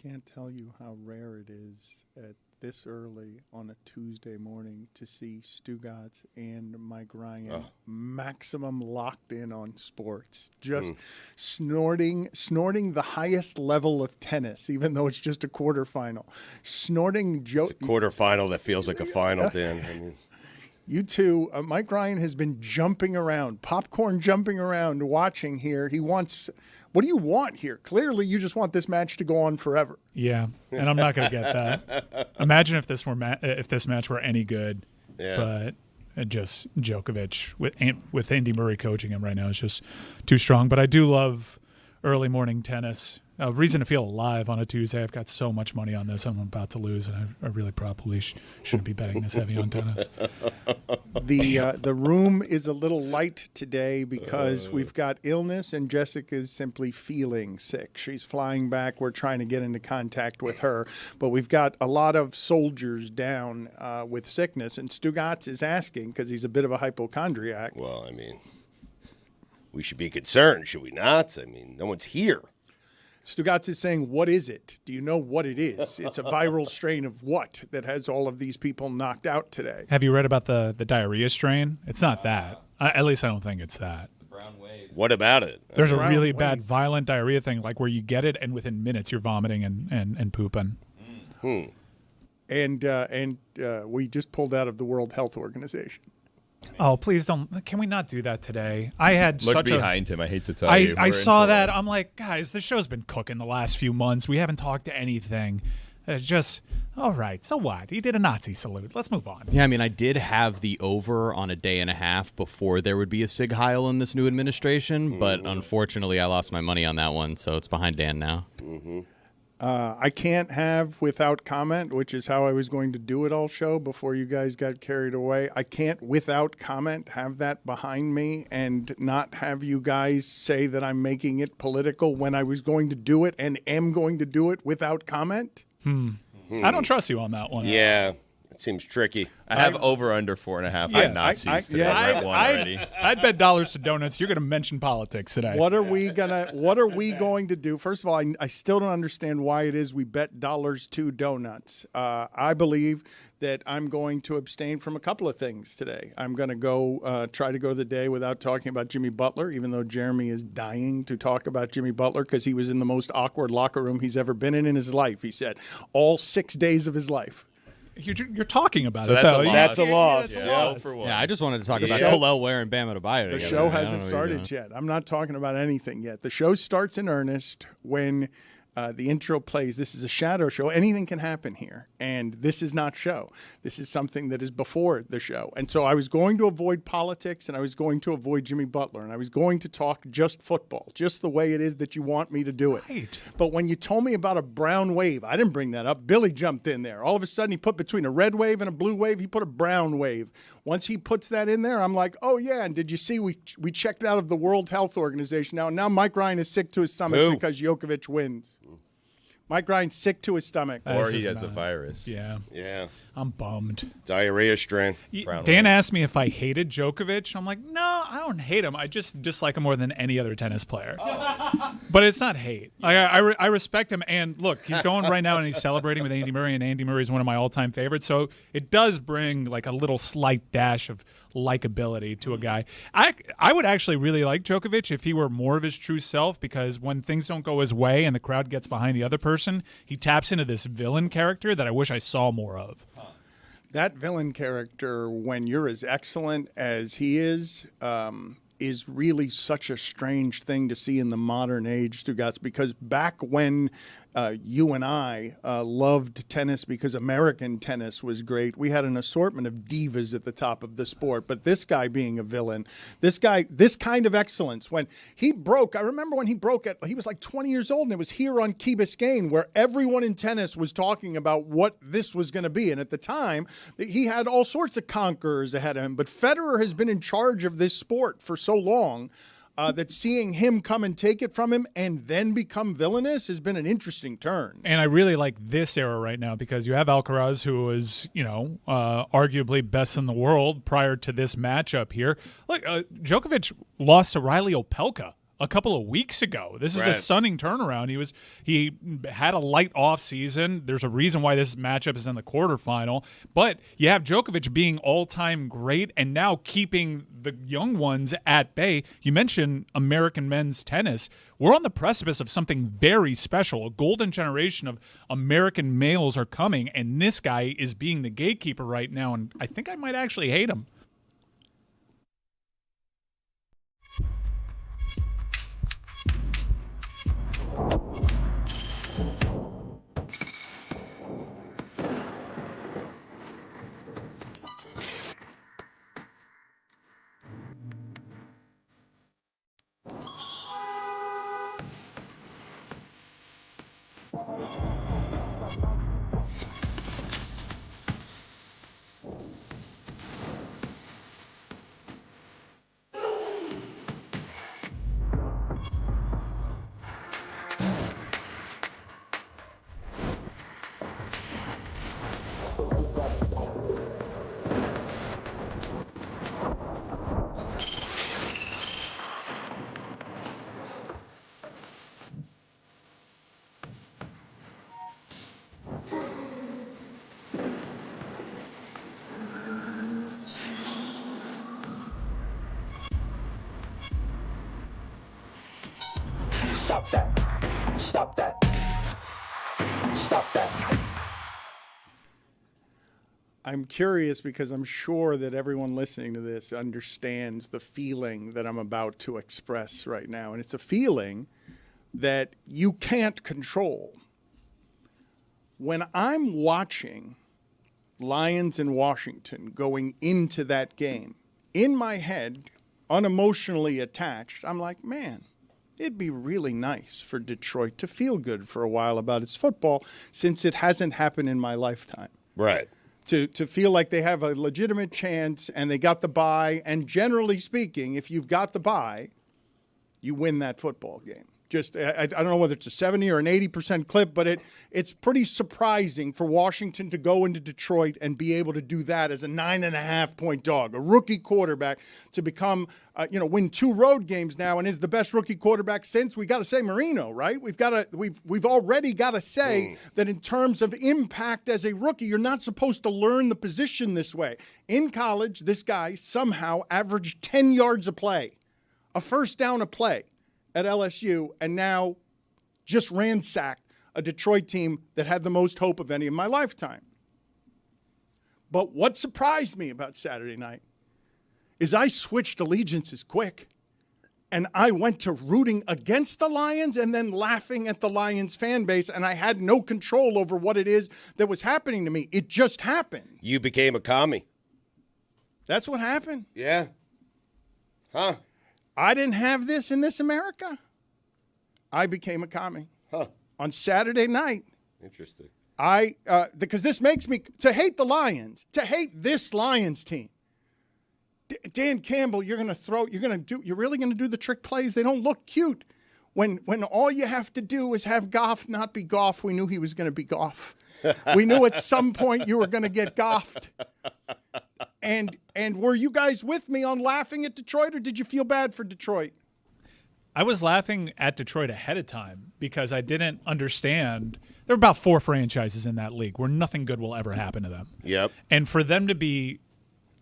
can't tell you how rare it is at this early on a Tuesday morning to see Stugotz and Mike Ryan maximum locked in on sports, just snorting the highest level of tennis, even though it's just a quarterfinal. Snorting It's a quarterfinal that feels like a final, Dan. I mean, you two, Mike Ryan has been jumping around, popcorn jumping around, watching here. He wants. What do you want here? Clearly, you just want this match to go on forever. Yeah, and I'm not going to get that. Imagine if this match were any good, but just Djokovic with Andy Murray coaching him right now is just too strong. But I do love early morning tennis. A reason to feel alive on a Tuesday. I've got so much money on this. I'm about to lose, and I really probably shouldn't be betting this heavy on tennis. The room is a little light today because we've got illness, and Jessica's simply feeling sick. She's flying back. We're trying to get into contact with her, but we've got a lot of soldiers down with sickness, and Stugotz is asking because he's a bit of a hypochondriac. well, I mean, we should be concerned, should we not? I mean, no one's here. Stugotz is saying, what is it? Do you know what it is? It's a viral strain of what that has all of these people knocked out today? Have you read about the diarrhea strain? It's not that. At least I don't think it's that. The brown wave. What about it? There's a really bad violent diarrhea thing, like where you get it and within minutes you're vomiting and pooping. And we just pulled out of the World Health Organization. Oh, please don't. Can we not do that today? I had Look behind him. I hate to tell you. I saw that. I'm like, guys, the show's been cooking the last few months. We haven't talked to anything. Just, all right, so what? He did a Nazi salute. Let's move on. Yeah, I mean, I did have the over on a day and a half before there would be a Sig Heil in this new administration, but unfortunately I lost my money on that one, so it's behind Dan now. I can't have without comment, which is how I was going to do it all show before you guys got carried away. I can't without comment have that behind me and not have you guys say that I'm making it political when I was going to do it and am going to do it without comment. I don't trust you on that one. Yeah, it seems tricky. I have over under 4.5 on Nazis today. I've won already. I'd bet dollars to donuts you're going to mention politics today. What are we going to do? First of all, I still don't understand why it is we bet dollars to donuts. I believe that I'm going to abstain from a couple of things today. I'm going to go try to go the day without talking about Jimmy Butler, even though Jeremy is dying to talk about Jimmy Butler because he was in the most awkward locker room he's ever been in his life, he said, all 6 days of his life. You're talking about So it, that's though. a loss. That's a loss. Yeah, for one. Yeah, I just wanted to talk The about show- Hillel Ware and Bam Adebayo The together. show I don't know hasn't what you're started doing. yet. I'm not talking about anything yet. The show starts in earnest when the intro plays. This is a shadow show. Anything can happen here. And this is not show. This is something that is before the show. And so I was going to avoid politics and I was going to avoid Jimmy Butler and I was going to talk just football, just the way it is that you want me to do it. Right. But when you told me about a brown wave, I didn't bring that up. Billy jumped in there. All of a sudden he put between a red wave and a blue wave, he put a brown wave. Once he puts that in there, I'm like, oh, yeah. And did you see we checked out of the World Health Organization now? Now Mike Ryan is sick to his stomach because Djokovic wins. Mike Ryan's sick to his stomach. Or This he is has the not- virus. Yeah. Yeah, I'm bummed. diarrhea strain. Brown Dan wave. asked me if I hated Djokovic. I'm like, no, I don't hate him. I just dislike him more than any other tennis player. But it's not hate. I respect him. And look, he's going right now and he's celebrating with Andy Murray, and Andy Murray is one of my all-time favorites. So it does bring like a little slight dash of likability to a guy. I would actually really like Djokovic if he were more of his true self, because when things don't go his way and the crowd gets behind the other person, he taps into this villain character that I wish I saw more of. That villain character, when you're as excellent as he is really such a strange thing to see in the modern age, Stugotz, because back when you and I loved tennis because American tennis was great, we had an assortment of divas at the top of the sport. But this guy being a villain, this kind of excellence, when he broke, I remember when he broke he was like 20 years old, and it was here on Key Biscayne where everyone in tennis was talking about what this was going to be. And at the time, he had all sorts of conquerors ahead of him. But Federer has been in charge of this sport for so long that seeing him come and take it from him and then become villainous has been an interesting turn. And I really like this era right now because you have Alcaraz, who was, arguably best in the world prior to this matchup here. Look, Djokovic lost to Riley Opelka a couple of weeks ago. This is a Right. stunning turnaround. He had a light off season. There's a reason why this matchup is in the quarterfinal. But you have Djokovic being all-time great and now keeping the young ones at bay. You mentioned American men's tennis. We're on the precipice of something very special. A golden generation of American males are coming, and this guy is being the gatekeeper right now, and I think I might actually hate him. Stop that. Stop that. Stop that. I'm curious because I'm sure that everyone listening to this understands the feeling that I'm about to express right now. And it's a feeling that you can't control. When I'm watching Lions in Washington going into that game, in my head, unemotionally attached, I'm like, man, it'd be really nice for Detroit to feel good for a while about its football since it hasn't happened in my lifetime. Right. To feel like they have a legitimate chance and they got the bye. And generally speaking, if you've got the bye, you win that football game. Just I don't know whether it's a 70 or an 80% clip, but it's pretty surprising for Washington to go into Detroit and be able to do that as a 9.5-point dog, a rookie quarterback to become, win 2 road games now and is the best rookie quarterback since, we got to say, Marino, right? We've already got to say that in terms of impact as a rookie, you're not supposed to learn the position this way. In college, this guy somehow averaged 10 yards a play, a first down a play at LSU, and now just ransacked a Detroit team that had the most hope of any in my lifetime. But what surprised me about Saturday night is I switched allegiances quick, and I went to rooting against the Lions and then laughing at the Lions fan base, and I had no control over what it is that was happening to me. It just happened. You became a commie. That's what happened. Yeah. Huh. I didn't have this in this America. I became a commie. Huh. On Saturday night. Interesting. Because this makes me to hate the Lions, to hate this Lions team. Dan Campbell, you're really going to do the trick plays? They don't look cute. When all you have to do is have Goff not be Goff, we knew he was going to be Goff. We knew at some point you were going to get Goffed. And were you guys with me on laughing at Detroit, or did you feel bad for Detroit? I was laughing at Detroit ahead of time because I didn't understand. There are about 4 franchises in that league where nothing good will ever happen to them. Yep. And for them to be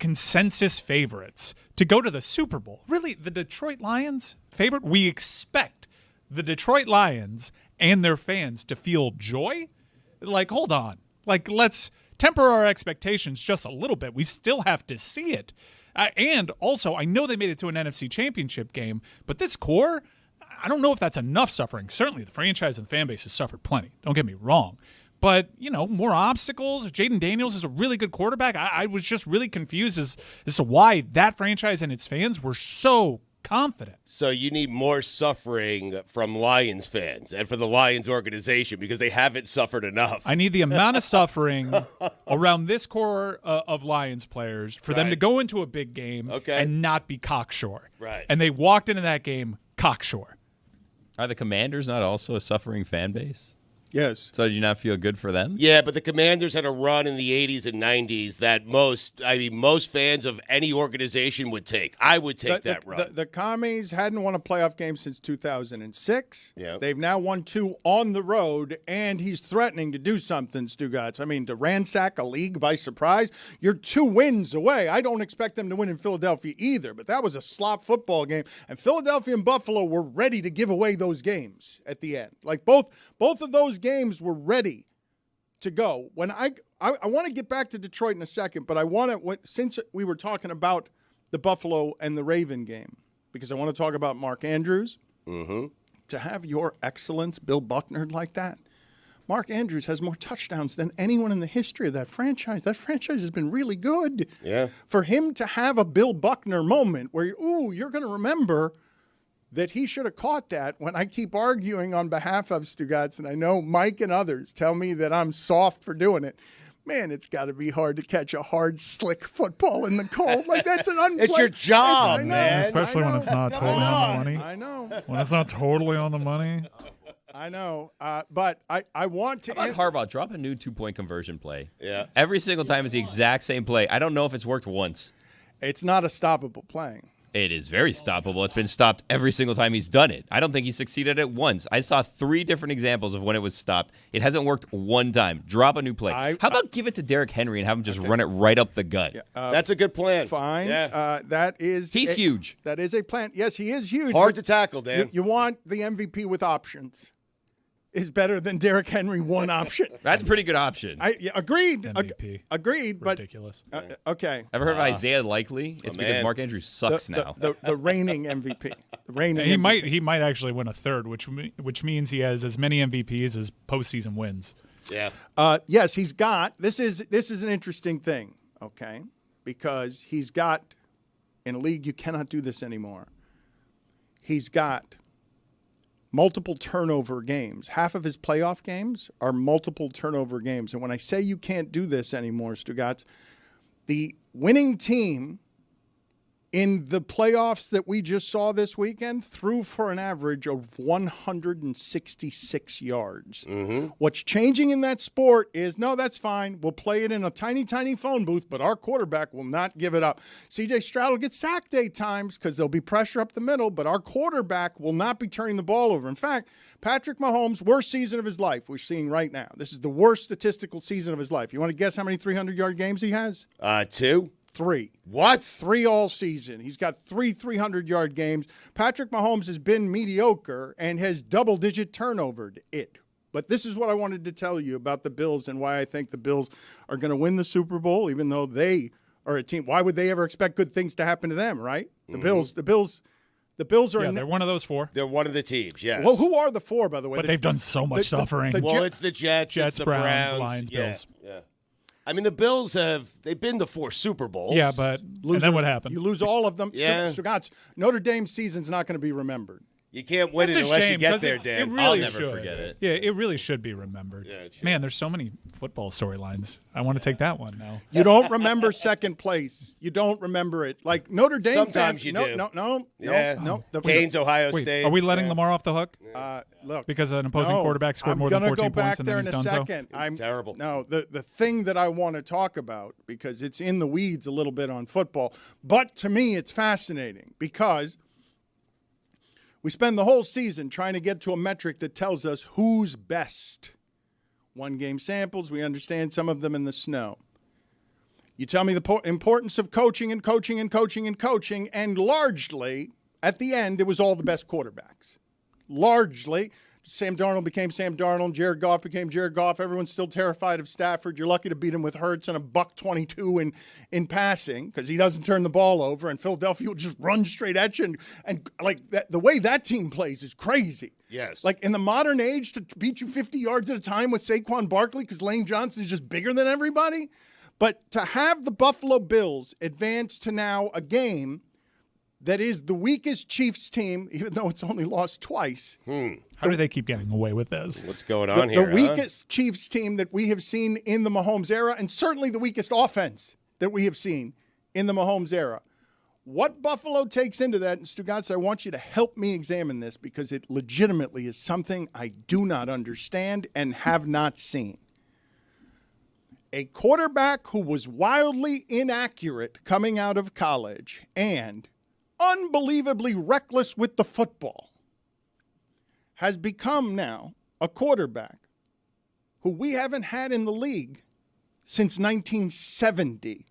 consensus favorites to go to the Super Bowl, really, the Detroit Lions favorite, we expect the Detroit Lions and their fans to feel joy. Like, hold on. Like, let's temper our expectations just a little bit. We still have to see it. And also, I know they made it to an NFC championship game, but this core, I don't know if that's enough suffering. Certainly the franchise and the fan base has suffered plenty. Don't get me wrong. But, more obstacles. Jaden Daniels is a really good quarterback. I was just really confused as to why that franchise and its fans were so confident. So you need more suffering from Lions fans and for the Lions organization because they haven't suffered enough. I need the amount of suffering around this core of Lions players for them to go into a big game and not be cocksure. Right. And they walked into that game cocksure. Are the Commanders not also a suffering fan base? Yes. So did you not feel good for them? Yeah, but the Commanders had a run in the 80s and 90s that most fans of any organization would take. I would take that run. The Commies hadn't won a playoff game since 2006. Yeah. They've now won 2 on the road, and he's threatening to do something, Stugotz. I mean, to ransack a league by surprise. You're 2 wins away. I don't expect them to win in Philadelphia either, but that was a slop football game, and Philadelphia and Buffalo were ready to give away those games at the end. Like both of those games were ready to go. When I want to get back to Detroit in a second, but I want to, since we were talking about the Buffalo and the Raven game, because I want to talk about Mark Andrews. Mm-hmm. To have your excellence, Bill Buckner, like that. Mark Andrews has more touchdowns than anyone in the history of that franchise. That franchise has been really good. Yeah. For him to have a Bill Buckner moment where, you're going to remember that he should have caught that, when I keep arguing on behalf of Stugotz, and I know Mike and others tell me that I'm soft for doing it. Man, it's got to be hard to catch a hard, slick football in the cold. Like, that's an unplayed. It's your job, I know, man. Especially when it's not totally on the money. I know. When it's not totally on the money. I know. But I want to. How about Harbaugh? Drop a new 2-point conversion play. Yeah. Every single time is the exact same play. I don't know if it's worked once. It's not a stoppable play. It is very stoppable. It's been stopped every single time he's done it. I don't think he succeeded at once. I saw 3 different examples of when it was stopped. It hasn't worked one time. Drop a new play. How about give it to Derrick Henry and have him just run it right up the gut? Yeah, that's a good plan. Fine. Yeah. He's huge. That is a plan. Yes, he is huge. Hard to tackle, Dan. You want the MVP with options. Is better than Derrick Henry one option. That's a pretty good option. Agreed. MVP. Agreed. Ridiculous. But okay. Ever heard of Isaiah Likely? It's because man. Mark Andrews sucks now. The reigning MVP. The reigning. He MVP. might actually win a third, which means he has as many MVPs as postseason wins. Yeah. Yes, he's got. This is an interesting thing. Okay, because he's got, in a league you cannot do this anymore. He's got multiple turnover games. Half of his playoff games are multiple turnover games. And when I say you can't do this anymore, Stugotz, the winning team in the playoffs that we just saw this weekend threw for an average of 166 yards. Mm-hmm. What's changing in that sport is, no, that's fine. We'll play it in a tiny, tiny phone booth, but our quarterback will not give it up. C.J. Stroud will get sacked 8 times because there'll be pressure up the middle, but our quarterback will not be turning the ball over. In fact, Patrick Mahomes' worst season of his life we're seeing right now. This is the worst statistical season of his life. You want to guess how many 300-yard games he has? 2. 3. What? 3 all season. He's got 3 300-yard games. Patrick Mahomes has been mediocre and has double-digit turnovered it. But this is what I wanted to tell you about the Bills and why I think the Bills are going to win the Super Bowl, even though they are a team. Why would they ever expect good things to happen to them, right? The Bills are. Yeah, they're one of those 4. They're one of the teams, yes. Well, who are the 4, by the way? But they've done so much suffering. It's the Jets, it's the Browns, Lions, Bills. Yeah. I mean, the Bills they've been to 4 Super Bowls. Yeah, but and then what happened? You lose all of them. Yeah. Stugotz, Notre Dame's season's not going to be remembered. You can't win That's it a unless shame, you get 'cause there, it Dan. really I'll never should. forget it. Yeah, it really should be remembered. Yeah, it should. Man, there's so many football storylines. I want to take that one now. You don't remember second place. You don't remember it. Like Notre Dame Sometimes fans. you No. Yeah. No. Canes, Ohio Wait, State. are we letting Lamar off the hook? Look. Because an opposing quarterback scored more than 14 points and then he's done so? I'm going to go back there in a second. Terrible. No, the thing that I want to talk about, because it's in the weeds a little bit on football, but to me it's fascinating because we spend the whole season trying to get to a metric that tells us who's best. 1-game samples, we understand some of them in the snow. You tell me the importance of coaching and coaching and coaching and coaching, and largely, at the end, it was all the best quarterbacks. Largely, Sam Darnold became Sam Darnold, Jared Goff became Jared Goff. Everyone's still terrified of Stafford. You're lucky to beat him with Hurts and a $122 in passing because he doesn't turn the ball over, and Philadelphia will just run straight at you. And like that, the way that team plays is crazy. Yes. Like in the modern age, to beat you 50 yards at a time with Saquon Barkley because Lane Johnson is just bigger than everybody. But to have the Buffalo Bills advance to now a game that is the weakest Chiefs team, even though it's only lost twice. How do they keep getting away with this? What's going on The here? weakest Chiefs team that we have seen in the Mahomes era, and certainly the weakest offense that we have seen in the Mahomes era. What Buffalo takes into that, and Stugotz, I want you to help me examine this because it legitimately is something I do not understand and have not seen. A quarterback who was wildly inaccurate coming out of college and unbelievably reckless with the football has become now a quarterback who we haven't had in the league since 1970.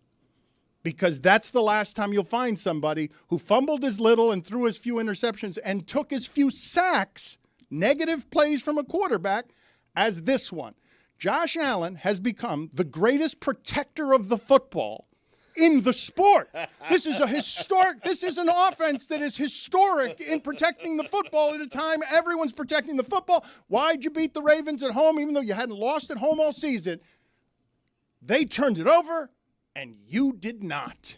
Because that's the last time you'll find somebody who fumbled as little and threw as few interceptions and took as few sacks, negative plays from a quarterback, as this one. Josh Allen has become the greatest protector of the football in the sport. This is an offense that is historic in protecting the football at a time everyone's protecting the football. Why'd you beat the Ravens at home even though you hadn't lost at home all season? They turned it over. And you did not.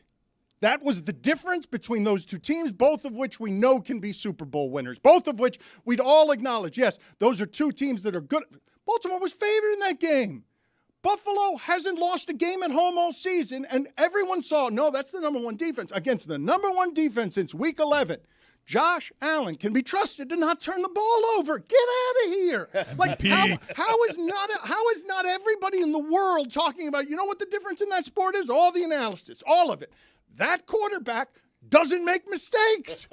That was the difference between those two teams, both of which we know can be Super Bowl winners, both of which we'd all acknowledge, yes, those are two teams that are good. Baltimore was favored in that game. Buffalo hasn't lost a game at home all season, and everyone saw, no, that's the number one defense. Against the number one defense since week 11, Josh Allen can be trusted to not turn the ball over. Get out of here. Like, how is not everybody in the world talking about, you know what the difference in that sport is? All the analysis, all of it. That quarterback doesn't make mistakes.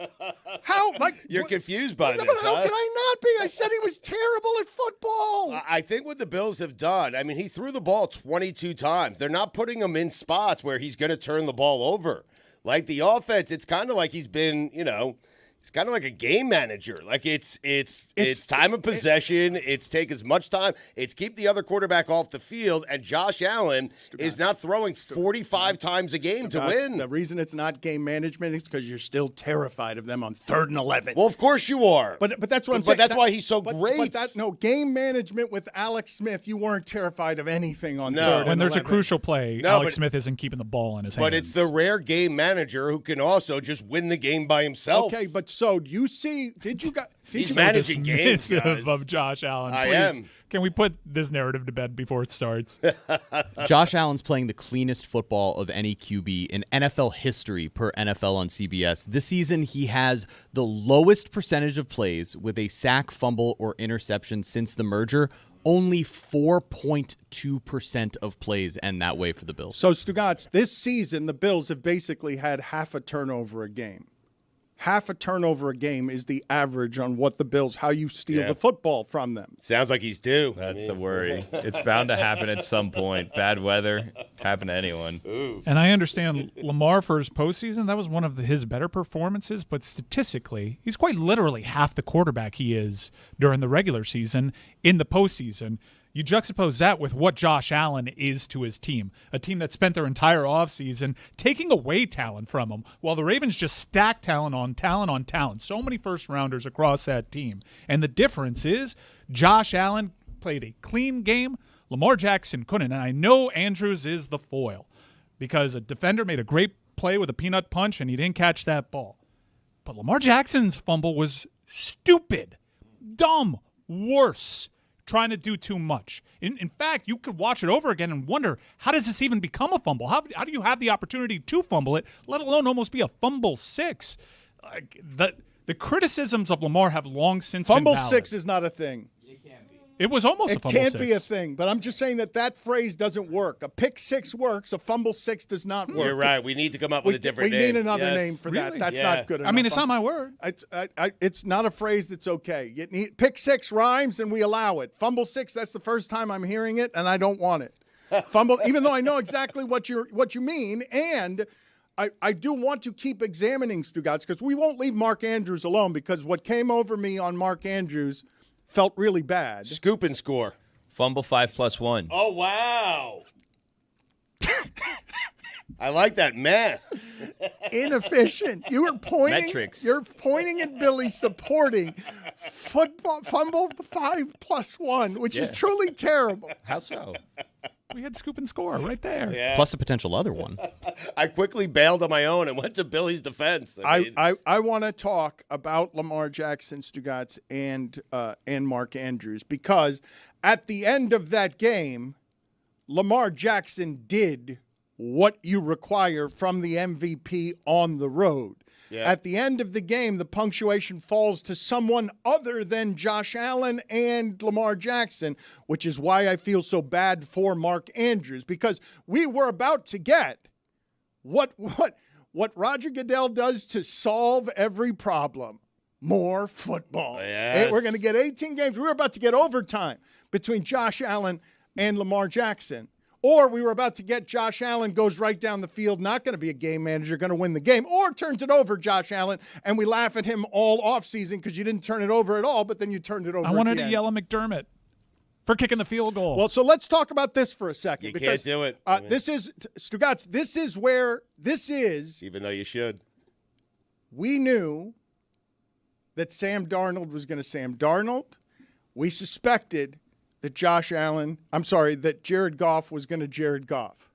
How? Like You're confused by this, how can I not be? I said he was terrible at football. I think what the Bills have done, I mean, he threw the ball 22 times. They're not putting him in spots where he's going to turn the ball over. Like the offense, it's kind of like he's been, it's kind of like a game manager. Like it's time of possession. It's take as much time. It's keep the other quarterback off the field. And Josh Allen is not throwing 45 times a game to win. The reason it's not game management is because you're still terrified of them on 3rd and 11. Well, of course you are. But that's what I'm saying. But that's why he's so great. Game management with Alex Smith, you weren't terrified of anything on 3rd and 11. When there's a crucial play, Alex Smith isn't keeping the ball in his hands. But it's the rare game manager who can also just win the game by himself. Okay, but so do you see? He's managing games, guys. Of Josh Allen. I Please, am. Can we put this narrative to bed before it starts? Josh Allen's playing the cleanest football of any QB in NFL history per NFL on CBS. This season, he has the lowest percentage of plays with a sack, fumble, or interception since the merger. Only 4.2% of plays end that way for the Bills. So, Stugotz, this season, the Bills have basically had half a turnover a game. Half a turnover a game is the average on what the Bills, how you steal the football from them. Sounds like he's due. That's the worry. It's bound to happen at some point. Bad weather, happen to anyone. Ooh. And I understand Lamar for his postseason, that was one of his better performances, but statistically, he's quite literally half the quarterback he is during the regular season in the postseason. You juxtapose that with what Josh Allen is to his team, a team that spent their entire offseason taking away talent from him, while the Ravens just stacked talent on talent on talent. So many first-rounders across that team. And the difference is Josh Allen played a clean game. Lamar Jackson couldn't. And I know Andrews is the foil because a defender made a great play with a peanut punch and he didn't catch that ball. But Lamar Jackson's fumble was stupid, dumb, worse. Trying to do too much. In fact, you could watch it over again and wonder, how does this even become a fumble? How do you have the opportunity to fumble it, let alone almost be a fumble 6? Like the criticisms of Lamar have long since fumble been valid. 6 is not a thing. It was almost a fumble 6. It can't be a thing, but I'm just saying that phrase doesn't work. A pick 6 works, a fumble 6 does not work. You're right. We need to come up with a different name. We need another name for Really? that. That's not good enough. I mean, it's not my word. It's not a phrase that's okay. Pick 6 rhymes and we allow it. Fumble 6, that's the first time I'm hearing it, and I don't want it. Fumble, even though I know exactly what you mean, and I do want to keep examining Stugotz because we won't leave Mark Andrews alone because what came over me on Mark Andrews felt really bad. Scoop and score. Fumble 5+1. Oh, wow. I like that math. Inefficient. You were pointing. Metrics. You're pointing at Billy supporting football fumble 5+1, which is truly terrible. How so? We had scoop and score right there. Yeah. Plus a potential other one. I quickly bailed on my own and went to Billy's defense. I want to talk about Lamar Jackson, Stugotz, and Mark Andrews because at the end of that game, Lamar Jackson did what you require from the MVP on the road. Yeah. At the end of the game, the punctuation falls to someone other than Josh Allen and Lamar Jackson, which is why I feel so bad for Mark Andrews, because we were about to get what Roger Goodell does to solve every problem. More football. Yes. We're going to get 18 games. We were about to get overtime between Josh Allen and Lamar Jackson. Or we were about to get Josh Allen goes right down the field, not going to be a game manager, going to win the game, or turns it over, Josh Allen, and we laugh at him all offseason because you didn't turn it over at all, but then you turned it over. I wanted to yell at McDermott for kicking the field goal. Well, so let's talk about this for a second. You can't do it. This is, Stugotz, this is where this is. Even though you should. We knew that Sam Darnold was going to Sam Darnold. We suspected that that Jared Goff was going to Jared Goff.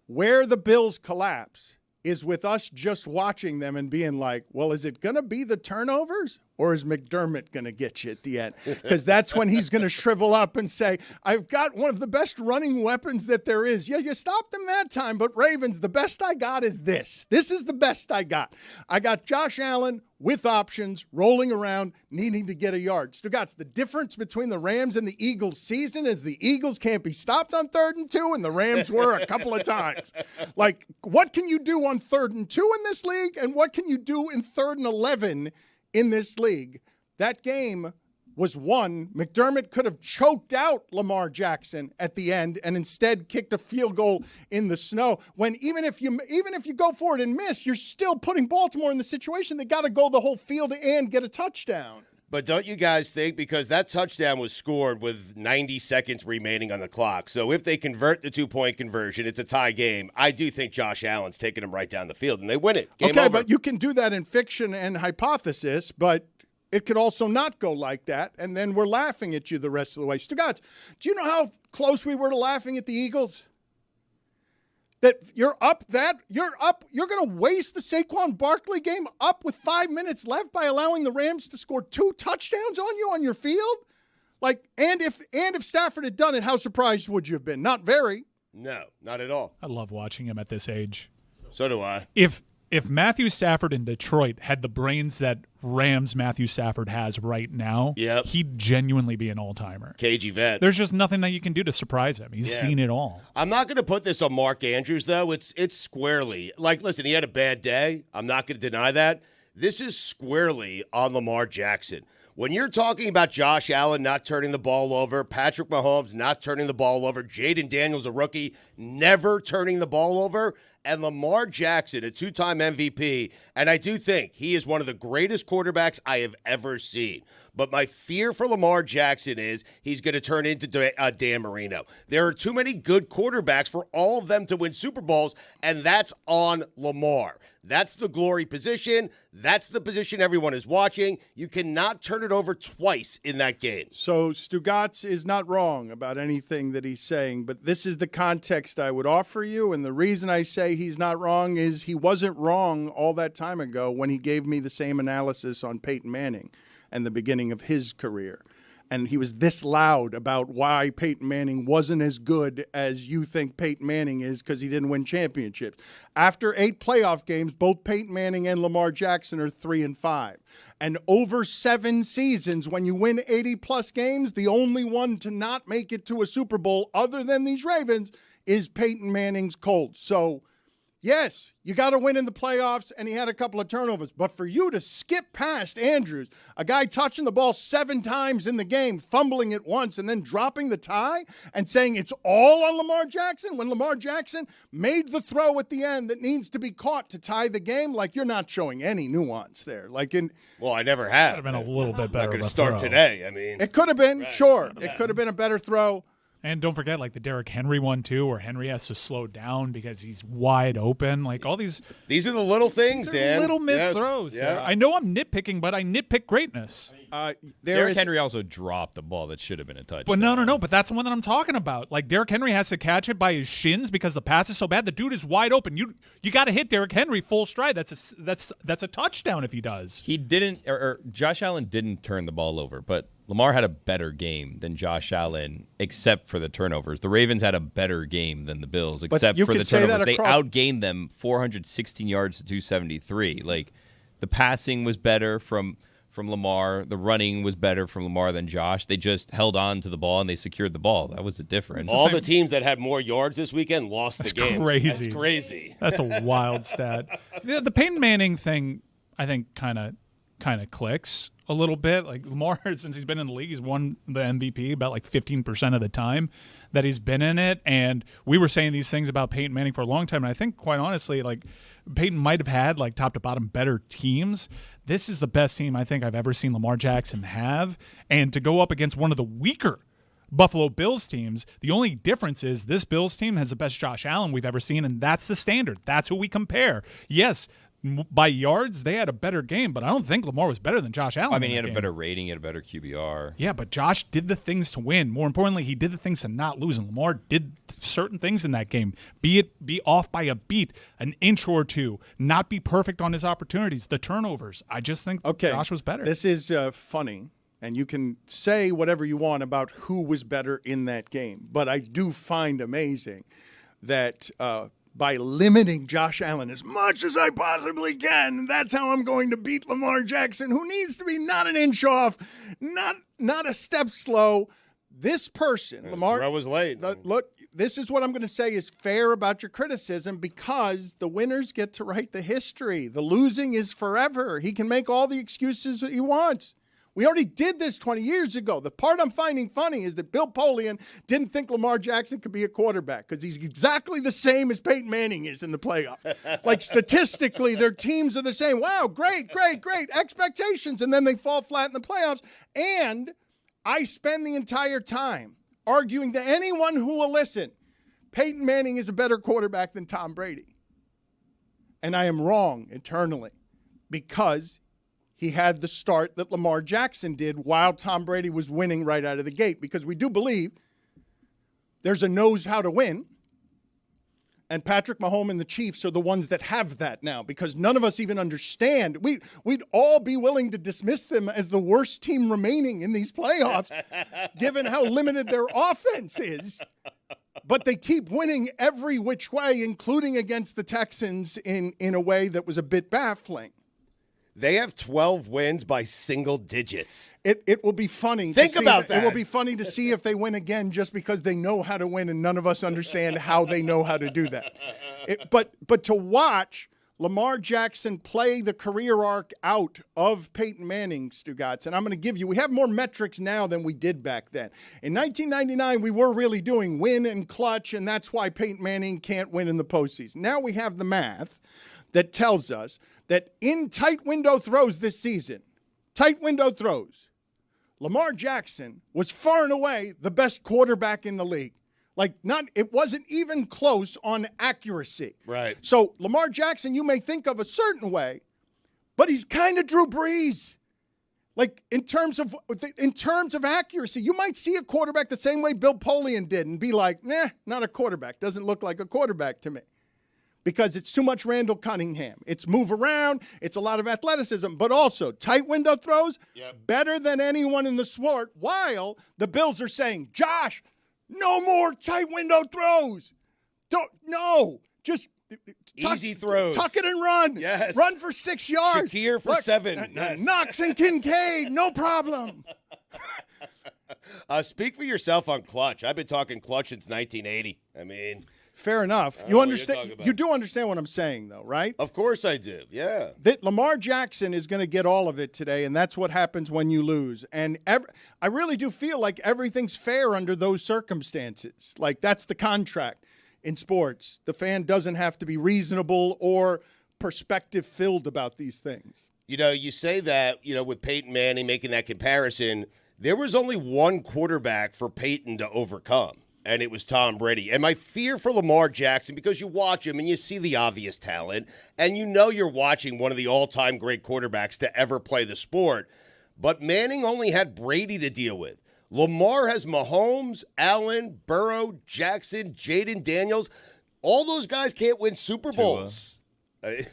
Where the Bills collapse is with us just watching them and being like, well, is it going to be the turnovers or is McDermott going to get you at the end? Because that's when he's going to shrivel up and say, I've got one of the best running weapons that there is. Yeah, you stopped them that time, but Ravens, the best I got is this. This is the best I got. I got Josh Allen with options, rolling around, needing to get a yard. Stugotz, the difference between the Rams and the Eagles season is the Eagles can't be stopped on 3rd and 2, and the Rams were a couple of times. Like, what can you do on 3rd and 2 in this league, and what can you do in 3rd and 11 in this league? That game was won. McDermott could have choked out Lamar Jackson at the end and instead kicked a field goal in the snow. When even if you go for it and miss, you're still putting Baltimore in the situation they got to go the whole field and get a touchdown. But don't you guys think, because that touchdown was scored with 90 seconds remaining on the clock, so if they convert the 2-point conversion, it's a tie game. I do think Josh Allen's taking them right down the field, and they win it. Game over. But you can do that in fiction and hypothesis, but it could also not go like that, and then we're laughing at you the rest of the way. Stugotz, do you know how close we were to laughing at the Eagles? That you're going to waste the Saquon Barkley game up with 5 minutes left by allowing the Rams to score 2 touchdowns on you on your field? Like, and if Stafford had done it, how surprised would you have been? Not very. No, not at all. I love watching him at this age. So do I. If Matthew Stafford in Detroit had the brains that Rams Matthew Stafford has right now, he'd genuinely be an all-timer. Cagey vet. There's just nothing that you can do to surprise him. He's seen it all. I'm not going to put this on Mark Andrews, though. It's squarely. Like, listen, he had a bad day. I'm not going to deny that. This is squarely on Lamar Jackson. When you're talking about Josh Allen not turning the ball over, Patrick Mahomes not turning the ball over, Jaden Daniels, a rookie, never turning the ball over, and Lamar Jackson, a 2-time MVP, and I do think he is one of the greatest quarterbacks I have ever seen. But my fear for Lamar Jackson is he's going to turn into Dan Marino. There are too many good quarterbacks for all of them to win Super Bowls, and that's on Lamar. That's the glory position. That's the position everyone is watching. You cannot turn it over twice in that game. So Stugotz is not wrong about anything that he's saying, but this is the context I would offer you, and the reason I say he's not wrong is he wasn't wrong all that time ago when he gave me the same analysis on Peyton Manning and the beginning of his career. And he was this loud about why Peyton Manning wasn't as good as you think Peyton Manning is because he didn't win championships. After 8 playoff games, both Peyton Manning and Lamar Jackson are 3-5. And over 7 seasons, when you win 80-plus games, the only one to not make it to a Super Bowl other than these Ravens is Peyton Manning's Colts. So, yes, you got to win in the playoffs, and he had a couple of turnovers. But for you to skip past Andrews, a guy touching the ball 7 times in the game, fumbling it once, and then dropping the tie and saying it's all on Lamar Jackson when Lamar Jackson made the throw at the end that needs to be caught to tie the game, like you're not showing any nuance there. Well, I never have. Could have been a little bit better. Not going to start today. I mean, it could have been, sure. It could have been a better throw. And don't forget, like the Derrick Henry one too, where Henry has to slow down because he's wide open. Like all these are the little things, Dan. Little missed throws. Yeah. I know I'm nitpicking, but I nitpick greatness. Derrick Henry also dropped the ball that should have been a touchdown. But no. But that's the one that I'm talking about. Like Derrick Henry has to catch it by his shins because the pass is so bad. The dude is wide open. You got to hit Derrick Henry full stride. That's a touchdown if he does. He didn't, or Josh Allen didn't turn the ball over, but Lamar had a better game than Josh Allen, except for the turnovers. The Ravens had a better game than the Bills, except for the turnovers. They outgained them 416 yards to 273. Like, the passing was better from Lamar. The running was better from Lamar than Josh. They just held on to the ball and they secured the ball. That was the difference. All the teams that had more yards this weekend lost the game. Crazy. That's crazy. That's a wild stat. The Peyton Manning thing, I think, kind of clicks a little bit. Like, Lamar, since he's been in the league, he's won the MVP about like 15% of the time that he's been in it. And we were saying these things about Peyton Manning for a long time. And I think, quite honestly, like, Peyton might have had, like, top to bottom better teams. This is the best team I think I've ever seen Lamar Jackson have. And to go up against one of the weaker Buffalo Bills teams, the only difference is this Bills team has the best Josh Allen we've ever seen, and that's the standard. That's who we compare. Yes, by yards, they had a better game, but I don't think Lamar was better than Josh Allen. I mean, he had a better rating, he had a better QBR. Yeah, but Josh did the things to win. More importantly, he did the things to not lose, and Lamar did certain things in that game. Be off by a beat, an inch or two, not be perfect on his opportunities, the turnovers. I just think Josh was better. This is funny, and you can say whatever you want about who was better in that game, but I do find amazing that by limiting Josh Allen as much as I possibly can, that's how I'm going to beat Lamar Jackson, who needs to be not an inch off, not a step slow. This person, Lamar, I was late. Look, this is what I'm going to say is fair about your criticism, because the winners get to write the history. The losing is forever. He can make all the excuses that he wants. We already did this 20 years ago. The part I'm finding funny is that Bill Polian didn't think Lamar Jackson could be a quarterback because he's exactly the same as Peyton Manning is in the playoffs. Like, statistically, their teams are the same. Wow, great expectations. And then they fall flat in the playoffs. And I spend the entire time arguing to anyone who will listen, Peyton Manning is a better quarterback than Tom Brady. And I am wrong eternally, because he had the start that Lamar Jackson did while Tom Brady was winning right out of the gate, because we do believe there's a knows how to win. And Patrick Mahomes and the Chiefs are the ones that have that now, because none of us even understand. We'd all be willing to dismiss them as the worst team remaining in these playoffs, given how limited their offense is. But they keep winning every which way, including against the Texans in a way that was a bit baffling. They have 12 wins by single digits. It will be funny. Think about that. It will be funny to see if they win again, just because they know how to win, and none of us understand how they know how to do that. But to watch Lamar Jackson play the career arc out of Peyton Manning, Stugotz, and I'm going to give you, we have more metrics now than we did back then. In 1999, we were really doing win and clutch, and that's why Peyton Manning can't win in the postseason. Now we have the math that tells us that in tight window throws this season, Lamar Jackson was far and away the best quarterback in the league. It wasn't even close on accuracy. Right. So Lamar Jackson, you may think of a certain way, but he's kind of Drew Brees. Like, in terms of accuracy, you might see a quarterback the same way Bill Polian did and be like, nah, not a quarterback. Doesn't look like a quarterback to me. Because it's too much Randall Cunningham. It's move around. It's a lot of athleticism. But also, tight window throws, better than anyone in the sport, while the Bills are saying, Josh, no more tight window throws. Just easy throws. Tuck it and run. Yes. Run for 6 yards. Shakir for 7. Nice. Knox and Kincaid, no problem. Speak for yourself on clutch. I've been talking clutch since 1980. I mean, fair enough. You understand? You do understand what I'm saying, though, right? Of course I do. Yeah. That Lamar Jackson is going to get all of it today, and that's what happens when you lose. And I really do feel like everything's fair under those circumstances. Like, that's the contract in sports. The fan doesn't have to be reasonable or perspective-filled about these things. You know, you say that, with Peyton Manning making that comparison, there was only one quarterback for Peyton to overcome. And it was Tom Brady. And my fear for Lamar Jackson, because you watch him and you see the obvious talent, and you're watching one of the all-time great quarterbacks to ever play the sport, but Manning only had Brady to deal with. Lamar has Mahomes, Allen, Burrow, Jackson, Jaden Daniels. All those guys can't win Super Bowls.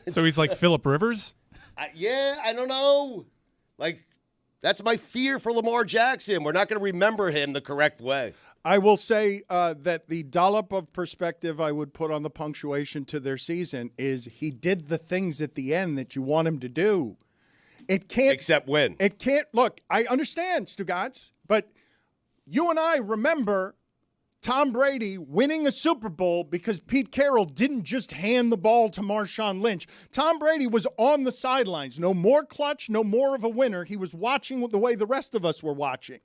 So he's like Phillip Rivers? I don't know. Like, That's my fear for Lamar Jackson. We're not going to remember him the correct way. I will say that the dollop of perspective I would put on the punctuation to their season is he did the things at the end that you want him to do. It can't. Except win. It can't. Look, I understand, Stugotz, but you and I remember Tom Brady winning a Super Bowl because Pete Carroll didn't just hand the ball to Marshawn Lynch. Tom Brady was on the sidelines. No more clutch, no more of a winner. He was watching the way the rest of us were watching.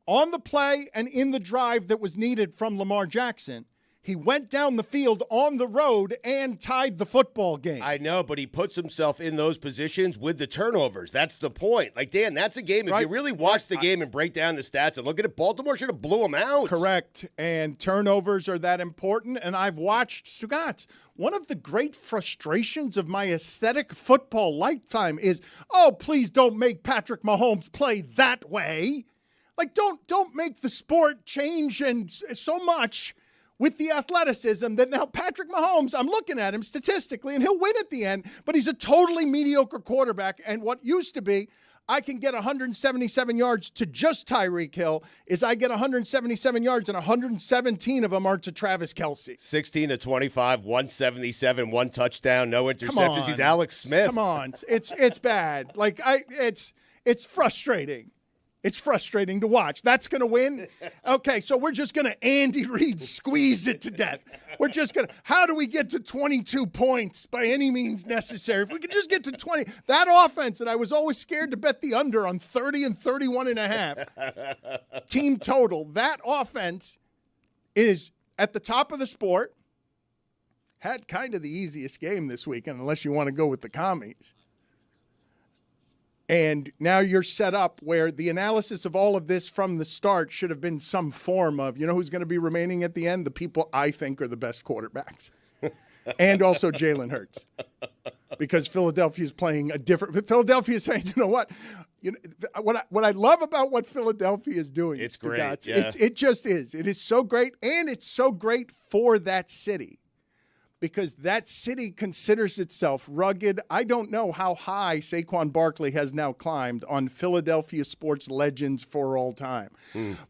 On the play and in the drive that was needed from Lamar Jackson, he went down the field on the road and tied the football game. I know, but he puts himself in those positions with the turnovers. That's the point. Like, Dan, that's a game. If you really watch the game and break down the stats and look at it, Baltimore should have blew him out. Correct. And turnovers are that important. And I've watched Stugotz. One of the great frustrations of my aesthetic football lifetime is, oh, please don't make Patrick Mahomes play that way. Like, don't make the sport change and so much with the athleticism that now Patrick Mahomes, I'm looking at him statistically, and he'll win at the end, but he's a totally mediocre quarterback. And what used to be, I can get 177 yards to just Tyreek Hill, is I get 177 yards and 117 of them are to Travis Kelce. 16 to 25, 177, one touchdown, no interceptions. He's Alex Smith. Come on. It's bad. Like, it's frustrating. It's frustrating to watch. That's going to win? Okay, so we're just going to Andy Reid squeeze it to death. We're just going to, how do we get to 22 points by any means necessary? If we could just get to 20, that offense, and I was always scared to bet the under on 30 and 31 and a half. Team total. That offense is at the top of the sport. Had kind of the easiest game this weekend, unless you want to go with the commies. And now you're set up where the analysis of all of this from the start should have been some form of, you know who's going to be remaining at the end? The people I think are the best quarterbacks. And also Jalen Hurts. Because Philadelphia is playing a different – Philadelphia is saying, you know what? What I love about what Philadelphia is doing. It's great. Yeah. It just is. It is so great, and it's so great for that city. Because that city considers itself rugged. I don't know how high Saquon Barkley has now climbed on Philadelphia sports legends for all time.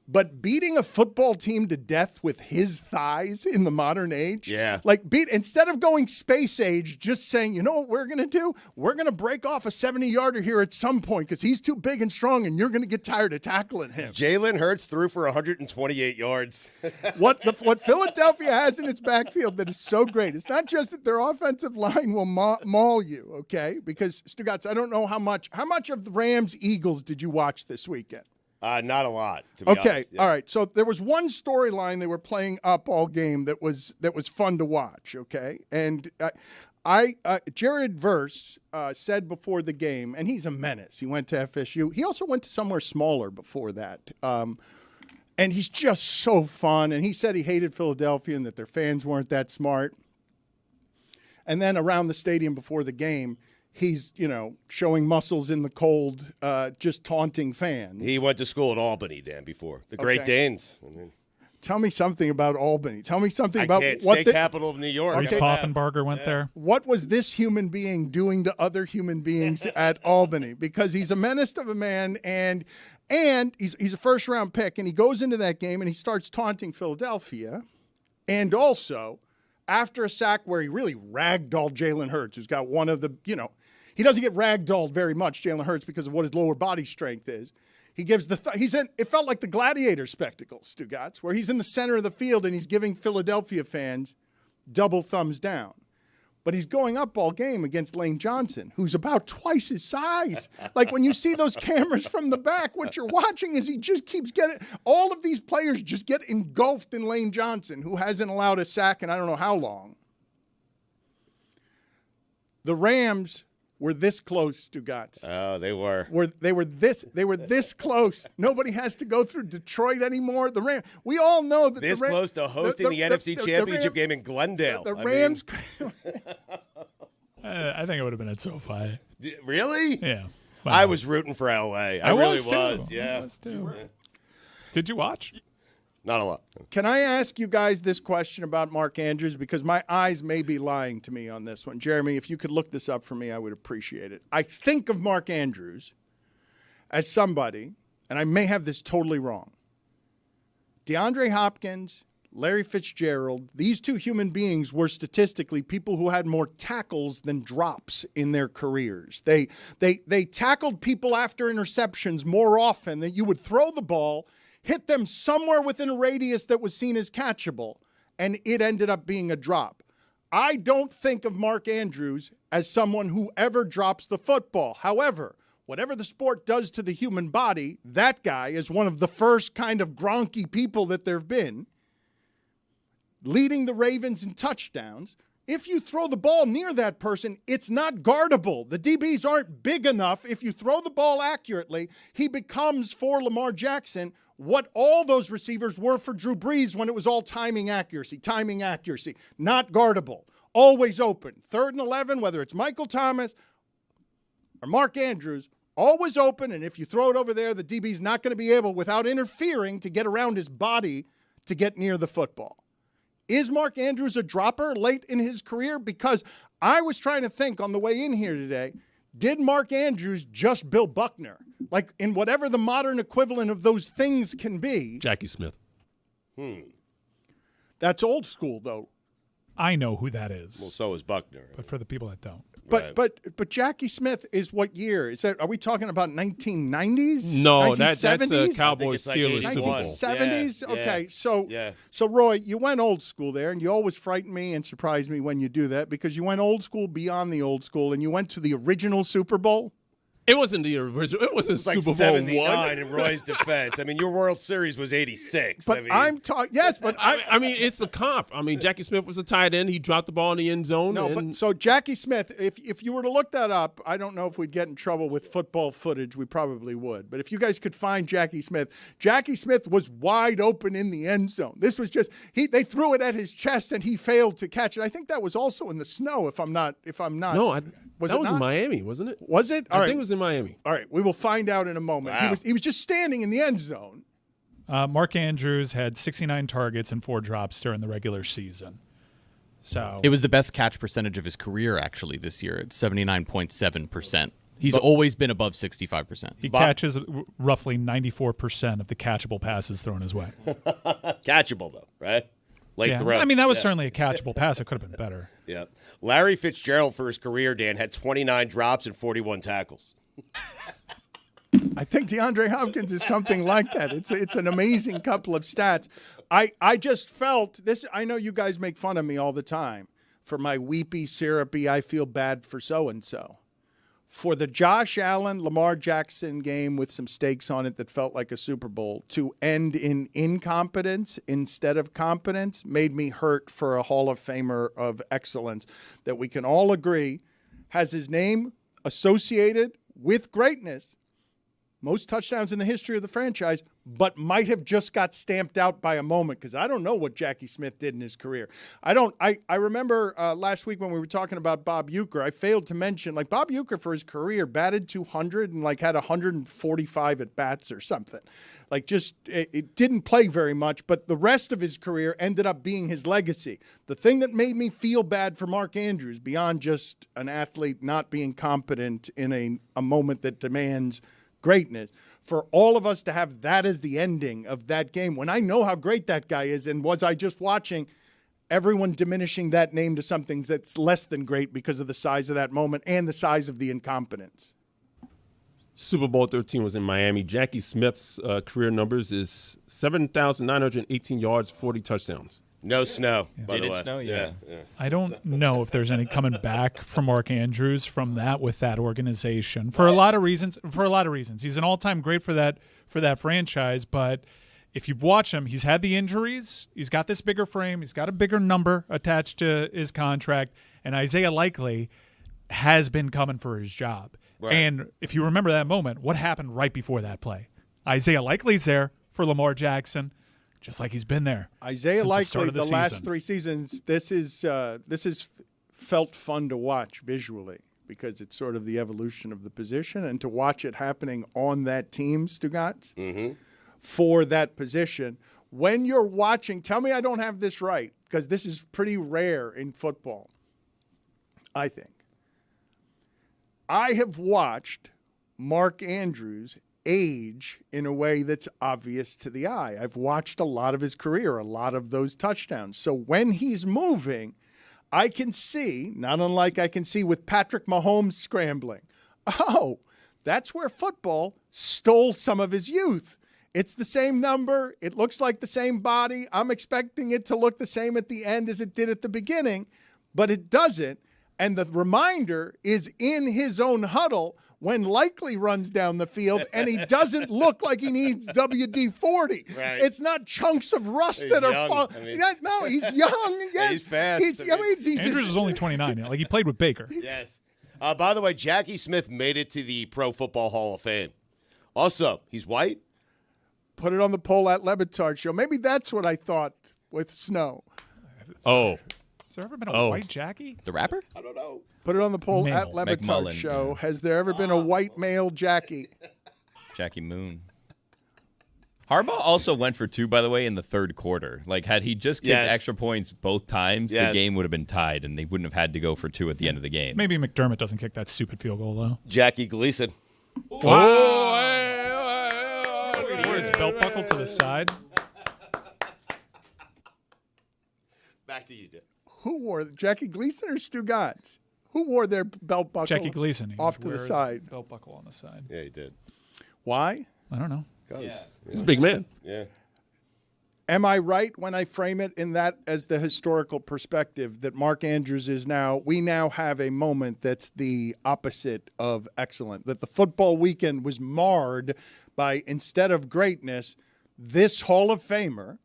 But beating a football team to death with his thighs in the modern age, instead of going space age, just saying, you know what we're going to do? We're going to break off a 70-yarder here at some point because he's too big and strong and you're going to get tired of tackling him. Jalen Hurts threw for 128 yards. What Philadelphia has in its backfield that is so great. It's not just that their offensive line will maul you, okay? Because, Stugotz, I don't know how much of the Rams-Eagles did you watch this weekend? Not a lot, to be honest. All right. So there was one storyline they were playing up all game that was fun to watch, okay? And Jared Verse said before the game, and he's a menace. He went to FSU. He also went to somewhere smaller before that. And he's just so fun. And he said he hated Philadelphia and that their fans weren't that smart. And then around the stadium before the game, he's, showing muscles in the cold, just taunting fans. He went to school at Albany, Dan, before. The Great Danes. Tell me something about Albany. Tell me something about what state capital of New York. Reese Poffenbarger went there. What was this human being doing to other human beings at Albany? Because he's a menace of a man, and he's a first-round pick, and he goes into that game, and he starts taunting Philadelphia, and also – after a sack where he really ragdolled Jalen Hurts, who's got one of the, he doesn't get ragdolled very much, Jalen Hurts, because of what his lower body strength is. He gives it felt like the gladiator spectacle, Stugotz, where he's in the center of the field and he's giving Philadelphia fans double thumbs down. But he's going up all game against Lane Johnson, who's about twice his size. Like when you see those cameras from the back, what you're watching is he just keeps getting – all of these players just get engulfed in Lane Johnson, who hasn't allowed a sack in I don't know how long. The Rams were this close, Stugotz. Oh, they were. They were this close. Nobody has to go through Detroit anymore. The Rams. We all know that this close to hosting the NFC Championship game in Glendale. The Rams. I think it would have been at SoFi. Really? Yeah. Well, I was rooting for LA. I really was. Yeah. I was too. Did you watch? Not a lot. Can I ask you guys this question about Mark Andrews? Because my eyes may be lying to me on this one. Jeremy, if you could look this up for me, I would appreciate it. I think of Mark Andrews as somebody, and I may have this totally wrong, DeAndre Hopkins, Larry Fitzgerald, these two human beings were statistically people who had more tackles than drops in their careers. They tackled people after interceptions more often than you would throw the ball, hit them somewhere within a radius that was seen as catchable, and it ended up being a drop. I don't think of Mark Andrews as someone who ever drops the football. However, whatever the sport does to the human body, that guy is one of the first kind of Gronky people that there have been, leading the Ravens in touchdowns. If you throw the ball near that person, it's not guardable. The DBs aren't big enough. If you throw the ball accurately, he becomes, for Lamar Jackson, what all those receivers were for Drew Brees when it was all timing accuracy, not guardable, always open. 3rd and 11, whether it's Michael Thomas or Mark Andrews, always open, and if you throw it over there, the DB's not going to be able, without interfering, to get around his body to get near the football. Is Mark Andrews a dropper late in his career? Because I was trying to think on the way in here today, did Mark Andrews just Bill Buckner? Like, in whatever the modern equivalent of those things can be. Jackie Smith. That's old school, though. I know who that is. Well, so is Buckner. But for the people that don't. But Jackie Smith is what year? Is that? Are we talking about 1990s? No, that's a 1970s? Cowboys like Steelers Super Bowl. 1970s? Yeah, Okay, yeah. so Roy, you went old school there, and you always frighten me and surprise me when you do that because you went old school beyond the old school, and you went to the original Super Bowl. It wasn't the original. It wasn't Like Super Bowl 79 1. in Roy's defense. I mean, your World Series was 86. But I mean, I'm talking. Yes, but I mean, it's a comp. I mean, Jackie Smith was a tight end. He dropped the ball in the end zone. No, but so Jackie Smith, if you were to look that up, I don't know if we'd get in trouble with football footage. We probably would. But if you guys could find Jackie Smith was wide open in the end zone. This was just they threw it at his chest and he failed to catch it. I think that was also in the snow. If I'm not. No, that was in Miami, wasn't it? Was it? I think it was in Miami. All right, we will find out in a moment. Wow. He was just standing in the end zone. Mark Andrews had 69 targets and 4 drops during the regular season. So It was the best catch percentage of his career, actually, this year at 79.7%. He's always been above 65%. he catches roughly 94% of the catchable passes thrown his way. catchable, though, right? Late throw. I mean, that was certainly a catchable pass. It could have been better. Yeah. Larry Fitzgerald, for his career, Dan, had 29 drops and 41 tackles. I think DeAndre Hopkins is something like that. It's an amazing couple of stats. I just felt this. I know you guys make fun of me all the time for my weepy, syrupy, I feel bad for so-and-so. For the Josh Allen, Lamar Jackson game with some stakes on it that felt like a Super Bowl to end in incompetence instead of competence made me hurt for a Hall of Famer of excellence that we can all agree has his name associated with greatness, most touchdowns in the history of the franchise, but might have just got stamped out by a moment because I don't know what Jackie Smith did in his career. I remember last week when we were talking about Bob Uecker, I failed to mention, like, Bob Uecker for his career batted 200 and like had 145 at bats or something. Like, just it didn't play very much, but the rest of his career ended up being his legacy. The thing that made me feel bad for Mark Andrews, beyond just an athlete not being competent in a moment that demands greatness, for all of us to have that as the ending of that game, when I know how great that guy is, and was I just watching everyone diminishing that name to something that's less than great because of the size of that moment and the size of the incompetence. Super Bowl 13 was in Miami. Jackie Smith's career numbers is 7,918 yards, 40 touchdowns. No snow, by Did the it way. snow? Yeah. I don't know if there's any coming back from Mark Andrews from that with that organization for a lot of reasons. He's an all-time great for that franchise, but if you've watched him, he's had the injuries. He's got this bigger frame. He's got a bigger number attached to his contract, and Isaiah Likely has been coming for his job. Right. And if you remember that moment, what happened right before that play? Isaiah Likely's there for Lamar Jackson. Just like he's been there. Isaiah Likely, the last season. 3 seasons, this is felt fun to watch visually because it's sort of the evolution of the position, and to watch it happening on that team, Stugotz, for that position. When you're watching, tell me I don't have this right, because this is pretty rare in football, I think. I have watched Mark Andrews age in a way that's obvious to the eye. I've watched a lot of his career, a lot of those touchdowns. So when he's moving, I can see, not unlike I can see with Patrick Mahomes scrambling, oh, that's where football stole some of his youth. It's the same number. It looks like the same body. I'm expecting it to look the same at the end as it did at the beginning, but it doesn't. And the reminder is in his own huddle when Likely runs down the field, and he doesn't look like he needs WD-40. Right. It's not chunks of rust that are falling. No, he's young. Yes. He's fast. He's Andrews is only 29. Like, he played with Baker. Yes. By the way, Jackie Smith made it to the Pro Football Hall of Fame. Also, he's white. Put it on the poll at Le Batard Show. Maybe that's what I thought with Snow. Oh. Has there ever been a white Jackie? The rapper? I don't know. Put it on the poll Male. at Le Batard McMullen, Show. yeah. Has there ever been a white male Jackie? Jackie Moon. Harbaugh also went for 2, by the way, in the third quarter. Like, had he just kicked extra points both times, the game would have been tied, and they wouldn't have had to go for 2 at the end of the game. Maybe McDermott doesn't kick that stupid field goal, though. Jackie Gleason. Wore his belt buckle to the side. Back to you, Dick. Who wore Jackie Gleason or Stugotz? Who wore their belt buckle? Jackie Gleason. Off to the side. Belt buckle on the side. Yeah, he did. Why? I don't know. He's a big man. Yeah. Am I right when I frame it in that as the historical perspective that Mark Andrews is now, we now have a moment that's the opposite of excellent, that the football weekend was marred by, instead of greatness, this Hall of Famer,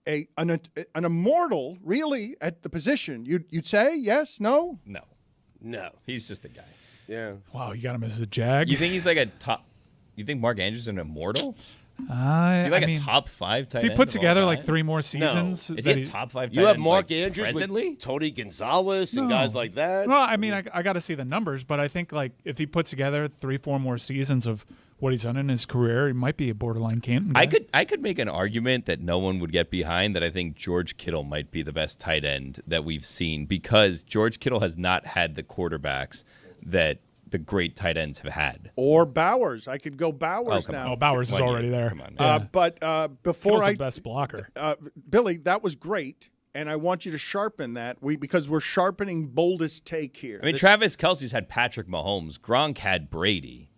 an immortal, really, at the position. You'd say yes, no? No. He's just a guy. Yeah. Wow, you got him as a Jag? You think he's like a top? You think Mark Andrews is an immortal? Is he like a top 5 tight If he end put of together all like time? 3 more seasons, Is he a top 5 tight You have end, Mark like, Andrews presently? with Tony Gonzalez and guys like that. Well, I mean, I got to see the numbers, but I think like if he puts together 3-4 more seasons of what he's done in his career, he might be a borderline Canton guy. I could make an argument that no one would get behind that I think George Kittle might be the best tight end that we've seen because George Kittle has not had the quarterbacks that the great tight ends have had. Or Bowers. I could go Bowers come on. now. Oh, Bowers is already there. Come on. Yeah. But before Kittle's the best blocker. Billy, that was great, and I want you to sharpen that because we're sharpening boldest take here. I mean, Travis Kelce's had Patrick Mahomes. Gronk had Brady.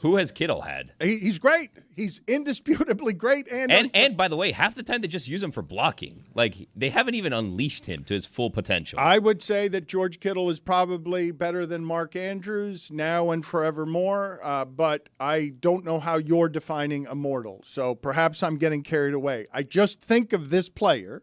Who has Kittle had? He's great. He's indisputably great. And by the way, half the time they just use him for blocking. Like, they haven't even unleashed him to his full potential. I would say that George Kittle is probably better than Mark Andrews now and forevermore, but I don't know how you're defining immortal. So perhaps I'm getting carried away. I just think of this player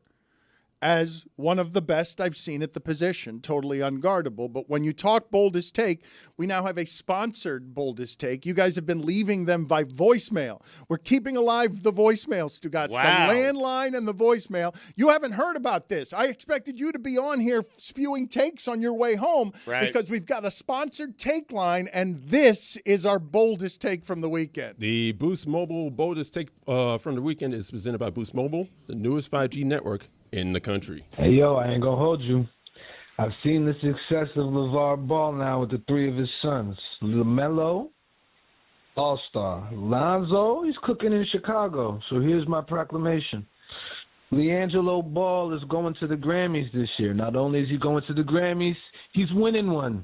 as one of the best I've seen at the position, totally unguardable. But when you talk boldest take, we now have a sponsored boldest take. You guys have been leaving them by voicemail. We're keeping alive the voicemail, Stugotz. Wow. The landline and the voicemail. You haven't heard about this. I expected you to be on here spewing takes on your way home because we've got a sponsored take line, and this is our boldest take from the weekend. The Boost Mobile boldest take from the weekend is presented by Boost Mobile, the newest 5G network in the country. Hey, yo, I ain't gonna hold you. I've seen the success of LeVar Ball now with the 3 of his sons. LaMelo, All-Star. Lonzo, he's cooking in Chicago. So here's my proclamation. LiAngelo Ball is going to the Grammys this year. Not only is he going to the Grammys, he's winning one.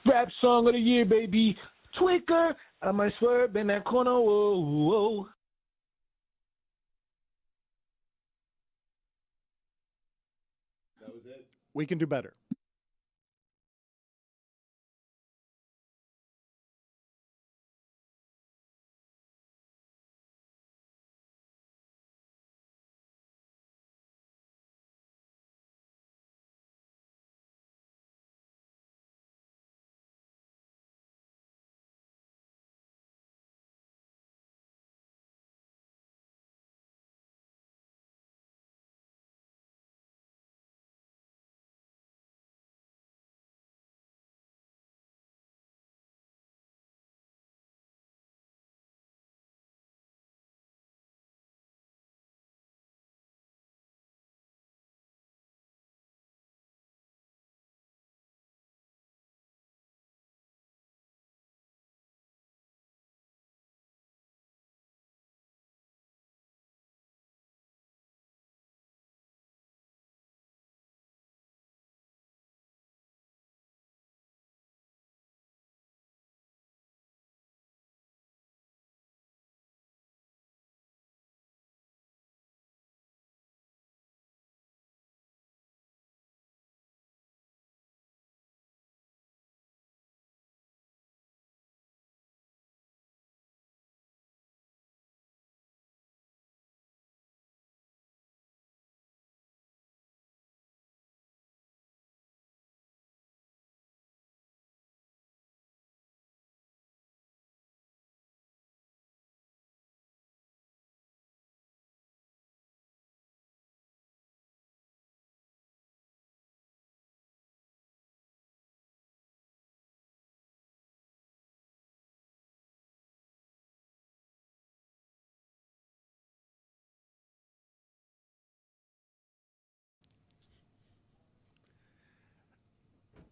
Rap Song of the Year, baby. Tweaker, I might swerve in that corner, whoa, whoa. We can do better.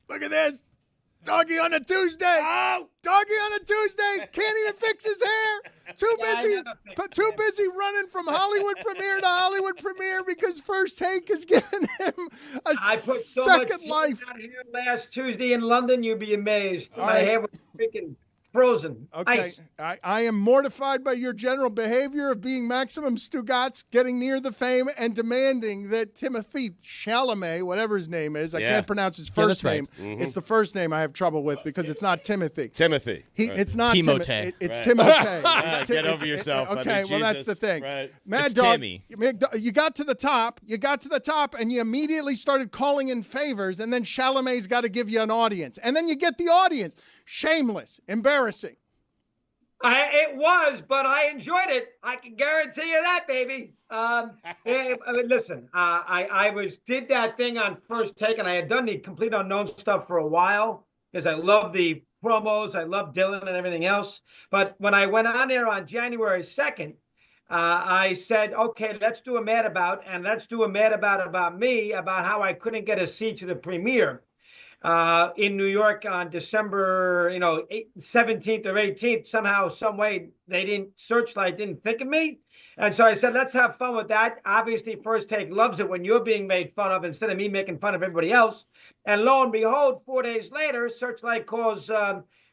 Look at this. Doggy on a Tuesday. Oh, doggy on a Tuesday. Can't even fix his hair. Too busy running from Hollywood premiere to Hollywood premiere because First Take is giving him a I put so second much life. out here last Tuesday in London, you'd be amazed. My hair was freaking frozen. Okay, Ice. I am mortified by your general behavior of being Maximum Stugotz, getting near the fame, and demanding that Timothy Chalamet, whatever his name is, I can't pronounce his first name. Mm-hmm. It's the first name I have trouble with because it's not Timothy. Timothy. It's not Timote. Timothy. It's Timote. Get over yourself. Okay, well, that's the thing. Right. Mad It's Dog, Timmy. you got to the top, and you immediately started calling in favors, and then Chalamet's got to give you an audience. And then you get the audience. Shameless. Embarrassing. It was, but I enjoyed it. I can guarantee you that, baby. Listen, I did that thing on First Take, and I had done the Complete Unknown stuff for a while because I love the promos, I love Dylan and everything else. But when I went on there on January 2nd, I said, okay, let's do a Mad About, and let's do a Mad about me, about how I couldn't get a seat to the premiere. In New York on December, 17th or 18th, somehow, some way, Searchlight didn't think of me. And so I said, let's have fun with that. Obviously, First Take loves it when you're being made fun of instead of me making fun of everybody else. And lo and behold, 4 days later, Searchlight calls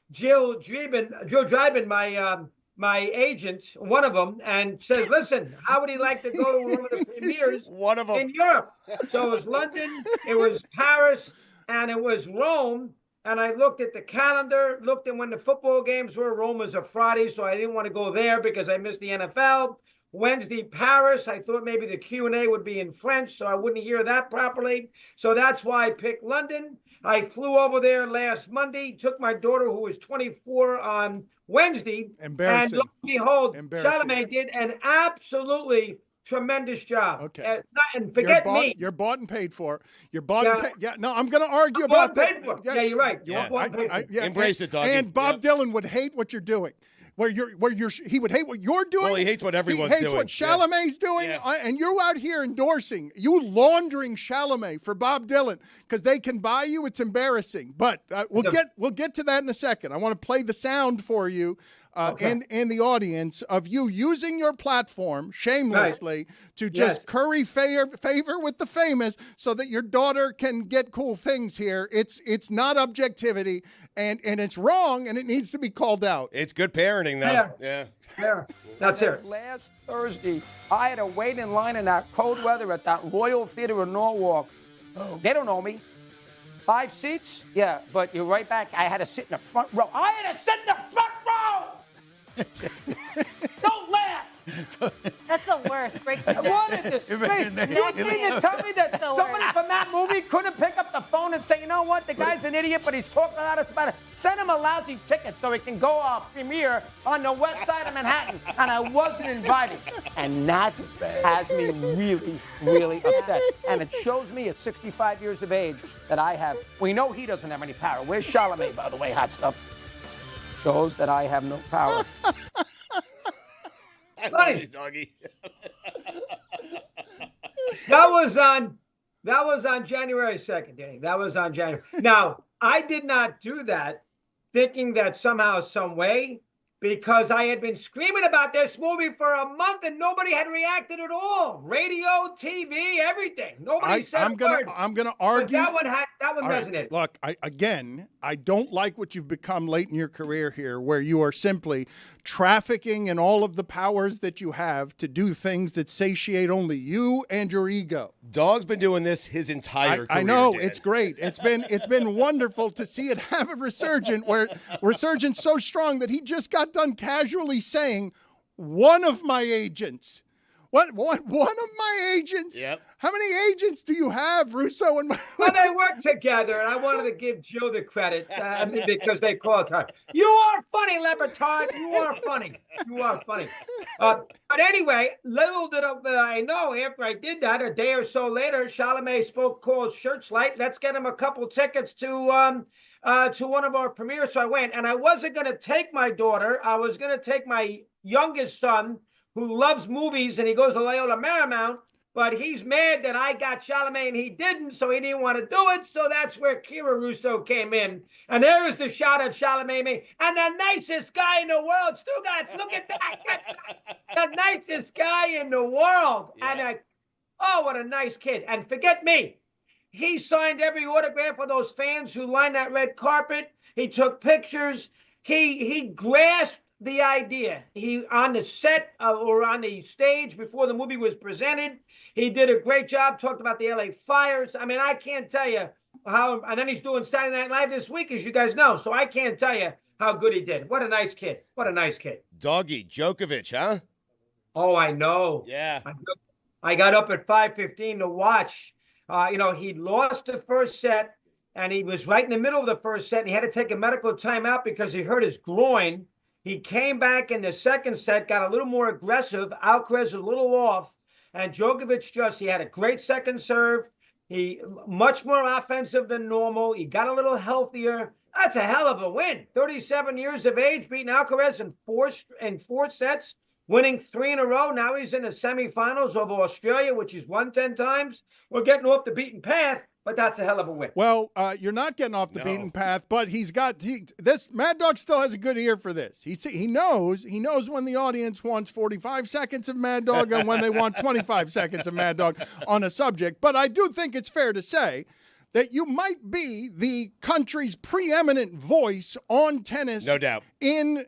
Jill Dryden, my agent, one of them, and says, listen, how would he like to go to one of the premieres in Europe? So it was London, it was Paris, and it was Rome. And I looked at the calendar, looked at when the football games were. Rome was a Friday, so I didn't want to go there because I missed the NFL. Wednesday, Paris. I thought maybe the Q&A would be in French, so I wouldn't hear that properly. So that's why I picked London. I flew over there last Monday, took my daughter, who was 24, on Wednesday. Embarrassing. And lo and behold, Embarrassing. Chalamet did an absolutely tremendous job. Okay. And forget me. You're bought and paid for. You're bought and paid. Yeah, no, I'm going to argue about that. Yeah, you're right. Embrace it, doggy. And Bob Dylan would hate what you're doing. He would hate what you're doing. Well, he hates what everyone's doing. He hates doing. what Chalamet's doing, and you're out here endorsing, you laundering Chalamet for Bob Dylan because they can buy you. It's embarrassing. But we'll get to that in a second. I want to play the sound for you. And the audience of you using your platform shamelessly to just curry favor with the famous so that your daughter can get cool things here. It's not objectivity, and it's wrong, and it needs to be called out. It's good parenting, though. Yeah. That's it. Last Thursday, I had to wait in line in that cold weather at that Royal Theatre in Norwalk. They don't know me. 5 seats? Yeah, but you're right back. I had to sit in the front row. I had to sit in the front row! Don't laugh! That's the worst. Break the What a disgrace. You mean to tell me that somebody from that movie couldn't pick up the phone and say, you know what, the guy's an idiot, but he's talking at us about it. Send him a lousy ticket so he can go premiere on the west side of Manhattan. And I wasn't invited. And that has me really, really upset. And it shows me at 65 years of age that I have, we know he doesn't have any power. Where's Chalamet, by the way, hot stuff? Shows that I have no power. I love you, doggy. That was on January 2nd, Danny. That was on January. Now, I did not do that thinking that somehow, some way, because I had been screaming about this movie for a month and nobody had reacted at all. Radio, TV, everything. Nobody said a word. I'm gonna argue. But that one resonated. Look, I don't like what you've become late in your career here, where you are simply trafficking in all of the powers that you have to do things that satiate only you and your ego. Dog's been doing this his entire career. I know, Dan. it's great. It's been wonderful to see it have a resurgence so strong that he just got done casually saying, one of my agents. What? One of my agents? Yep. How many agents do you have, Russo? Well, they work together, and I wanted to give Joe the credit because they called her. You are funny, Le Batard. You are funny. You are funny. But anyway, little did I know, after I did that, a day or so later, Chalamet called Searchlight. Let's get him a couple tickets to one of our premieres. So I went, and I wasn't going to take my daughter. I was going to take my youngest son, who loves movies, and he goes to Loyola Marymount. but he's mad that I got Chalamet and he didn't, so he didn't want to do it. So that's where Kira Russo came in. And there is the shot of Chalamet and the nicest guy in the world. Stugotz, look at that. The nicest guy in the world. Yeah. And what a nice kid. And forget me. He signed every autograph for those fans who lined that red carpet. He took pictures. He grasped the idea. He on the set or on the stage before the movie was presented. He did a great job. Talked about the LA fires. I mean, I can't tell you how. And then he's doing Saturday Night Live this week, as you guys know. So I can't tell you how good he did. What a nice kid. What a nice kid. Doggy Djokovic, huh? Oh, I know. Yeah. I got up at 5:15 to watch. He lost the first set, and he was right in the middle of the first set, and he had to take a medical timeout because he hurt his groin. He came back in the second set, got a little more aggressive. Alcaraz was a little off, and Djokovic he had a great second serve. He much more offensive than normal. He got a little healthier. That's a hell of a win. 37 years of age, beating Alcaraz in four sets, winning 3 in a row. Now he's in the semifinals of Australia, which he's won 10 times. We're getting off the beaten path, but that's a hell of a win. Well, you're not getting off the beaten path, but this Mad Dog still has a good ear for this. He knows when the audience wants 45 seconds of Mad Dog and when they want 25 seconds of Mad Dog on a subject. But I do think it's fair to say that you might be the country's preeminent voice on tennis, no doubt, in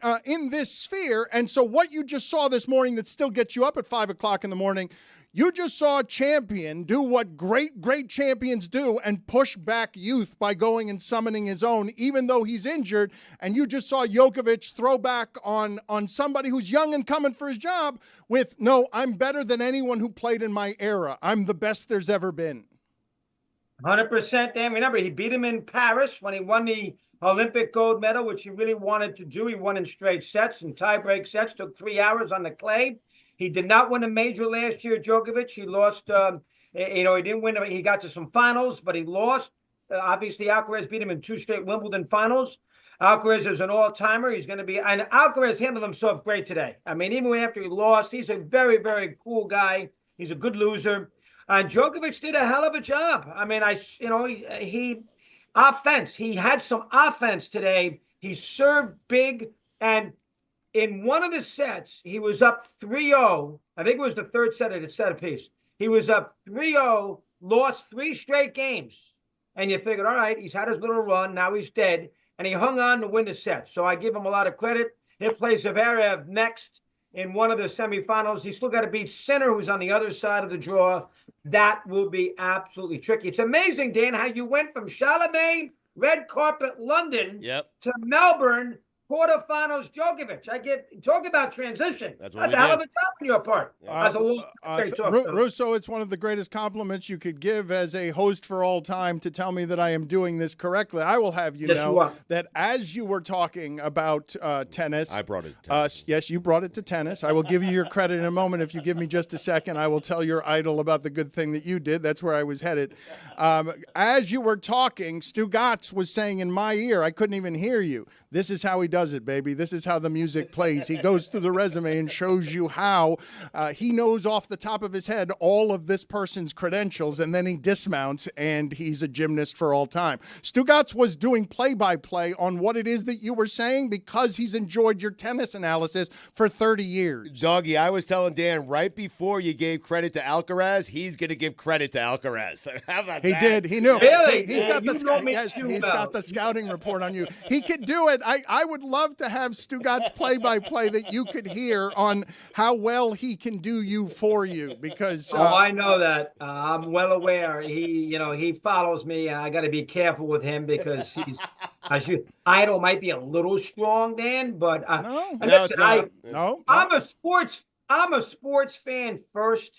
this sphere. And so what you just saw this morning that still gets you up at 5 o'clock in the morning, you just saw a champion do what great champions do and push back youth by going and summoning his own, even though he's injured. And you just saw Djokovic throw back on somebody who's young and coming for his job with, no, I'm better than anyone who played in my era. I'm the best there's ever been. 100%, Dan. Remember, he beat him in Paris when he won the Olympic gold medal, which he really wanted to do. He won in straight sets and tie-break sets, took 3 hours on the clay. He did not win a major last year, Djokovic. He lost, he didn't win. He got to some finals, but he lost. Obviously, Alcaraz beat him in 2 straight Wimbledon finals. Alcaraz is an all-timer. He's going to be, and Alcaraz handled himself great today. I mean, even after he lost, he's a very, very cool guy. He's a good loser. And Djokovic did a hell of a job. I mean, he had some offense today. He served big, and in one of the sets, he was up 3-0. I think it was the third set of the set apiece. He was up 3-0, lost 3 straight games. And you figured, all right, he's had his little run. Now he's dead. And he hung on to win the set. So I give him a lot of credit. He'll play Zverev next in one of the semifinals. He's still got to beat Sinner, who's on the other side of the draw. That will be absolutely tricky. It's amazing, Dan, how you went from Chalamet, red carpet London, to Melbourne, quarterfinals Djokovic. Talk about transition. That's a hell of a job on your part. Russo, it's one of the greatest compliments you could give as a host for all time to tell me that I am doing this correctly. I will have you know that as you were talking about tennis, I brought it to tennis. Yes, you brought it to tennis. I will give you your credit in a moment. If you give me just a second, I will tell your idol about the good thing that you did. That's where I was headed. As you were talking, Stugotz was saying in my ear, I couldn't even hear you, this is how he does it, baby. This is how the music plays. He goes through the resume and shows you how he knows off the top of his head all of this person's credentials, and then he dismounts, and he's a gymnast for all time. Stugotz was doing play-by-play on what it is that you were saying because he's enjoyed your tennis analysis for 30 years. Doggy, I was telling Dan right before you gave credit to Alcaraz, he's going to give credit to Alcaraz. How about that? He did. He knew. Really? He's got the scouting report on you. He could do it. I would love to have Stugotz play-by-play that you could hear on how well he can do you for you because I know that. I'm well aware. He follows me. I got to be careful with him because he's Idol might be a little strong, Dan, but I'm a sports fan first.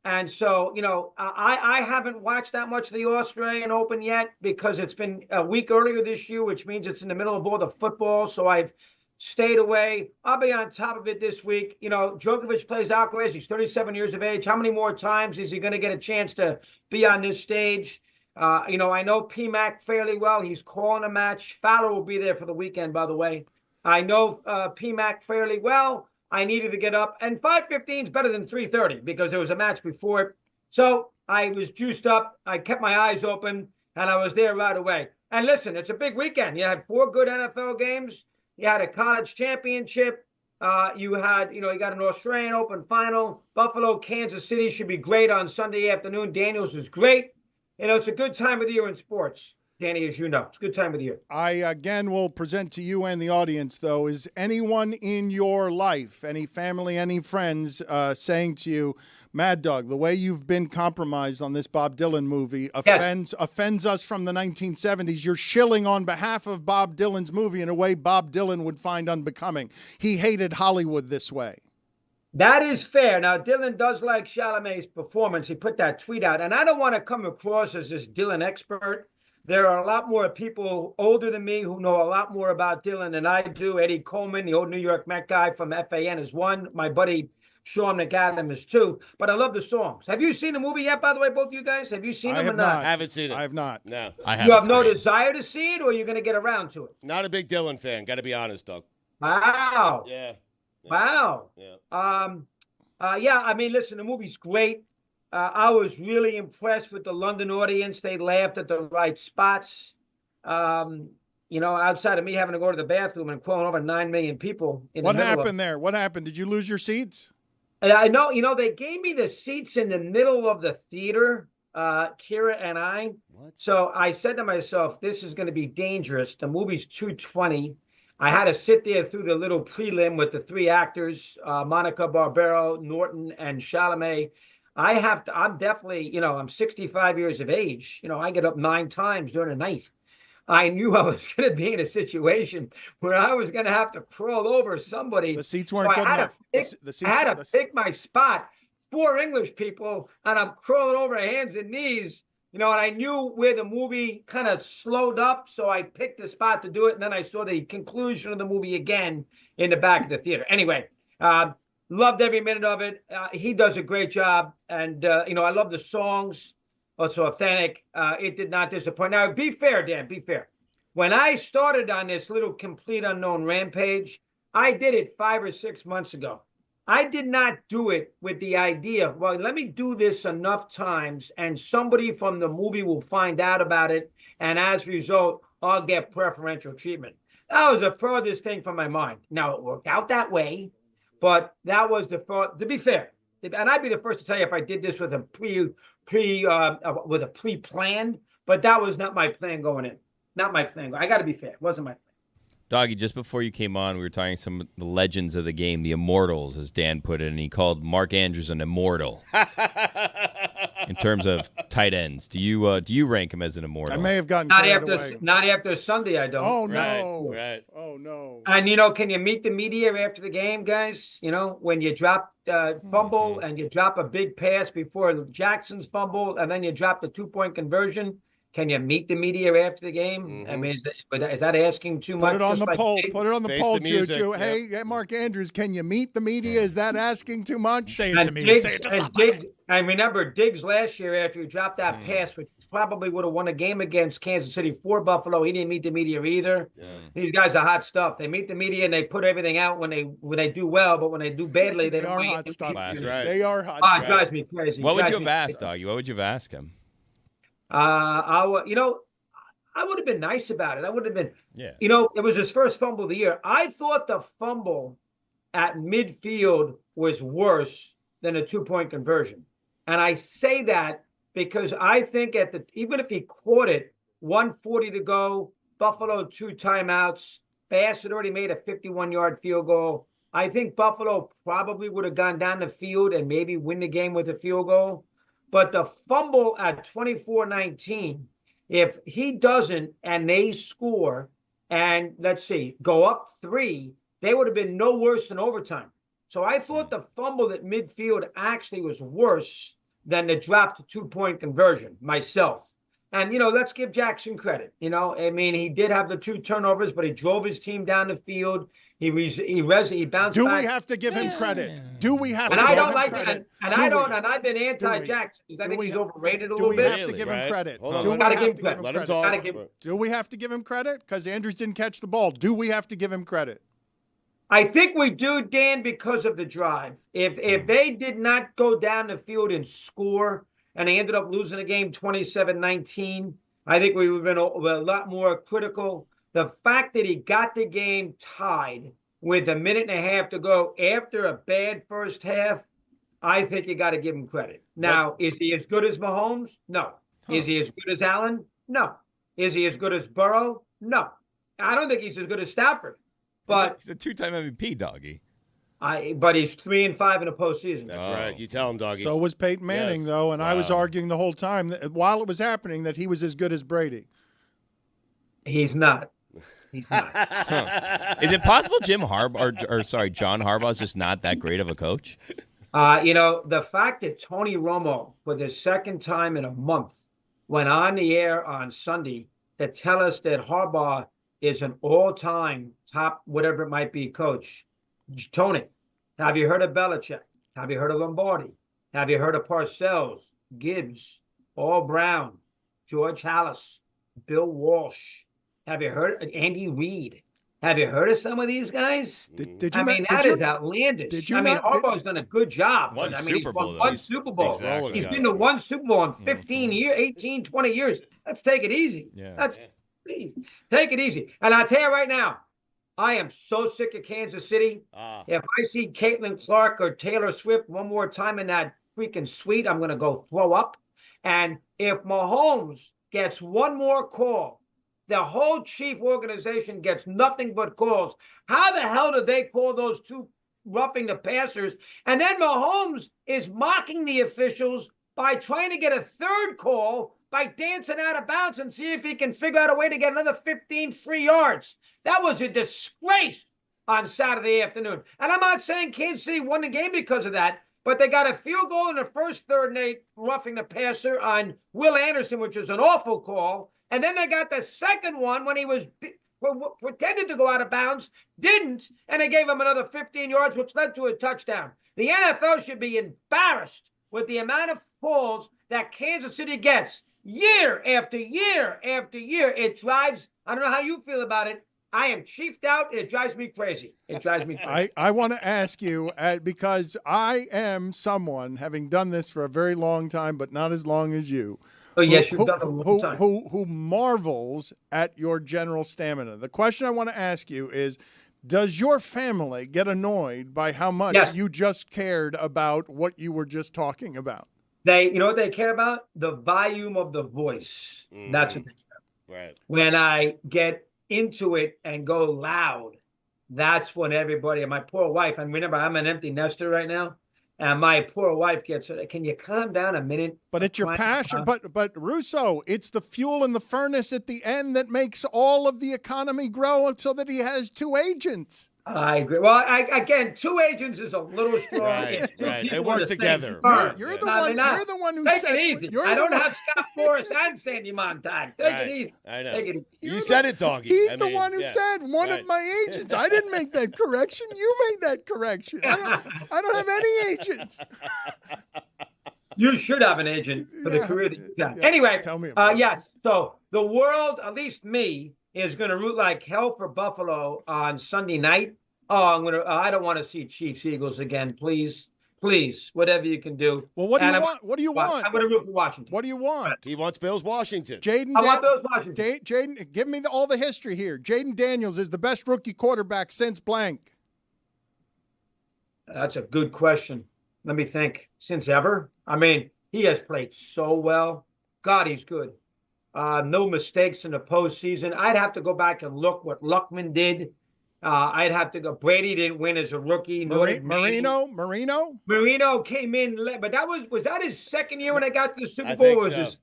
And so, I haven't watched that much of the Australian Open yet because it's been a week earlier this year, which means it's in the middle of all the football. So I've stayed away. I'll be on top of it this week. Djokovic plays Alcaraz. He's 37 years of age. How many more times is he going to get a chance to be on this stage? I know PMAC fairly well. He's calling a match. Fowler will be there for the weekend, by the way. I know PMAC fairly well. I needed to get up, and 5:15 is better than 3:30 because there was a match before it. So I was juiced up. I kept my eyes open, and I was there right away. And listen, it's a big weekend. You had 4 good NFL games. You had a college championship. You got an Australian Open final. Buffalo, Kansas City should be great on Sunday afternoon. Daniels is great. It's a good time of the year in sports, Danny, as you know. It's a good time of the year. I, again, will present to you and the audience, though, is anyone in your life, any family, any friends, saying to you, Mad Dog, the way you've been compromised on this Bob Dylan movie offends us from the 1970s. You're shilling on behalf of Bob Dylan's movie in a way Bob Dylan would find unbecoming. He hated Hollywood this way. That is fair. Now, Dylan does like Chalamet's performance. He put that tweet out. And I don't want to come across as this Dylan expert. There are a lot more people older than me who know a lot more about Dylan than I do. Eddie Coleman, the old New York Met guy from FAN, is one. My buddy Sean McAdam is 2, but I love the songs. Have you seen the movie yet, by the way, both of you guys? Have you seen them or not? I haven't seen it. I have not. No. I haven't. You have no desire to see it, or you're going to get around to it? Not a big Dylan fan. Got to be honest, Doug. Wow. Yeah. Wow. Yeah. I mean, listen, the movie's great. I was really impressed with the London audience. They laughed at the right spots. Outside of me having to go to the bathroom and crawling over 9 million people. What happened there? What happened? Did you lose your seats? I know, they gave me the seats in the middle of the theater, Kira and I. What? So I said to myself, this is going to be dangerous. The movie's 2:20. I had to sit there through the little prelim with the 3 actors, Monica Barbero, Norton, and Chalamet. I'm definitely, I'm 65 years of age. I get up 9 times during the night. I knew I was going to be in a situation where I was going to have to crawl over somebody. The seats weren't good enough. I had to pick my spot. 4 English people, and I'm crawling over hands and knees. And I knew where the movie kind of slowed up, so I picked the spot to do it, and then I saw the conclusion of the movie again in the back of the theater. Anyway, loved every minute of it. He does a great job, and, I love the songs. It's authentic. It did not disappoint. Now, be fair, Dan, be fair. When I started on this little complete unknown rampage, I did it 5 or 6 months ago. I did not do it with the idea, well, let me do this enough times and somebody from the movie will find out about it. And as a result, I'll get preferential treatment. That was the furthest thing from my mind. Now, it worked out that way, but that was to be fair. And I'd be the first to tell you if I did this with a pre-planned, but that was not my plan going in. Not my plan. I got to be fair. It wasn't my plan. Doggy, just before you came on, we were talking some of the legends of the game, the immortals, as Dan put it, and he called Mark Andrews an immortal. In terms of tight ends, do you rank him as an immortal? I may have gotten not after Sunday. I don't. Oh no! Right. Oh no! And can you meet the media after the game, guys? When you drop fumble and you drop a big pass before Jackson's fumble, and then you drop the 2-point conversion. Can you meet the media after the game? Mm-hmm. I mean, is that asking too much? Put it on the poll. Put it on the poll, Juju. Yep. Hey, Mark Andrews, can you meet the media? Is that asking too much? Say it to me. Say it to somebody. I remember Diggs last year after he dropped that pass, which probably would have won a game against Kansas City for Buffalo. He didn't meet the media either. Yeah. These guys are hot stuff. They meet the media and they put everything out when they do well, but when they do badly, they don't. Are hot stuff. That's right. They are hot. It drives me crazy. What would you have asked, Doggy? What would you have asked him? I would have been nice about it. I would have been, yeah. It was his first fumble of the year. I thought the fumble at midfield was worse than a 2-point conversion. And I say that because I think even if he caught it, 1:40 to go, Buffalo 2 timeouts, Bass had already made a 51-yard field goal. I think Buffalo probably would have gone down the field and maybe win the game with a field goal. But the fumble at 24-19, if he doesn't and they score and, let's see, go up 3, they would have been no worse than overtime. So I thought the fumble at midfield actually was worse than the dropped 2-point conversion myself. And, let's give Jackson credit. I mean, he did have the 2 turnovers, but he drove his team down the field. He bounced back. Do we have to give him credit? Do we have to give him credit? And I've been anti-Jackson. I think he's overrated a little bit. Do we have to give him credit? Hold on. Do we Gotta have give to give him Let him credit? talk. Do we have to give him credit? Because Andrews didn't catch the ball. Do we have to give him credit? I think we do, Dan, because of the drive. If they did not go down the field and score, and they ended up losing the game 27-19. I think we would have been a lot more critical. The fact that he got the game tied with a minute and a half to go after a bad first half, I think you got to give him credit. Now, is he as good as Mahomes? No. Is he as good as Allen? No. Is he as good as Burrow? No. I don't think he's as good as Stafford. But he's a two-time MVP, doggy. But he's 3-5 in a postseason. That's right. You tell him, doggy. So was Peyton Manning, though, and I was arguing the whole time that while it was happening that he was as good as Brady. He's not. He's not. Is it possible John Harbaugh is just not that great of a coach? The fact that Tony Romo, for the second time in a month, went on the air on Sunday to tell us that Harbaugh is an all-time top, whatever it might be, coach. Tony, have you heard of Belichick? Have you heard of Lombardi? Have you heard of Parcells, Gibbs, All Brown, George Hallis, Bill Walsh? Have you heard of Andy Reid? Have you heard of some of these guys? That is outlandish. Harbaugh's done a good job. One Super Bowl. Exactly. He's been to one Super Bowl in 15 years, 18, 20 years. Let's take it easy. Yeah. Please, take it easy. And I'll tell you right now, I am so sick of Kansas City. If I see Caitlin Clark or Taylor Swift one more time in that freaking suite, I'm going to go throw up. And if Mahomes gets one more call, the whole Chief organization gets nothing but calls. How the hell did they call those two roughing the passers? And then Mahomes is mocking the officials by trying to get a third call by dancing out of bounds and see if he can figure out a way to get another 15 free yards. That was a disgrace on Saturday afternoon. And I'm not saying Kansas City won the game because of that, but they got a field goal in the first third and 8 roughing the passer on Will Anderson, which is an awful call. And then they got the second one when he was pretended to go out of bounds, didn't, and they gave him another 15 yards, which led to a touchdown. The NFL should be embarrassed with the amount of calls that Kansas City gets year after year after year. It drives, I don't know how you feel about it. I am chiefed out. It drives me crazy. I want to ask you, because I am someone, having done this for a very long time, but not as long as you. Oh, yes, you've done it a long time. Who marvels at your general stamina. The question I want to ask you is, does your family get annoyed by how much you just cared about what you were just talking about? You know what they care about? The volume of the voice. That's what they care about. Right. When I get into it and go loud, that's when everybody, and my poor wife, and remember, I'm an empty nester right now, and my poor wife gets, can you calm down a minute? But it's your passion. But Russo, it's the fuel in the furnace at the end that makes all of the economy grow so that he has 2 agents. I agree. Well, again, 2 agents is a little strong. Right. They work together. You're the one who take said it easy. I don't have Scott Forrest and Sandy Montag. Take it easy. I know. Take it easy. You said it, doggy. He's the one who said one of my agents. I didn't make that correction. You made that correction. I don't have any agents. You should have an agent for the career that you got. Anyway, tell me about yes. So the world, at least me, is going to root like hell for Buffalo on Sunday night. Oh, I don't want to see Chiefs Eagles again. Please, whatever you can do. Well, what do you want? What do you want? I'm going to root for Washington. What do you want? He wants Bills Washington. I want Bills Washington. Jaden, give me all the history here. Jaden Daniels is the best rookie quarterback since blank. That's a good question. Let me think. Since ever? I mean, he has played so well. God, he's good. No mistakes in the postseason. I'd have to go back and look what Luckman did. I'd have to go. Brady didn't win as a rookie. Marino came in, but was that his second year when they got to the Super Bowl? It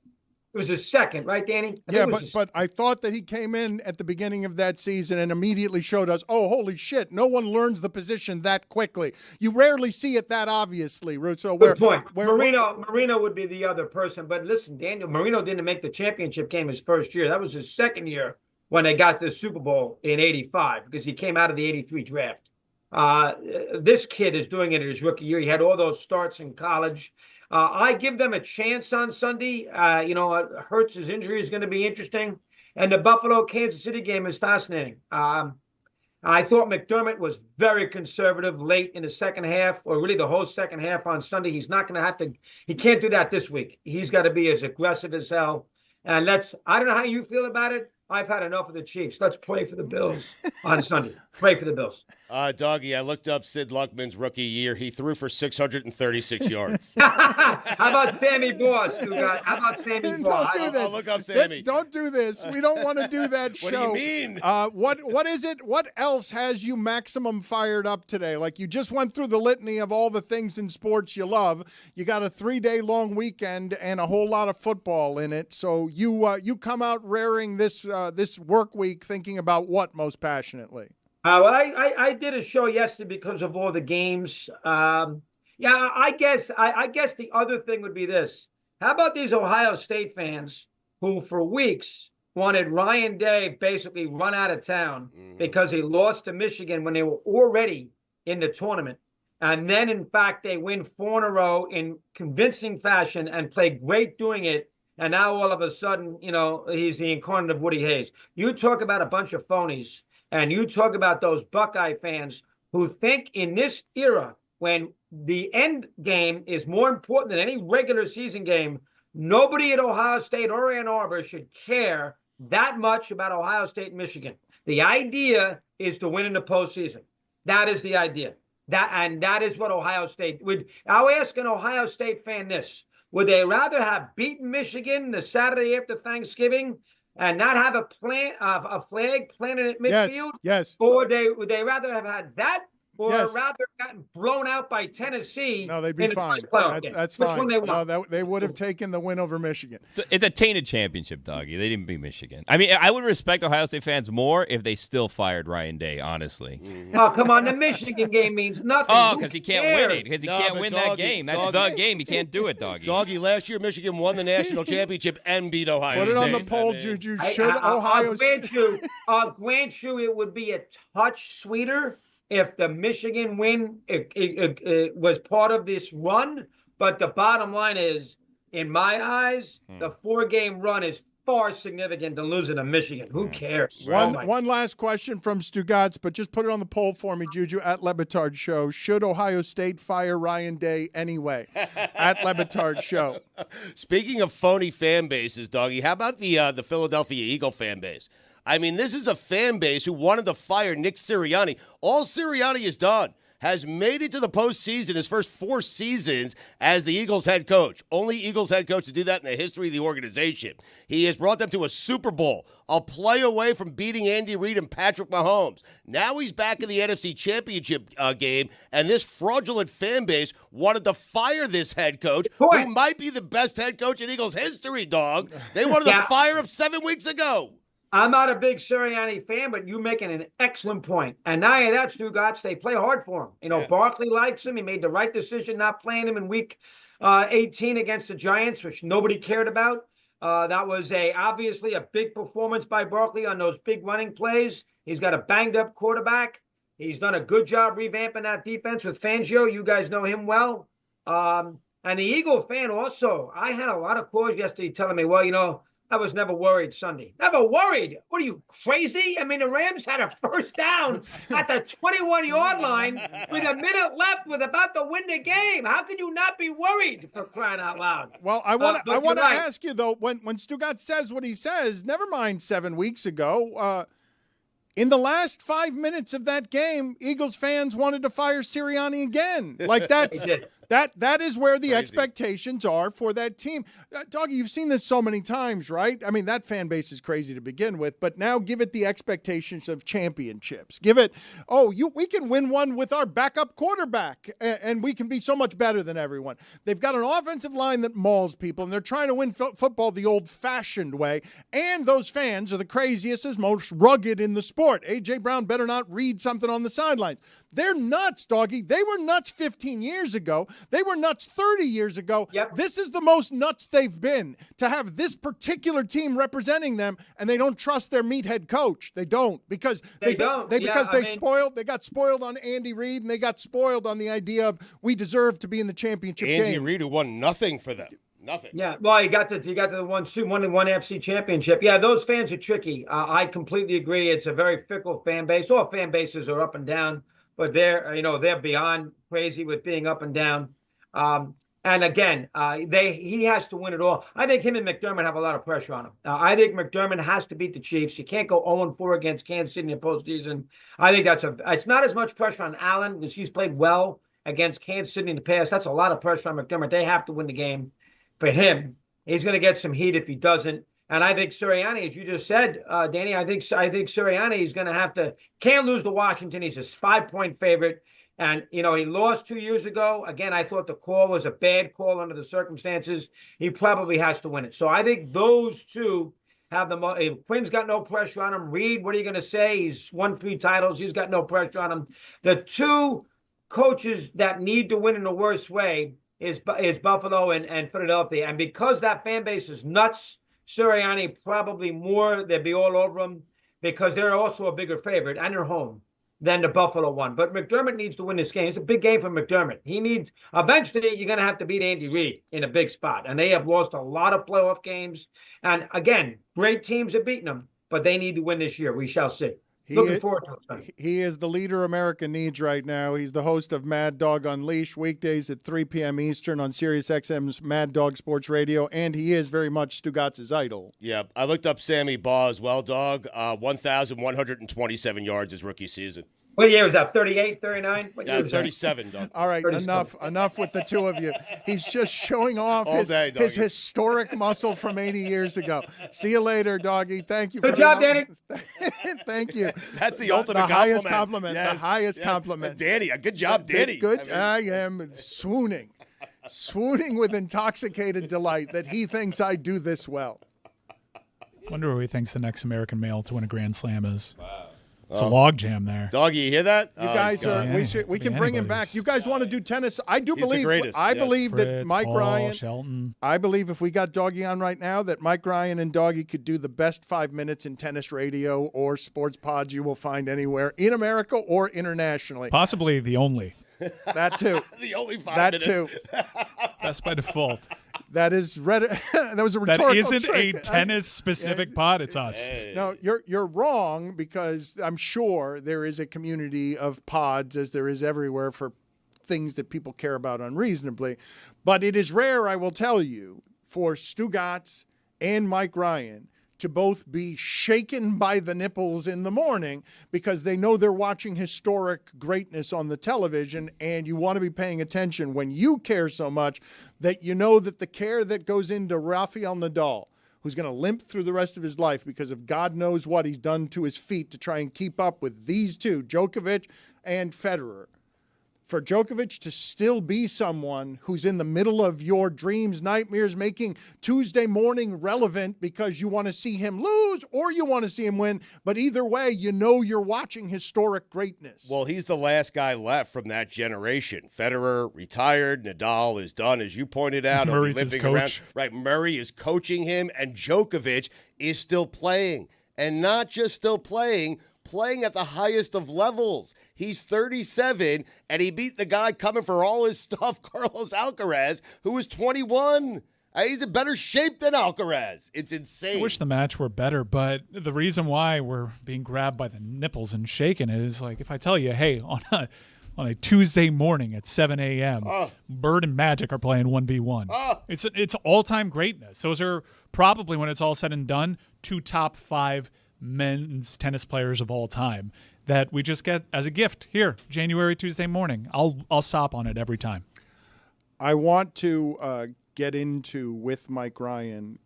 was his second, right, Danny? But I thought that he came in at the beginning of that season and immediately showed us, oh, holy shit, no one learns the position that quickly. You rarely see it that obviously, Russo. Good point. Marino would be the other person. But listen, Daniel, Marino didn't make the championship game his first year. That was his second year when they got to the Super Bowl in 85 because he came out of the 83 draft. This kid is doing it in his rookie year. He had all those starts in college. I give them a chance on Sunday. Hurts' injury is going to be interesting. And the Buffalo-Kansas City game is fascinating. I thought McDermott was very conservative late in the second half, or really the whole second half on Sunday. He's not going to have to. He can't do that this week. He's got to be as aggressive as hell. And I don't know how you feel about it. I've had enough of the Chiefs. Let's pray for the Bills on Sunday. Pray for the Bills. Doggy, I looked up Sid Luckman's rookie year. He threw for 636 yards. How about Sammy Baugh, Stugotz? How about Sammy Baugh? Don't do this. I'll look up Sammy. Don't do this. We don't want to do that show. What do you mean? What is it? What else has you maximum fired up today? Like, you just went through the litany of all the things in sports you love. You got a 3-day long weekend and a whole lot of football in it. So you come out raring this work week thinking about what most passionately? Well, I did a show yesterday because of all the games. I guess the other thing would be this. How about these Ohio State fans who for weeks wanted Ryan Day basically run out of town because he lost to Michigan when they were already in the tournament. And then, in fact, they win 4 in a row in convincing fashion and play great doing it. And now all of a sudden, he's the incarnate of Woody Hayes. You talk about a bunch of phonies, and you talk about those Buckeye fans who think in this era, when the end game is more important than any regular season game, nobody at Ohio State or Ann Arbor should care that much about Ohio State and Michigan. The idea is to win in the postseason. That is the idea. That is what Ohio State would. I'll ask an Ohio State fan this. Would they rather have beaten Michigan the Saturday after Thanksgiving and not have a flag planted at midfield? Yes. Or would they rather have had that, or Yes. rather gotten blown out by Tennessee? No, they'd be fine. That's Which fine. one they want? No, they would have taken the win over Michigan. It's a tainted championship, Doggy. They didn't beat Michigan. I mean, I would respect Ohio State fans more if they still fired Ryan Day, honestly. Oh, come on. The Michigan game means nothing. Oh, Who because he can't cares? win it. Because he can't win that game. That's the game. He can't do it, Doggy. Doggy, last year Michigan won the national championship and beat Ohio Put State. it on the poll, Juju. Should I'll Ohio grant State? I'll grant you it would be a touch sweeter if the Michigan win it was part of this run. But the bottom line is, in my eyes, the 4-game run is far significant than losing to Michigan. Who cares? One last question from Stugotz, but just put it on the poll for me, Juju, at Le Batard Show. Should Ohio State fire Ryan Day anyway? At Le Batard Show. Speaking of phony fan bases, Doggy, how about the Philadelphia Eagle fan base? I mean, this is a fan base who wanted to fire Nick Sirianni. All Sirianni has done has made it to the postseason his first 4 seasons as the Eagles head coach. Only Eagles head coach to do that in the history of the organization. He has brought them to a Super Bowl, a play away from beating Andy Reid and Patrick Mahomes. Now he's back in the NFC Championship game, and this fraudulent fan base wanted to fire this head coach, who might be the best head coach in Eagles history, dog. They wanted to fire him 7 weeks ago. I'm not a big Sirianni fan, but you're making an excellent point. And now that's Stugotz. They play hard for him. Barkley likes him. He made the right decision not playing him in week 18 against the Giants, which nobody cared about. That was obviously a big performance by Barkley on those big running plays. He's got a banged-up quarterback. He's done a good job revamping that defense with Fangio. You guys know him well. And the Eagle fan also, I had a lot of calls yesterday telling me, well, I was never worried Sunday. Never worried. What are you, crazy? I mean, the Rams had a first down at the 21-yard line with a minute left, with about to win the game. How could you not be worried, for crying out loud? Well, I want to ask you, though, when Stugotz says what he says, never mind 7 weeks ago, in the last 5 minutes of that game, Eagles fans wanted to fire Sirianni again. Like that is where the expectations are for that team. Doggy, you've seen this so many times, right? I mean, that fan base is crazy to begin with, but now give it the expectations of championships. Give it, we can win one with our backup quarterback, and we can be so much better than everyone. They've got an offensive line that mauls people, and they're trying to win football the old-fashioned way, and those fans are the craziest and most rugged in the sport. A.J. Brown better not read something on the sidelines. They're nuts, Doggy. They were nuts 15 years ago. They were nuts 30 years ago. Yep. This is the most nuts they've been, to have this particular team representing them, and they don't trust their meathead coach. They don't, because they got spoiled on Andy Reid, and they got spoiled on the idea of we deserve to be in the championship game. Andy Reid, who won nothing for them. Nothing. Yeah, well, you got the one FC championship. Yeah, those fans are tricky. I completely agree. It's a very fickle fan base. All fan bases are up and down, but they're beyond crazy with being up and down. And again, he has to win it all. I think him and McDermott have a lot of pressure on him. I think McDermott has to beat the Chiefs. You can't go 0-4 against Kansas City in the postseason. I think it's not as much pressure on Allen because he's played well against Kansas City in the past. That's a lot of pressure on McDermott. They have to win the game. For him, he's going to get some heat if he doesn't. And I think Sirianni, as you just said, Danny, I think Sirianni is going to can't lose to Washington. He's a 5-point favorite. And, he lost 2 years ago. Again, I thought the call was a bad call under the circumstances. He probably has to win it. So I think those two have the most. Quinn's got no pressure on him. Reed, what are you going to say? He's won 3 titles. He's got no pressure on him. The two coaches that need to win in the worst way is Buffalo and Philadelphia. And because that fan base is nuts, Sirianni probably more. They'd be all over him because they're also a bigger favorite and they're home than the Buffalo one. But McDermott needs to win this game. It's a big game for McDermott. Eventually, you're going to have to beat Andy Reid in a big spot. And they have lost a lot of playoff games. And again, great teams have beaten them, but they need to win this year. We shall see. Looking forward to it. He is the leader America needs right now. He's the host of Mad Dog Unleashed, weekdays at 3 p.m. Eastern on SiriusXM's Mad Dog Sports Radio, and he is very much Stugotz's idol. Yeah, I looked up Sammy Baugh as well, dog. 1,127 yards his rookie season. What year was that? 38, 39? Yeah, 37, dog. All right, enough with the two of you. He's just showing off his historic muscle from 80 years ago. See you later, doggy. Thank you. Good job, Danny. Thank you. That's the ultimate compliment. Highest compliment. Yes. The highest compliment. Danny, good job, Danny. Good. I am swooning with intoxicated delight that he thinks I do this well. Wonder who he thinks the next American male to win a Grand Slam is. Wow. It's a logjam there. Doggy, you hear that? You guys we can bring him back. You guys want to do tennis? I do believe I believe that Mike Ryan, Shelton. I believe if we got Doggy on right now that Mike Ryan and Doggy could do the best 5 minutes in tennis radio or sports pods you will find anywhere in America or internationally. Possibly the only. That too. The only 5 that minutes. Too. That's by default. That is that was a rhetorical That isn't trick. a tennis-specific pod. It's us. No, you're wrong because I'm sure there is a community of pods, as there is everywhere, for things that people care about unreasonably. But it is rare, I will tell you, for Stugotz and Mike Ryan to both be shaken by the nipples in the morning because they know they're watching historic greatness on the television, and you want to be paying attention when you care so much that you know that the care that goes into Rafael Nadal, who's going to limp through the rest of his life because of God knows what he's done to his feet to try and keep up with these two, Djokovic and Federer. For Djokovic to still be someone who's in the middle of your dreams, nightmares, making Tuesday morning relevant because you want to see him lose or you want to see him win. But either way, you know you're watching historic greatness. Well, he's the last guy left from that generation. Federer retired. Nadal is done, as you pointed out. Murray's his coach. Right, Murray is coaching him, and Djokovic is still playing. And not just still playing at the highest of levels. He's 37, and he beat the guy coming for all his stuff, Carlos Alcaraz, who was 21. He's in better shape than Alcaraz. It's insane. I wish the match were better, but the reason why we're being grabbed by the nipples and shaken is, like, if I tell you, hey, on a Tuesday morning at 7 a.m., Bird and Magic are playing 1v1. It's all-time greatness. Those are probably, when it's all said and done, 2 top 5 men's tennis players of all time that we just get as a gift here, January, Tuesday morning. I'll stop on it every time. I want to get into, with Mike Ryan,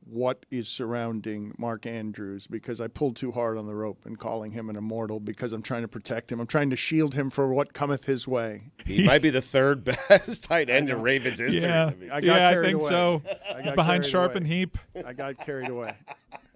what is surrounding Mark Andrews, because I pulled too hard on the rope in calling him an immortal because I'm trying to protect him. I'm trying to shield him for what cometh his way. He might be the 3rd best tight end in Ravens history. Yeah, I think so. Behind Sharp and Heap. I got carried away.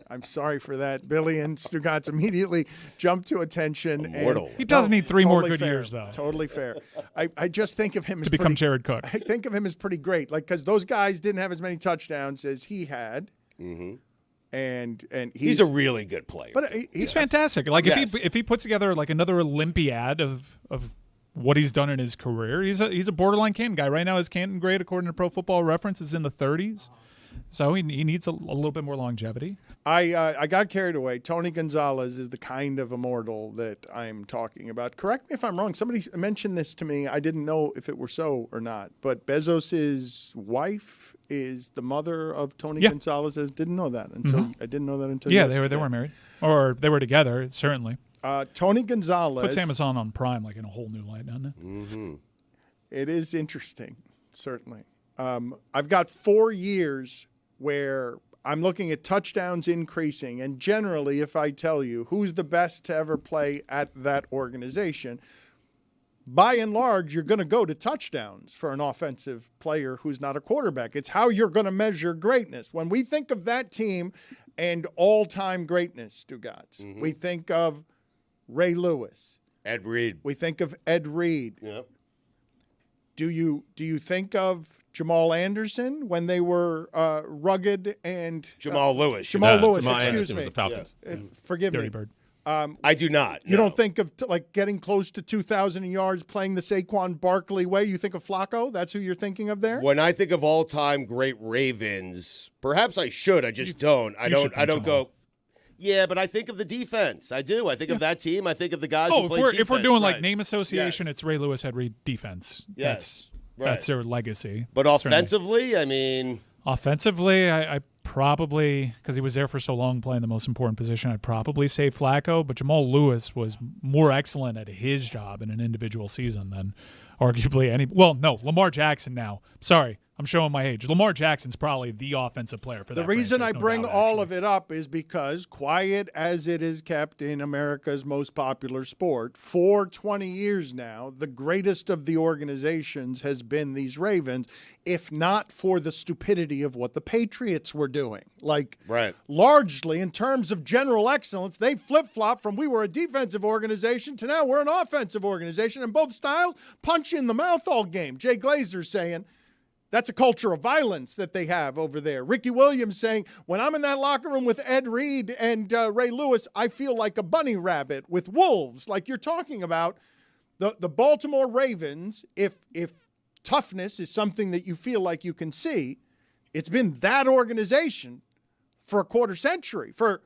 I'm sorry for that. Billy and Stugotz immediately jumped to attention. Immortal. He does need 3 more good years, though. Totally fair. I just think of him as to become Jared Cook. I think of him as pretty great, like, because those guys didn't have as many touchdowns as he had. Mm-hmm. And he's a really good player. But he's fantastic. Like, if he puts together like another Olympiad of what he's done in his career. He's a borderline Canton guy. Right now his Canton grade, according to Pro Football Reference, is in the 30s. So he needs a little bit more longevity. I got carried away. Tony Gonzalez is the kind of immortal that I'm talking about. Correct me if I'm wrong. Somebody mentioned this to me. I didn't know if it were so or not. But Bezos's wife is the mother of Tony Gonzalez. Didn't know that until I didn't know that until yesterday. they were married, or they were together. Certainly. Tony Gonzalez puts Amazon on Prime like in a whole new light, doesn't it? Mm-hmm. It is interesting, certainly. I've got 4 years where I'm looking at touchdowns increasing, and generally, if I tell you who's the best to ever play at that organization, by and large, you're going to go to touchdowns for an offensive player who's not a quarterback. It's how you're going to measure greatness. When we think of that team and all-time greatness, Stugotz, we think of Ray Lewis. Ed Reed. We think of Ed Reed. Yep. Do you think of Jamal Anderson when they were rugged and Jamal Lewis? Jamal Anderson excuse me. was the Falcons. Forgive Dirty me. Bird. I do not. You don't think of like getting close to 2,000 yards playing the Saquon Barkley way? You think of Flacco? That's who you're thinking of there? When I think of all-time great Ravens, perhaps I should. I just don't. I don't go. Yeah, but I think of the defense. I do. I think of that team. I think of the guys who play defense. If we're doing like name association, it's Ray Lewis, Ed Reed defense. Yes. That's their legacy. But offensively, I mean. Offensively, I probably, because he was there for so long playing the most important position, I'd probably say Flacco. But Jamal Lewis was more excellent at his job in an individual season than arguably any. Well, no, Lamar Jackson now. Sorry. I'm showing my age. Lamar Jackson's probably the offensive player for that. The reason I bring all of it up is because, quiet as it is kept in America's most popular sport, for 20 years now, the greatest of the organizations has been these Ravens, if not for the stupidity of what the Patriots were doing. Like, largely, in terms of general excellence, they flip-flopped from we were a defensive organization to now we're an offensive organization, and both styles punch you in the mouth all game. Jay Glazer's saying, that's a culture of violence that they have over there. Ricky Williams saying, when I'm in that locker room with Ed Reed and Ray Lewis, I feel like a bunny rabbit with wolves. Like you're talking about the Baltimore Ravens, if toughness is something that you feel like you can see, it's been that organization for a quarter century, for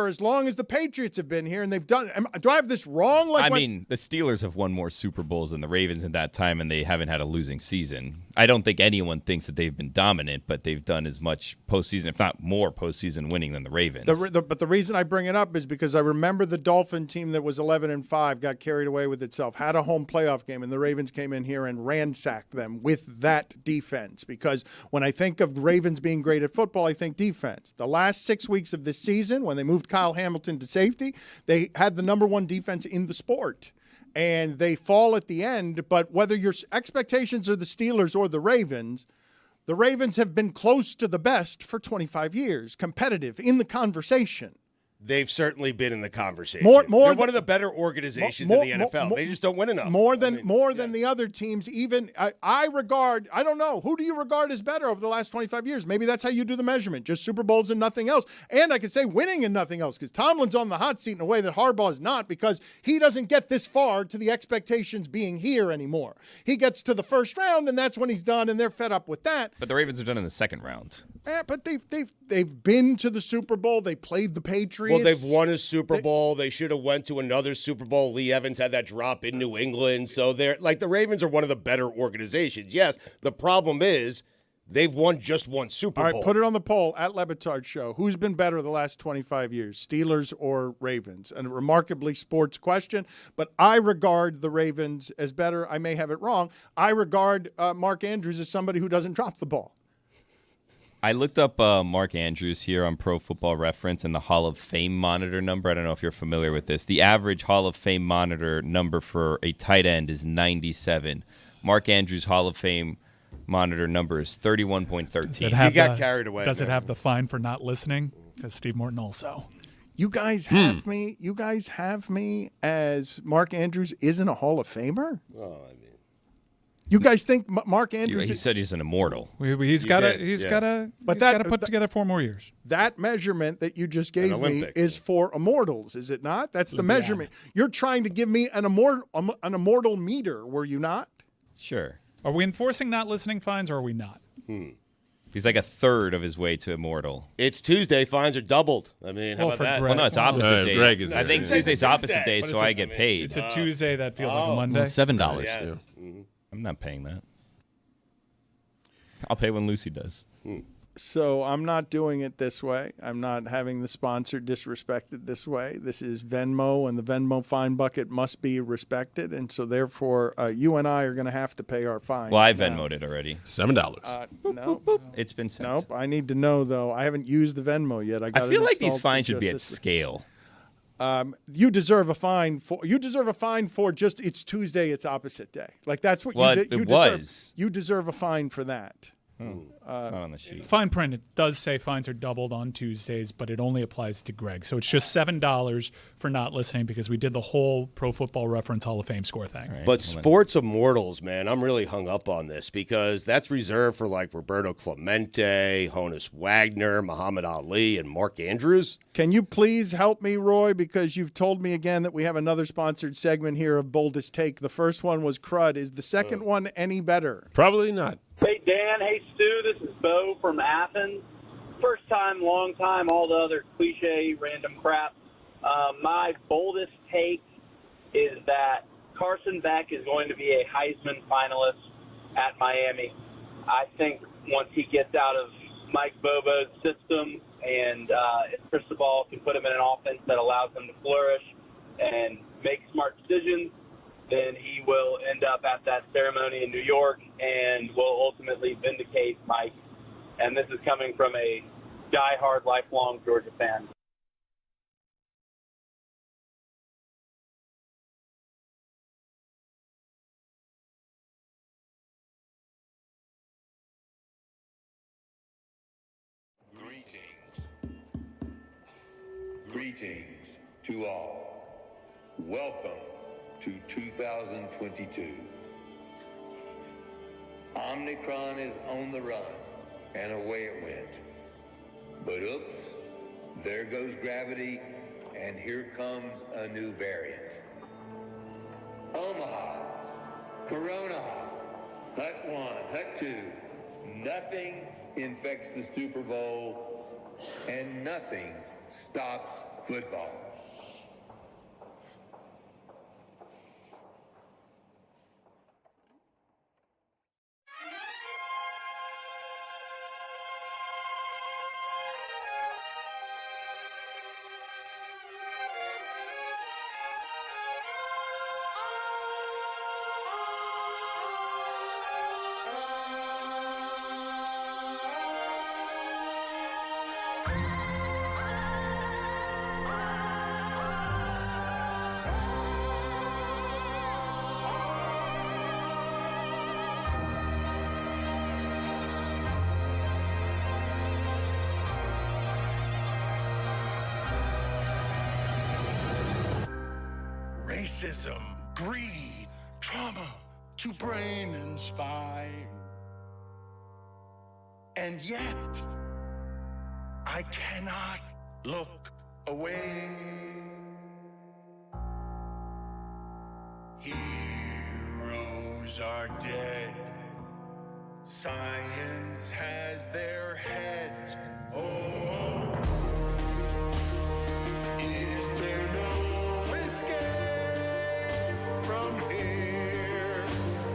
as long as the Patriots have been here, and they've done. Do I have this wrong? I mean, the Steelers have won more Super Bowls than the Ravens in that time, and they haven't had a losing season. I don't think anyone thinks that they've been dominant, but they've done as much postseason, if not more postseason winning than the Ravens. But the reason I bring it up is because I remember the Dolphin team that was 11-5 got carried away with itself, had a home playoff game, and the Ravens came in here and ransacked them with that defense. Because when I think of Ravens being great at football, I think defense. The last 6 weeks of this season, when they moved Kyle Hamilton to safety, they had the number one defense in the sport. And they fall at the end, but whether your expectations are the Steelers or the Ravens have been close to the best for 25 years, competitive in the conversation. They've certainly been in the conversation. They're one of the better organizations in the NFL. They just don't win enough. More than the other teams. Even I don't know. Who do you regard as better over the last 25 years? Maybe that's how you do the measurement. Just Super Bowls and nothing else. And I could say winning and nothing else because Tomlin's on the hot seat in a way that Harbaugh is not because he doesn't get this far to the expectations being here anymore. He gets to the first round and that's when he's done and they're fed up with that. But the Ravens are done in the second round. Yeah, but they've been to the Super Bowl. They played the Patriots. Well, they've won a Super Bowl. They should have went to another Super Bowl. Lee Evans had that drop in New England. So they're like the Ravens are one of the better organizations. Yes, the problem is they've won just one Super Bowl. All right, put it on the poll at Le Batard Show. Who's been better the last 25 years, Steelers or Ravens? And a remarkably sports question, but I regard the Ravens as better. I may have it wrong. I regard Mark Andrews as somebody who doesn't drop the ball. I looked up Mark Andrews here on Pro Football Reference and the Hall of Fame monitor number. I don't know if you're familiar with this. The average Hall of Fame monitor number for a tight end is 97. Mark Andrews' Hall of Fame monitor number is 31.13. He got carried away. Does it have the fine for not listening? Because Steve Morton also. You guys have me. You guys have me as Mark Andrews isn't a Hall of Famer. Oh, I mean. You guys think Mark Andrews? He said he's an immortal. He's got to put together 4 more years. That measurement that you just gave me is for immortals, is it not? That's the measurement. You're trying to give me an immortal meter, were you not? Sure. Are we enforcing not listening fines, or are we not? He's like a third of his way to immortal. It's Tuesday. Fines are doubled. I mean, how about that? Greg. Well, no, it's opposite days. Greg is I think Tuesday's opposite day, so I get paid. It's a Tuesday that feels like a Monday. $7. Yes. I'm not paying that. I'll pay when Lucy does. So I'm not doing it this way. I'm not having the sponsor disrespected this way. This is Venmo, and the Venmo fine bucket must be respected. And so therefore, you and I are going to have to pay our fines. Well, I Venmo'd it already. $7. No. It's been sent. Nope. I need to know, though. I haven't used the Venmo yet. I feel like these fines should be at scale. You deserve a fine for just it's Tuesday, it's opposite day. Like that's what you deserve. You deserve a fine for that. It's not on the sheet. Fine print, it does say fines are doubled on Tuesdays, but it only applies to Greg. So it's just $7 for not listening because we did the whole Pro Football Reference Hall of Fame score thing. Right. But sports immortals, man, I'm really hung up on this because that's reserved for like Roberto Clemente, Honus Wagner, Muhammad Ali, and Mark Andrews. Can you please help me, Roy? Because you've told me again that we have another sponsored segment here of Boldest Take. The first one was Crud. Is the second one any better? Probably not. Hey, Dan. Hey, Stu. This is Bo from Athens. First time, long time, all the other cliche, random crap. My boldest take is that Carson Beck is going to be a Heisman finalist at Miami. I think once he gets out of Mike Bobo's system and if Cristobal can put him in an offense that allows him to flourish and make smart decisions, then he will end up at that ceremony in New York and will ultimately vindicate Mike. And this is coming from a diehard, lifelong Georgia fan. Greetings to all. Welcome to 2022. Omicron is on the run, and away it went. But oops, there goes gravity, and here comes a new variant. Omaha, Corona, Hut 1, Hut 2, nothing infects the Super Bowl, and nothing stops football. Racism, greed, trauma to brain and spine. And yet, I cannot look away. Heroes are dead. Science has their heads. Oh, is there no escape from here?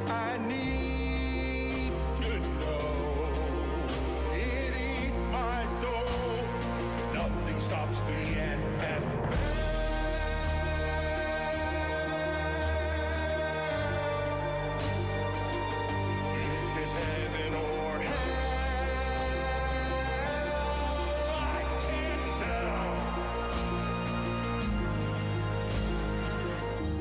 I need to know. It eats my soul. Nothing stops the NFL. Is this heaven or hell? I can't tell.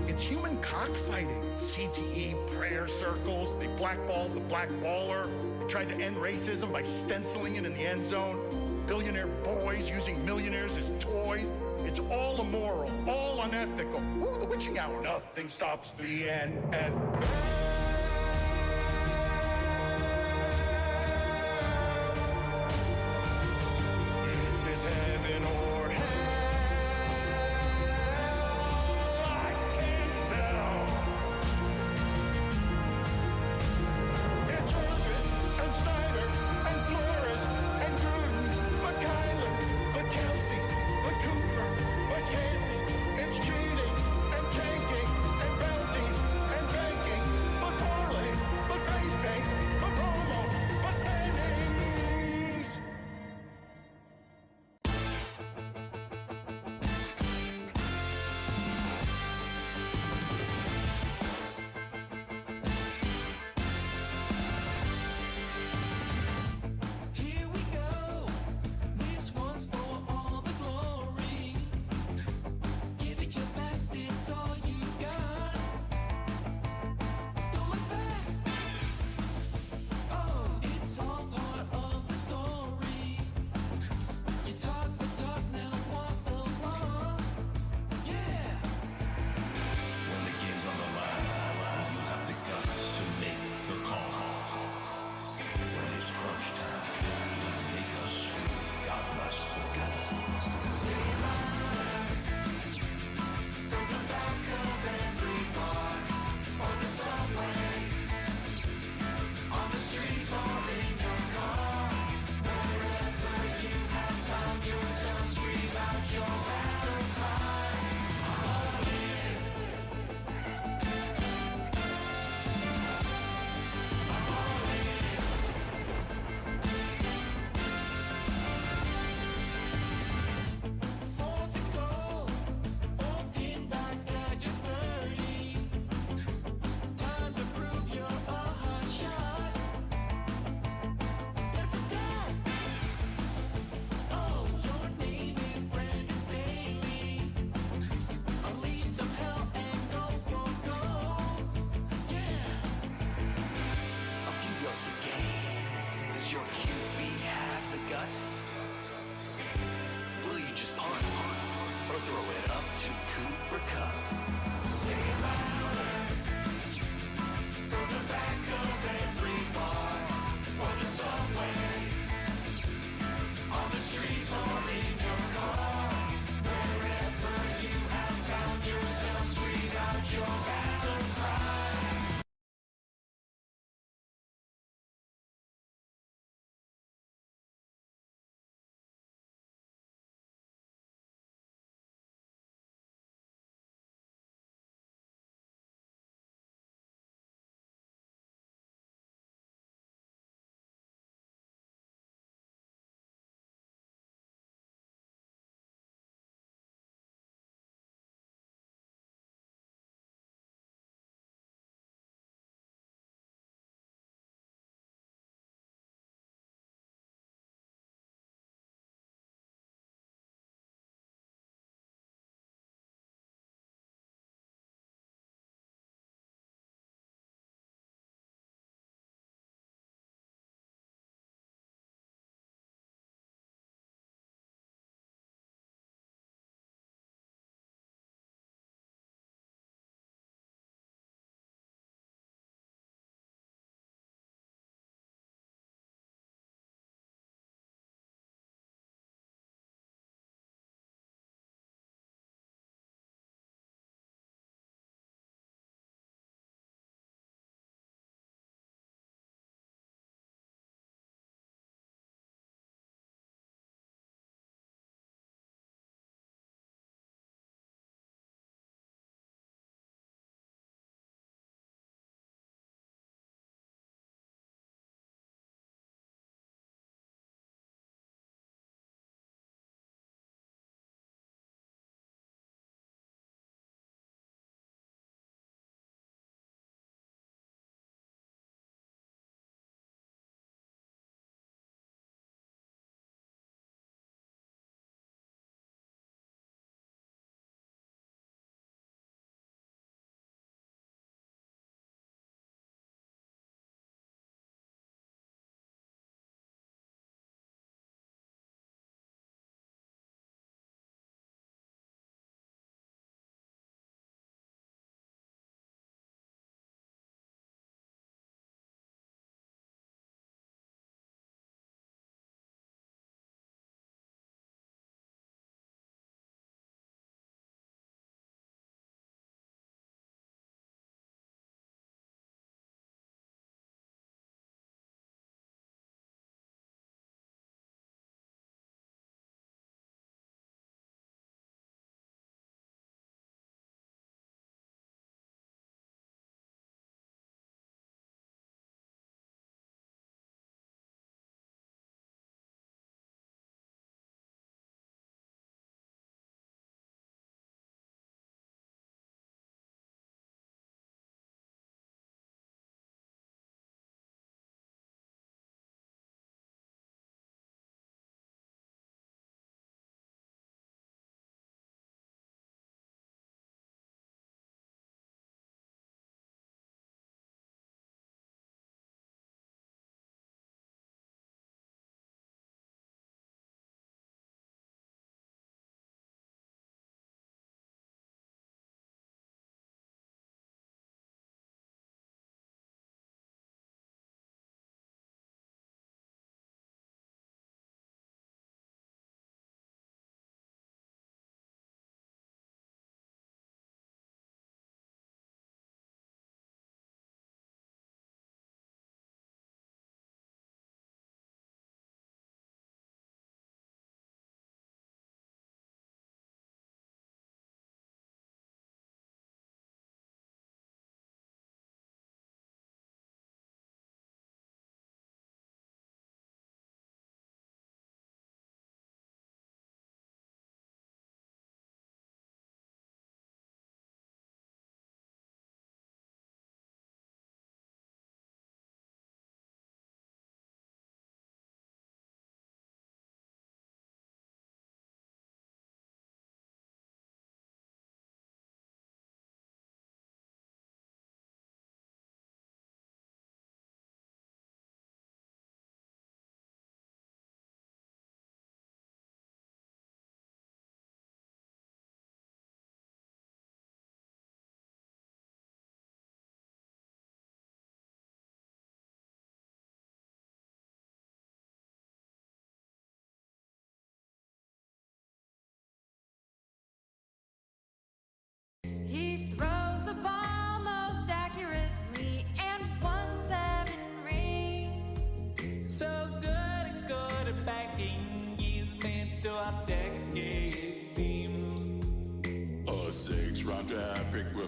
It's human cockfighting. CTE, prayer circles, they blackballed the black baller. They tried to end racism by stenciling it in the end zone. Billionaire boys using millionaires as toys. It's all immoral, all unethical. Ooh, the witching hour. Nothing stops the NFL.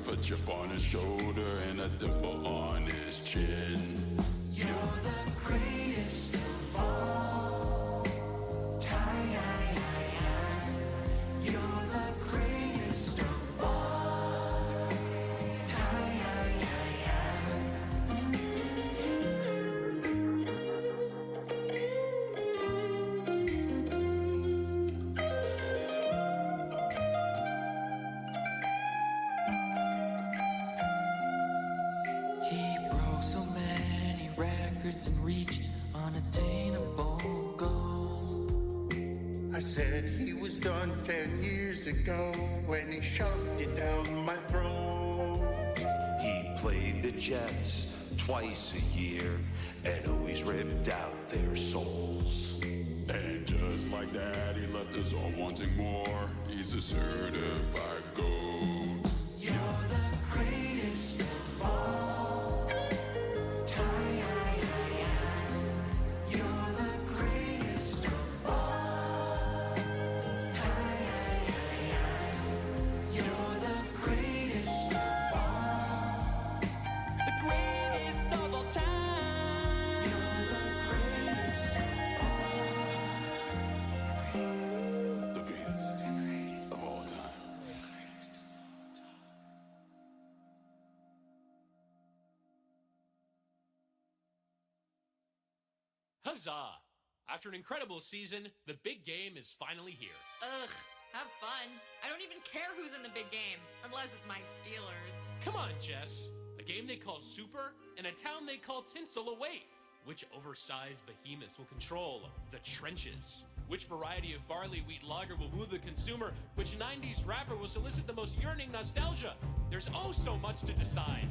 with a chip on his shoulder and a dimple on his chin. You're the greatest of all time. You're the greatest of all time. He broke so many records and reached unattainable goals. I said he was done 10 years ago when he shoved it down my throat. He played the Jets twice a year and always ripped out their souls. And just like that, he left us all wanting more. He's a certified gold. You're the greatest of all time. You're the greatest of all time. You're the greatest of all. The greatest of all time. You're the greatest of all time. Huzzah! After an incredible season, the big game is finally here. Ugh, have fun. I don't even care who's in the big game, unless it's my Steelers. Come on, Jess. A game they call Super and a town they call Tinsel await. Which oversized behemoths will control the trenches? Which variety of barley wheat lager will woo the consumer? Which 90s rapper will solicit the most yearning nostalgia? There's oh so much to decide.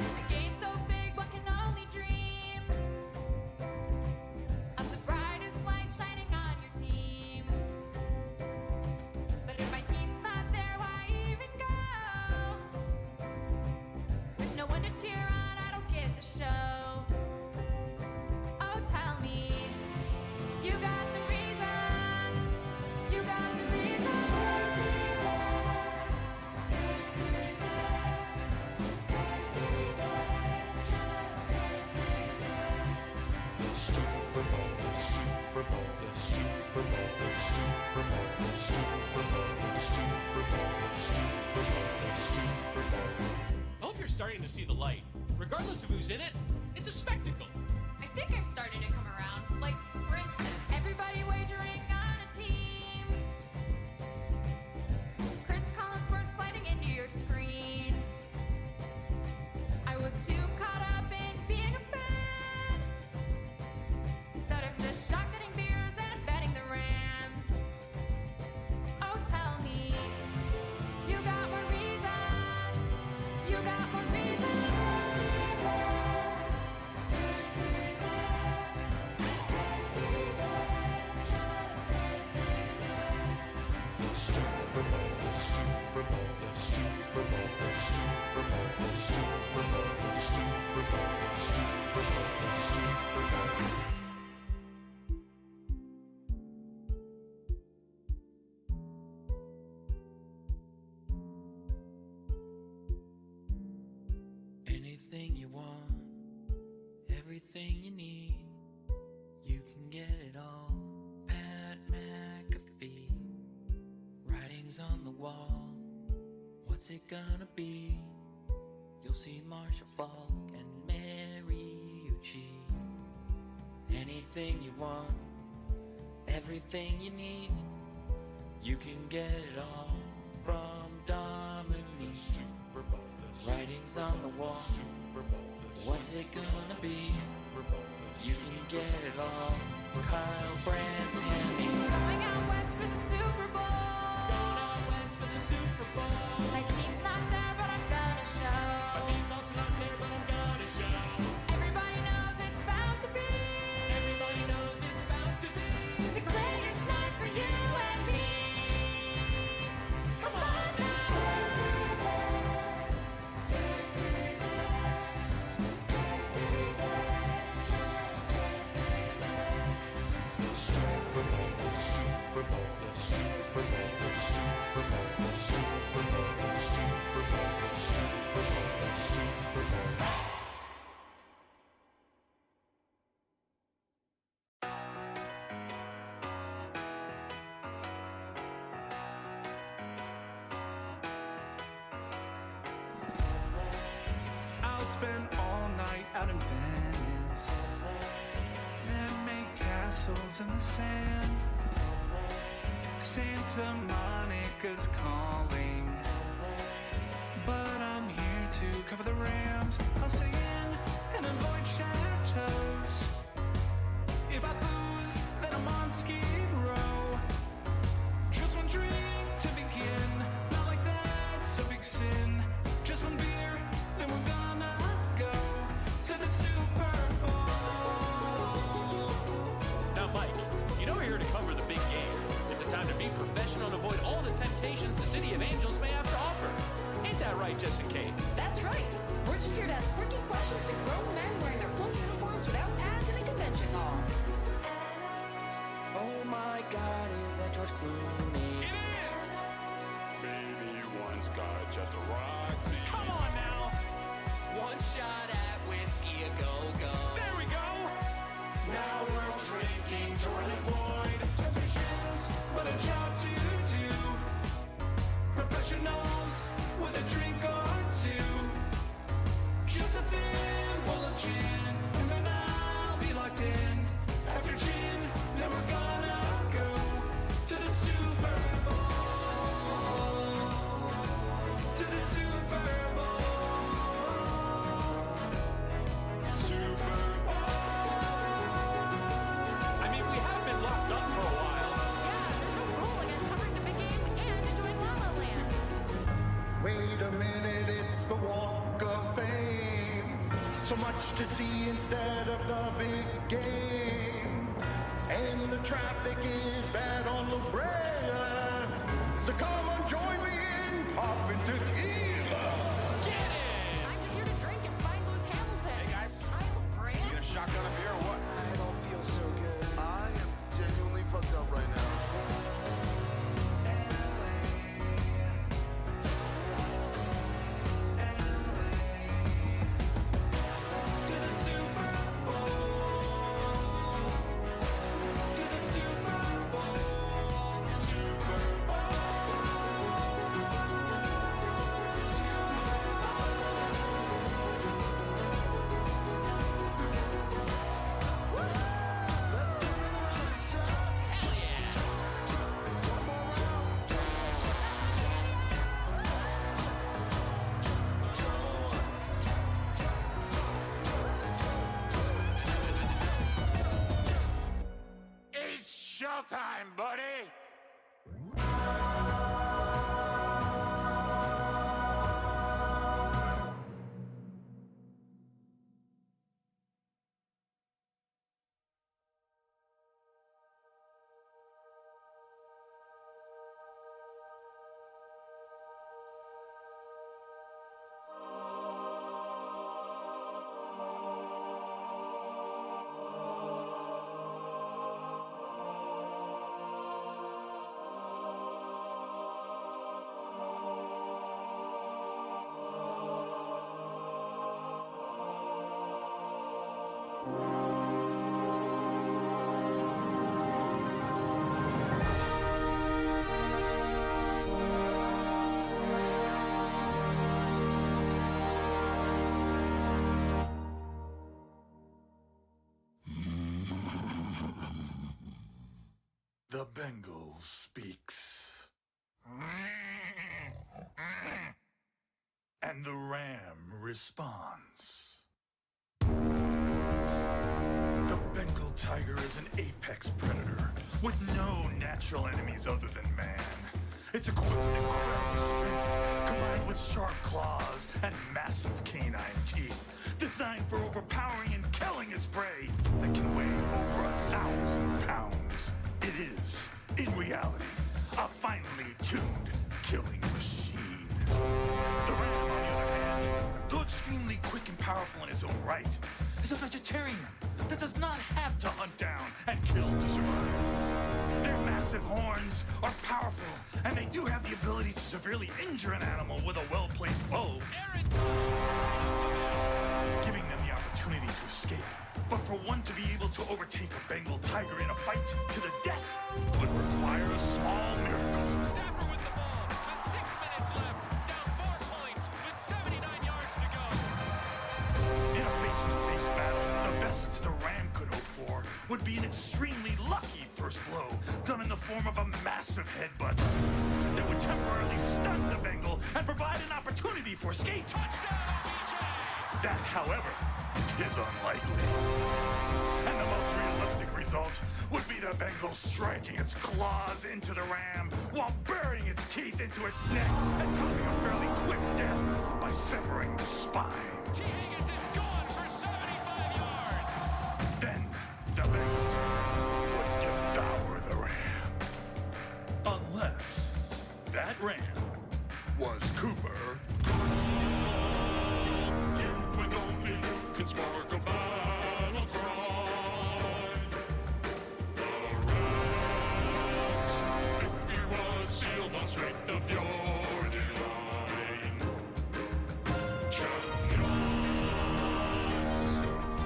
A game so big, one can only dream of the brightest light shining on your team. But if my team's not there, why even go? With no one to cheer on, I don't get the show. Oh, tell me, you got the reasons. You got the reasons. Take me there. Take me there. Just take me there. The Super Bowl, the Super Bowl, the Super Bowl, the Super Bowl, the Super Bowl, the Super Bowl, the Super Bowl, the Super Bowl. I hope you're starting to see the light. Regardless of who's in it, it's a spectacle. I think I'm starting to come around. Like, for instance, everybody wagering on a team. Chris Collinsworth sliding into your screen. I was too caught up in being a fan instead of just shotgunning beers and betting the Rams. Oh, tell me, you got more reasons. You got more reasons. Take me there. Take me there. Just take me there. The Super Bowl, the Super Bowl, the Super Bowl, the Super Bowl, the Super Bowl, the Super Bowl, the Super Bowl, the Super Bowl. Anything you want, everything you need, you can get it all. Pat McAfee, writings on the wall. What's it gonna be? You'll see Marshall Falk and Mariucci. Anything you want, everything you need, you can get it all from Dominique. Writings on the wall. What's it gonna be? You can get it all. Kyle Brands, Going out west for the Super Bowl. Going out west for the Super Bowl. My team's not there, but I'm gonna show. My team's also not there, but I'm gonna show. Everybody knows it's bound to be. Everybody knows it's bound to be The greatest night for you and me. spend all night out in Venice. Then make castles in the sand. Santa Monica's calling, but I'm here to cover the Rams. I'll stay in and avoid chateaus. If I booze, then I'm on Skid Row. Just one drink to begin. Not like that's a big sin. Just one beer, then we're gonna go to the Super Bowl. Now, Mike, you know we're here to cover the big game. It's a time to be professional and avoid all the temptations the City of Angels may have to offer. Ain't that right, Jess and Kate? That's right. We're just here to ask quirky questions to grown men wearing their full uniforms without pads in a convention hall. Oh my God, is that George Clooney? It is! Maybe one scotch at the Roxy. Come on now! One shot at whiskey, a go-go. There we go! Now we're drinking Jordan Boyd. Temptations, but a job to do. Professionals with a drink or two. Just a thimble of gin, and then I'll be locked in. After gin, then we're gonna go to the Super Bowl. To the Super Bowl. Super Bowl. I mean, we have been locked up for a while. Yeah, there's no rule against covering the big game and enjoying La La Land. Wait a minute, it's the Walk of Fame. So much to see instead of the big game. And the traffic is bad on La Brea. So come on, join me in popping tequila. Get it! I'm just here to drink and find Lewis Hamilton. Hey, guys. I'm Brand. You gonna shotgun a beer or what? I don't feel so good. I am genuinely fucked up right now. To the Super Bowl. To the Super Bowl. Super It's showtime, buddy! The Bengal speaks. And the ram responds. The Bengal tiger is an apex predator with no natural enemies other than man. It's equipped with incredible strength, combined with sharp claws and massive canine teeth, designed for overpowering and killing its prey that can weigh over 1,000 pounds. It is, in reality, a finely tuned killing machine. The ram, on the other hand, though extremely quick and powerful in its own right, is a vegetarian that does not have to hunt down and kill to survive. Their massive horns are powerful, and they do have the ability to severely injure an animal with a well-placed bow, giving them the opportunity to escape. But for one to be able to overtake a Bengal tiger in a fight to the death would require a small miracle. Stafford with the ball, with 6 minutes left, down 4 points, with 79 yards to go. would be an extremely lucky first blow, done in the form of a massive headbutt that would temporarily stun the Bengal and provide an opportunity for escape. That, however, is unlikely. And the most realistic result would be the Bengal striking its claws into the ram while burying its teeth into its neck and causing a fairly quick death by severing the spine. T. Higgins is gone for 75 yards. Then the Bengal would devour the ram. Unless that ram was Cooper. You and only you can spark a battle cry. The Rams, victory was sealed on strength of your divine champions.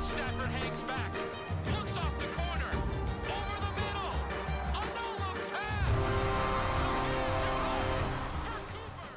Stafford hangs back, looks off the corner, over the middle, a no-look pass. It's a run for Cooper.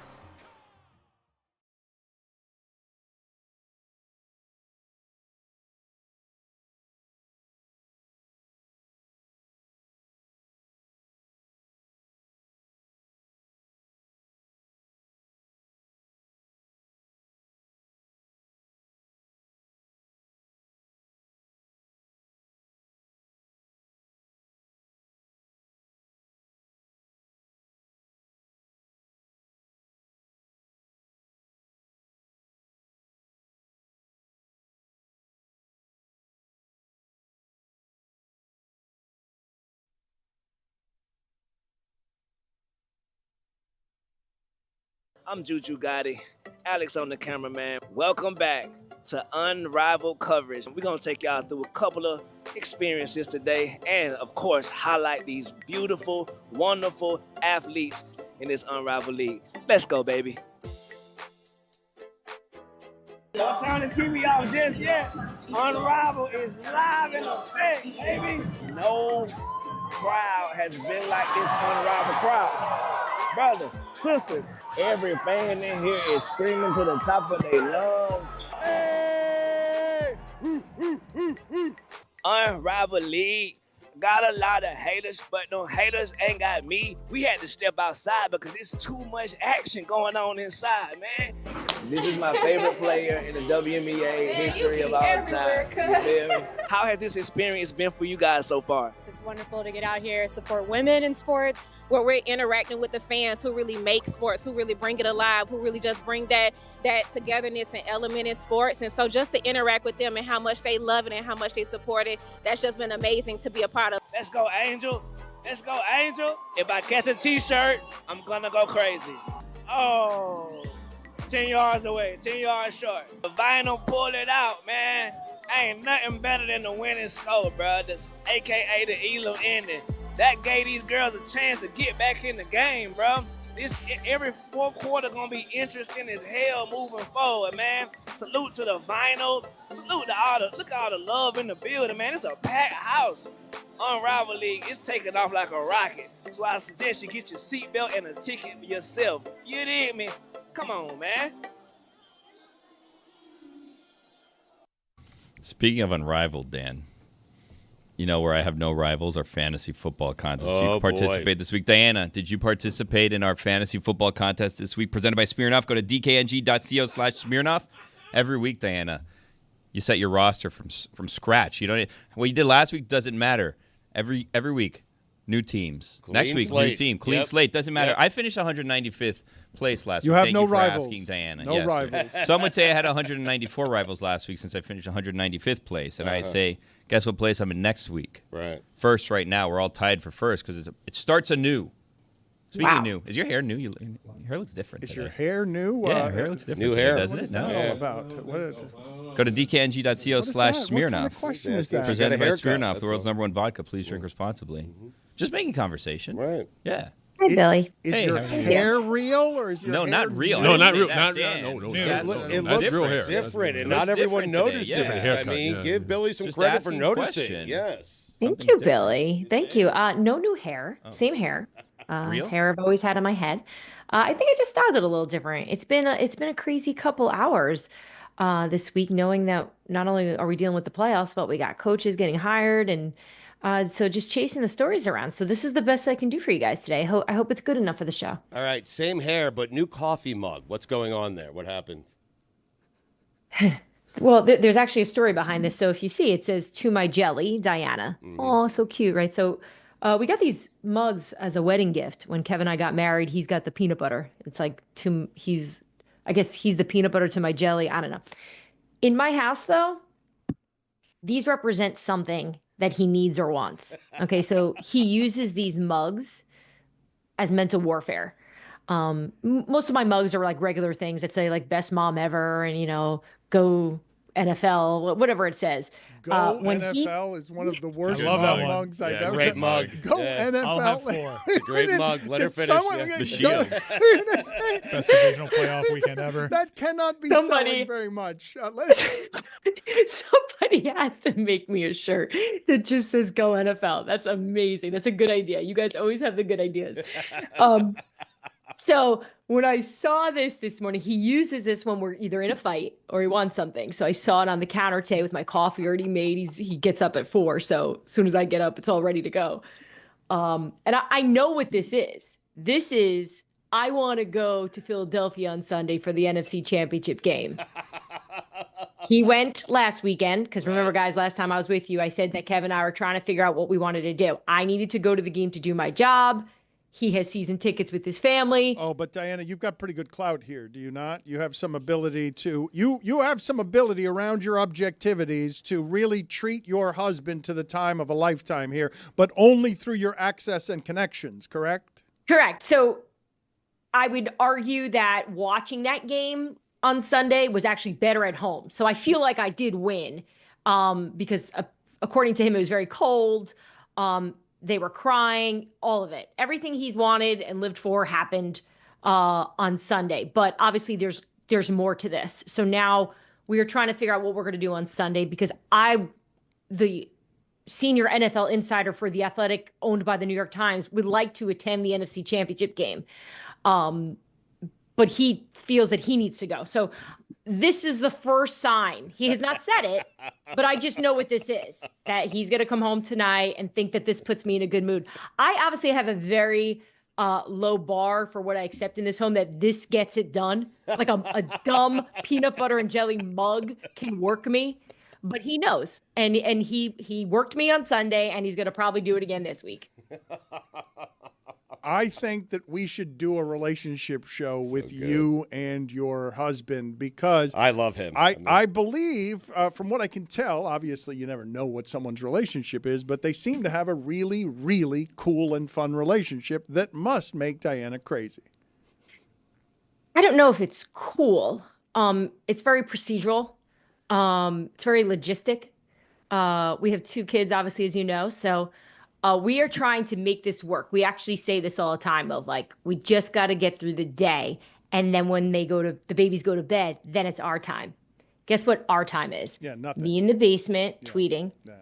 I'm Juju Gotti, Alex on the cameraman. Welcome back to Unrivaled Coverage. We're going to take y'all through a couple of experiences today and, of course, highlight these beautiful, wonderful athletes in this Unrivaled League. Let's go, baby. Don't turn the TV off just yet. Unrivaled is live in effect, baby. No crowd has been like this Unrivaled crowd. Brothers, sisters, every fan in here is screaming to the top of their lungs. Hey! Unrivaled League. Got a lot of haters, but them haters ain't got me. We had to step outside because there's too much action going on inside, man. This is my favorite player in the WNBA history of all time. You feel me? How has this experience been for you guys so far? It's wonderful to get out here, support women in sports, where we're interacting with the fans who really make sports, who really bring it alive, who really just bring that togetherness and element in sports. And so just to interact with them and how much they love it and how much they support it, that's just been amazing to be a part of. Let's go, Angel. Let's go, Angel. If I catch a t-shirt, I'm gonna go crazy. Oh, 10 yards away, 10 yards short. The vinyl pulled it out, man. Ain't nothing better than the winning score, bro. This AKA the Elam ending. That gave these girls a chance to get back in the game, bro. Every fourth quarter gonna be interesting as hell moving forward, man. Salute to the vinyl. Salute to look at all the love in the building, man. It's a packed house. Unrivaled League, it's taking off like a rocket. So I suggest you get your seatbelt and a ticket for yourself. You dig me? Come on, man. Speaking of Unrivaled, Dan, you know where I have no rivals, our fantasy football contest. Oh, you participate boy. this week. Diana, did you participate in our fantasy football contest this week presented by Smirnoff? Go to dkng.co/Smirnoff. Every week, Diana, you set your roster from scratch. You don't. What you did last week doesn't matter. Every week, new teams. Clean Next week, slate. new team. Clean Yep. slate. Doesn't matter. Yep. I finished 195th place last You week. have Thank no you for rivals. asking, Diana. No Yes. rivals. Some would say I had 194 rivals last week since I finished 195th place. And I say, guess what place I'm in next week? Right. First right now. We're all tied for first because it starts anew. Speaking of new, is your hair new? Your hair looks different Is today. your hair new? Yeah, your hair looks different New today, hair. doesn't What it? is that No. all about? Go to dkng.co/Smirnoff. What question is that? Presented by haircut, Smirnoff, that's the world's all. #1 vodka. Please drink responsibly. Just making conversation. Right. Yeah. Hi, Billy. Is Hey, your how are you? hair real or is your No, hair not real. No, I not didn't real. say Not that, Dan. no. Dude, It that's looks different. real hair. Different, and It looks not everyone different today, notices. yeah. I Haircut, mean, yeah. give Billy some Just credit for asking noticing. question. Yes. Thank Something you, different. Billy. Thank you. No new hair. Same hair. Real? Hair I've always had on my head. I think I just styled it a little different. It's been a crazy couple hours. this week, knowing that not only are we dealing with the playoffs, but we got coaches getting hired and so just chasing the stories around. So this is the best I can do for you guys today. I hope it's good enough for the show. All right, same hair, but new coffee mug. What's going on there? What happened? Well, there's actually a story behind this. So if you see, it says, "To my jelly, Diana." Oh, so cute, right? So we got these mugs as a wedding gift. When Kevin and I got married, he's got the peanut butter. It's like, I guess he's the peanut butter to my jelly. I don't know. In my house, though, these represent something that he needs or wants. Okay, so he uses these mugs as mental warfare. Most of my mugs are like regular things that say like best mom ever and, go NFL, whatever it says. Go NFL is one of the worst mugs I've ever. Great mug. Go Yeah. NFL. I'll have 4. Great mug. Let her finish. Someone, The shield. Best divisional playoff weekend ever. That cannot be Somebody- selling very much. Somebody has to make me a shirt that just says "Go NFL." That's amazing. That's a good idea. You guys always have the good ideas. So when I saw this morning, he uses this when we're either in a fight or he wants something. So I saw it on the counter today with my coffee already made. He gets up at 4. So as soon as I get up, it's all ready to go. And I know what this is. This is, I want to go to Philadelphia on Sunday for the NFC Championship game. He went last weekend because remember, guys, last time I was with you, I said that Kevin and I were trying to figure out what we wanted to do. I needed to go to the game to do my job. He has season tickets with his family. Oh, but Diana, you've got pretty good clout here, do you not? You have some ability to you have some ability around your objectivities to really treat your husband to the time of a lifetime here, but only through your access and connections, correct? Correct. So I would argue that watching that game on Sunday was actually better at home. So I feel like I did win because according to him, it was very cold. They were crying, all of it. Everything he's wanted and lived for happened on Sunday. But obviously there's more to this. So now we are trying to figure out what we're going to do on Sunday because the senior NFL insider for The Athletic, owned by the New York Times, would like to attend the NFC Championship game. But he feels that he needs to go. So this is the first sign. He has not said it, but I just know what this is, that he's going to come home tonight and think that this puts me in a good mood. I obviously have a very low bar for what I accept in this home, that this gets it done. Like a dumb peanut butter and jelly mug can work me, but he knows. And he worked me on Sunday, and he's going to probably do it again this week. I think that we should do a relationship show with you and your husband because I love him. I believe, from what I can tell, obviously you never know what someone's relationship is, but they seem to have a really, really cool and fun relationship that must make Diana crazy. I don't know if it's cool. It's very procedural. It's very logistic. We have 2 kids, obviously, as you know, so we are trying to make this work. We actually say this all the time of like, we just got to get through the day. And then when the babies go to bed, then it's our time. Guess what our time is? Yeah, nothing. Me in the basement tweeting. Yeah.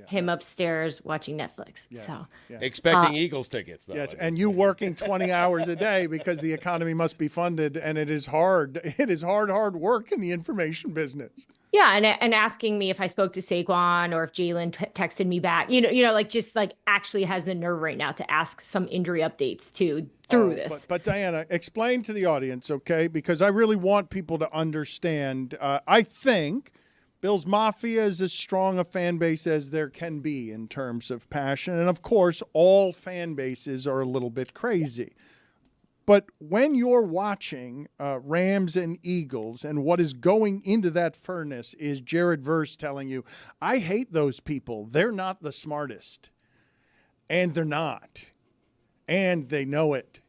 Him upstairs watching Netflix. Yes. So Expecting Eagles tickets, though. Yes, and you working 20 hours a day because the economy must be funded, and it is hard. It is hard work in the information business. yeah, and asking me if I spoke to Saquon or if Jalen texted me back. Like just like actually has the nerve right now to ask some injury updates through this. But Diana, explain to the audience, okay? Because I really want people to understand. I think Bills Mafia is as strong a fan base as there can be in terms of passion. And, of course, all fan bases are a little bit crazy. But when you're watching Rams and Eagles and what is going into that furnace is Jared Verse telling you, I hate those people. They're not the smartest. And they're not. And they know it.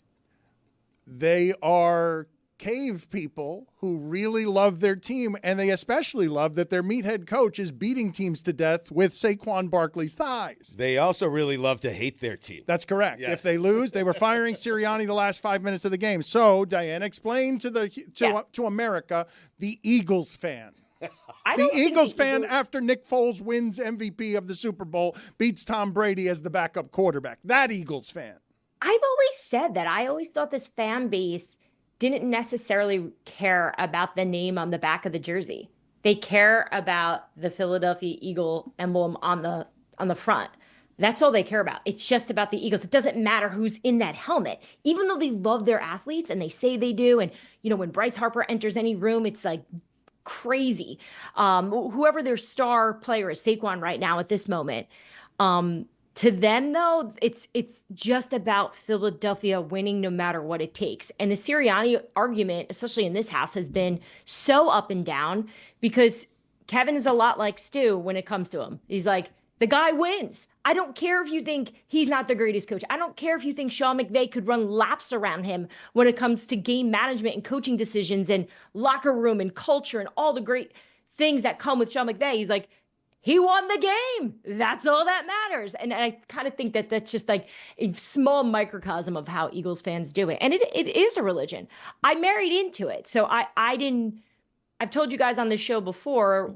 They are cave people who really love their team, and they especially love that their meathead coach is beating teams to death with Saquon Barkley's thighs. They also really love to hate their team. That's correct. Yes. If they lose, they were firing Sirianni the last 5 minutes of the game. So, Diana, explain to America the Eagles fan. The Eagles fan, after Nick Foles wins MVP of the Super Bowl, beats Tom Brady as the backup quarterback. That Eagles fan. I've always said that. I always thought this fan base didn't necessarily care about the name on the back of the jersey. They care about the Philadelphia Eagle emblem on the front. That's all they care about. It's just about the Eagles. It doesn't matter who's in that helmet, even though they love their athletes and they say they do. And, when Bryce Harper enters any room, it's like crazy. Whoever their star player is, Saquon right now at this moment, to them, though, it's just about Philadelphia winning no matter what it takes. And the Sirianni argument, especially in this house, has been so up and down because Kevin is a lot like Stu when it comes to him. He's like, the guy wins. I don't care if you think he's not the greatest coach. I don't care if you think Sean McVay could run laps around him when it comes to game management and coaching decisions and locker room and culture and all the great things that come with Sean McVay. He's like, he won the game. That's all that matters. And I kind of think that that's just like a small microcosm of how Eagles fans do it. And it is a religion. I married into it. So I've told you guys on this show before,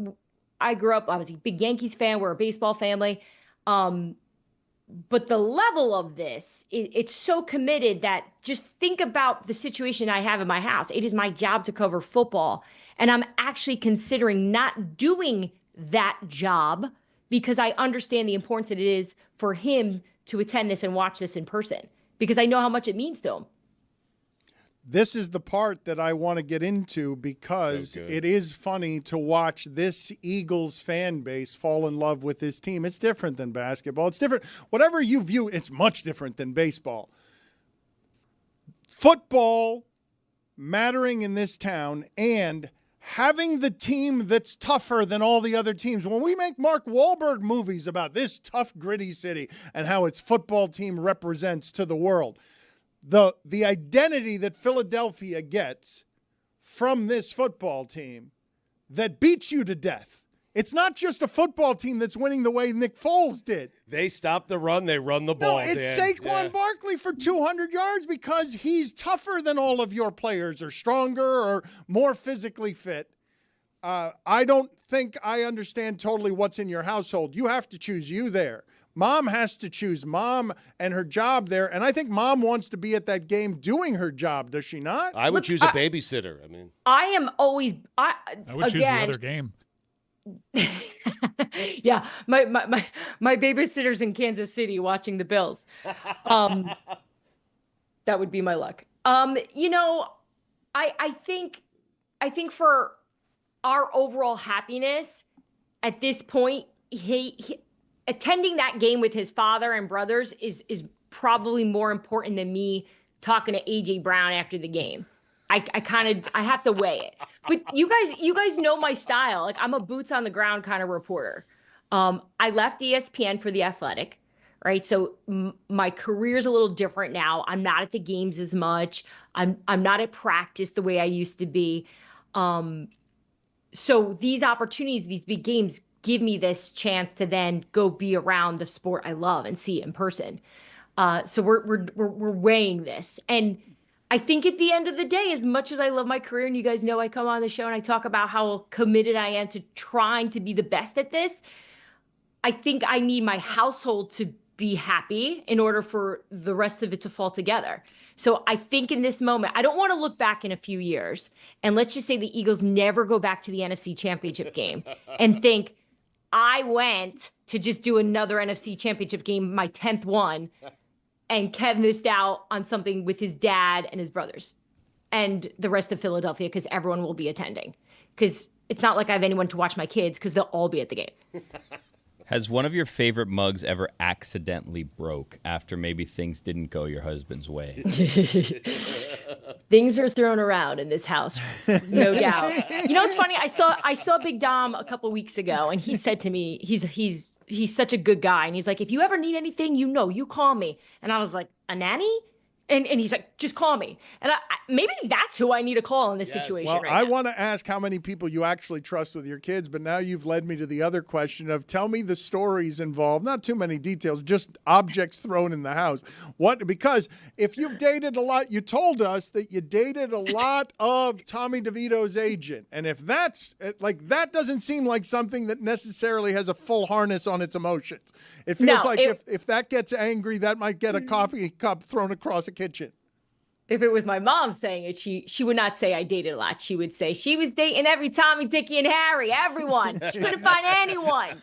I grew up, I was a big Yankees fan. We're a baseball family. But the level of this, it's so committed that just think about the situation I have in my house. It is my job to cover football. And I'm actually considering not doing that job because I understand the importance that it is for him to attend this and watch this in person because I know how much it means to him. This is the part that I want to get into because it is funny to watch this Eagles fan base fall in love with this team. It's different than basketball. It's different. Whatever you view, it's much different than baseball. Football mattering in this town and having the team that's tougher than all the other teams. When we make Mark Wahlberg movies about this tough, gritty city and how its football team represents to the world, the identity that Philadelphia gets from this football team that beats you to death. It's not just a football team that's winning the way Nick Foles did. They stop the run, they run the ball. No, it's Saquon Barkley for 200 yards because he's tougher than all of your players or stronger or more physically fit. I don't think I understand totally what's in your household. You have to choose you there. Mom has to choose mom and her job there. And I think mom wants to be at that game doing her job. Does she not? I would choose a babysitter. I am always. I would choose the other game. Yeah, my babysitter's in Kansas City watching the Bills. That would be my luck. I think for our overall happiness at this point, he attending that game with his father and brothers is probably more important than me talking to AJ Brown after the game. I have to weigh it. But you guys know my style. Like, I'm a boots on the ground kind of reporter. I left ESPN for The Athletic, right? So my career's a little different now. I'm not at the games as much. I'm not at practice the way I used to be. So these opportunities, these big games, give me this chance to then go be around the sport I love and see it in person. So we're weighing this. And I think at the end of the day, as much as I love my career, and you guys know I come on the show and I talk about how committed I am to trying to be the best at this, I think I need my household to be happy in order for the rest of it to fall together. So I think in this moment, I don't want to look back in a few years and let's just say the Eagles never go back to the NFC Championship game and think, I went to just do another NFC Championship game, my 10th one, and Kev missed out on something with his dad and his brothers and the rest of Philadelphia because everyone will be attending. Because it's not like I have anyone to watch my kids because they'll all be at the game. Has one of your favorite mugs ever accidentally broke after maybe things didn't go your husband's way? Things are thrown around in this house, no doubt. You know, it's funny. I saw Big Dom a couple weeks ago, and he said to me, he's such a good guy, and he's like, if you ever need anything, you call me. And I was like, a nanny? And he's like, just call me. And maybe that's who I need to call in this situation. Well, right I now. want to ask how many people you actually trust with your kids, but now you've led me to the other question of tell me the stories involved. Not too many details, just objects thrown in the house. Because if you've dated a lot, you told us that you dated a lot of Tommy DeVito's agent. And if that's like, that doesn't seem like something that necessarily has a full harness on its emotions. It feels if that gets angry, that might get a coffee cup thrown across a kitchen. if it was my mom saying it, she would not say I dated a lot. She would say she was dating every Tommy, Dickie, and Harry, everyone. She couldn't find anyone.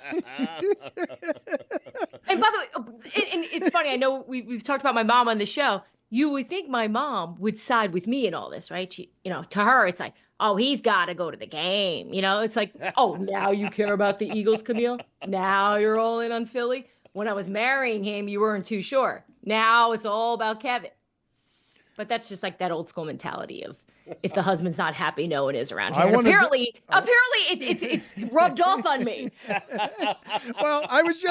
And by the way, and it's funny, I know we've talked about my mom on the show. You would think my mom would side with me in all this, right? She, to her, it's like, oh, he's got to go to the game. It's like, oh, now you care about the Eagles, Camille? Now you're all in on Philly? When I was marrying him, you weren't too sure. Now it's all about Kevin. But that's just like that old school mentality of if the husband's not happy, no one is around here. Apparently, it's rubbed off on me. Well, I was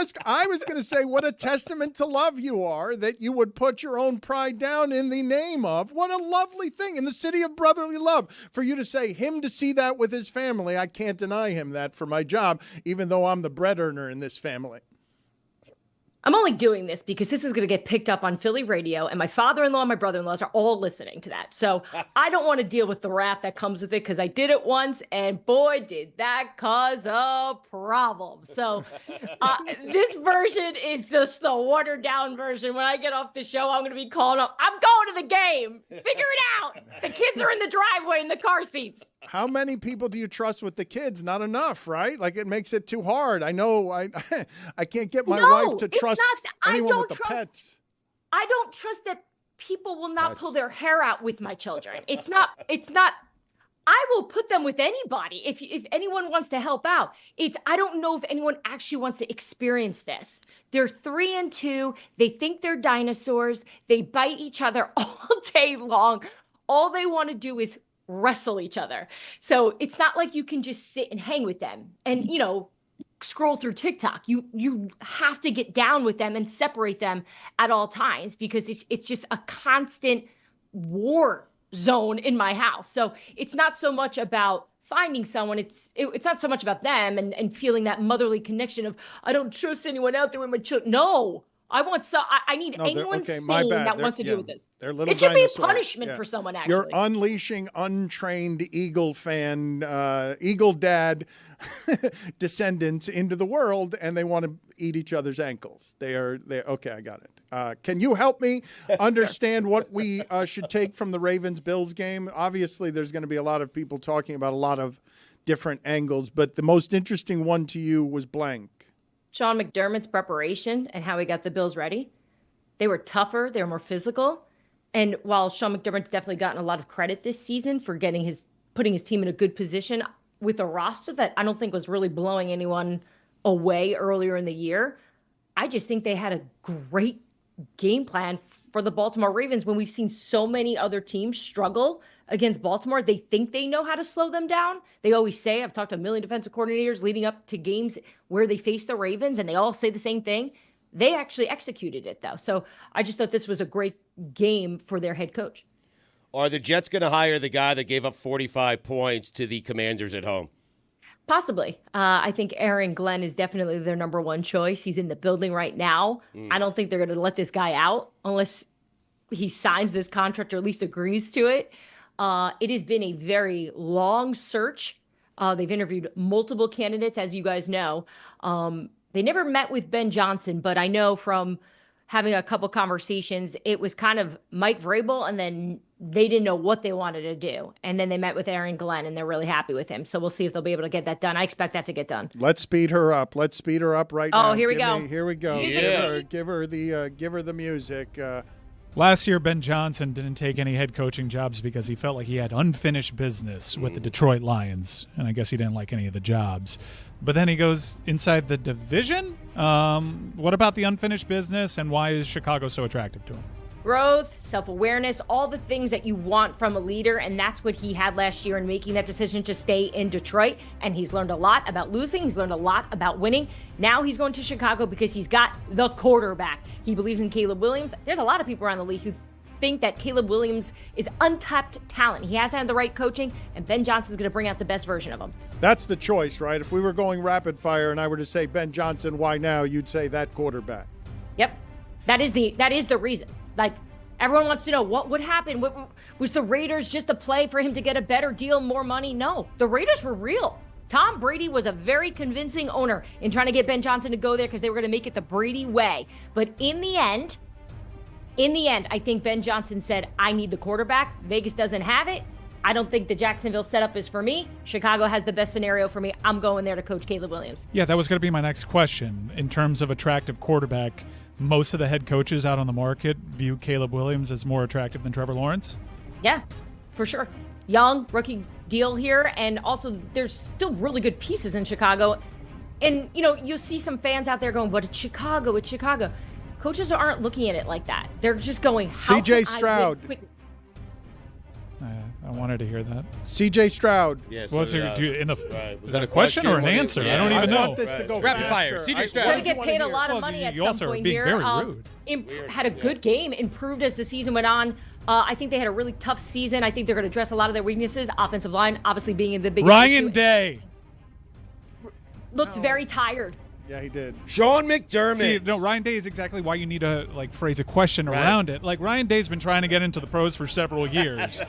going to say what a testament to love you are that you would put your own pride down in the name of. What a lovely thing in the city of brotherly love for you to say him to see that with his family. I can't deny him that for my job, even though I'm the bread earner in this family. I'm only doing this because this is going to get picked up on Philly radio, and my father-in-law and my brother-in-laws are all listening to that. So I don't want to deal with the wrath that comes with it because I did it once, and boy, did that cause a problem. So this version is just the watered-down version. When I get off the show, I'm going to be calling up, I'm going to the game. Figure it out. The kids are in the driveway in the car seats. How many people do you trust with the kids? Not enough, right? Like it makes it too hard. I know I can't get my wife to trust anyone with the pets. I don't trust that people will not pull their hair out with my children. It's not I will put them with anybody if anyone wants to help out. I don't know if anyone actually wants to experience this. They're 3 and 2. They think they're dinosaurs. They bite each other all day long. All they want to do is wrestle each other. So it's not like you can just sit and hang with them and, scroll through TikTok. You have to get down with them and separate them at all times because it's just a constant war zone in my house. So it's not so much about finding someone. It's not so much about them and feeling that motherly connection of, I don't trust anyone out there with my children. No. I need anyone sane that wants to deal with this. It should be a punishment for someone, actually. You're unleashing untrained Eagle fan, Eagle dad descendants into the world, and they want to eat each other's ankles. Okay, I got it. Can you help me understand what we should take from the Ravens-Bills game? Obviously, there's going to be a lot of people talking about a lot of different angles, but the most interesting one to you was blank. Sean McDermott's preparation and how he got the Bills ready. They were tougher. They were more physical. And while Sean McDermott's definitely gotten a lot of credit this season for putting his team in a good position with a roster that I don't think was really blowing anyone away earlier in the year, I just think they had a great game plan for the Baltimore Ravens when we've seen so many other teams struggle against Baltimore. They think they know how to slow them down. They always say, I've talked to a million defensive coordinators leading up to games where they face the Ravens, and they all say the same thing. They actually executed it, though. So I just thought this was a great game for their head coach. Are the Jets going to hire the guy that gave up 45 points to the Commanders at home? Possibly. I think Aaron Glenn is definitely their number one choice. He's in the building right now. I don't think they're going to let this guy out unless he signs this contract or at least agrees to it. It has been a very long search. They've interviewed multiple candidates, as you guys know. They never met with Ben Johnson, but I know from having a couple conversations, it was kind of Mike Vrabel, and then they didn't know what they wanted to do. And then they met with Aaron Glenn, and they're really happy with him. So we'll see if they'll be able to get that done. I expect that to get done. Let's speed her up. Let's speed her up right now. Oh, here we go. Here we go. Give her the music. Last year, Ben Johnson didn't take any head coaching jobs because he felt like he had unfinished business with the Detroit Lions, and I guess he didn't like any of the jobs. But then he goes inside the division? What about the unfinished business, and why is Chicago so attractive to him? Growth, self-awareness, all the things that you want from a leader, and that's what he had last year in making that decision to stay in Detroit. And he's learned a lot about losing. He's learned a lot about winning. Now he's going to Chicago because he's got the quarterback. He believes in Caleb Williams. There's a lot of people around the league who think that Caleb Williams is untapped talent. He hasn't had the right coaching, and Ben Johnson's going to bring out the best version of him. That's the choice, right? If we were going rapid fire and I were to say Ben Johnson, why now? You'd say that quarterback. Yep. That is the reason. Like, everyone wants to know what would happen. Was the Raiders just a play for him to get a better deal, more money? No, the Raiders were real. Tom Brady was a very convincing owner in trying to get Ben Johnson to go there because they were going to make it the Brady way. But in the end, In the end, I think Ben Johnson said, I need the quarterback. Vegas doesn't have it. I don't think the Jacksonville setup is for me. Chicago has the best scenario for me. I'm going there to coach Caleb Williams. Yeah, that was going to be my next question. In terms of attractive quarterback, most of the head coaches out on the market view Caleb Williams as more attractive than Trevor Lawrence? Yeah, for sure. Young, rookie deal here. And also, there's still really good pieces in Chicago. And, you'll see some fans out there going, but it's Chicago, it's Chicago. Coaches aren't looking at it like that. They're just going, how C.J. can Stroud. I win quick? I wanted to hear that. C.J. Stroud. Yes. Is that a question or an answer? Yeah. I don't even know. I want this to go Rapid faster. fire. C.J. Stroud. Going to get paid a lot of money at you some also are point being here. very rude. Had a good game, improved as the season went on. I think they had a really tough season. I think they're going to address a lot of their weaknesses. Offensive line, obviously being the biggest Ryan issue. Day. Looked very tired. Yeah, he did. Sean McDermott. See, no, Ryan Day is exactly why you need to phrase a question around it. Like, Ryan Day's been trying to get into the pros for several years,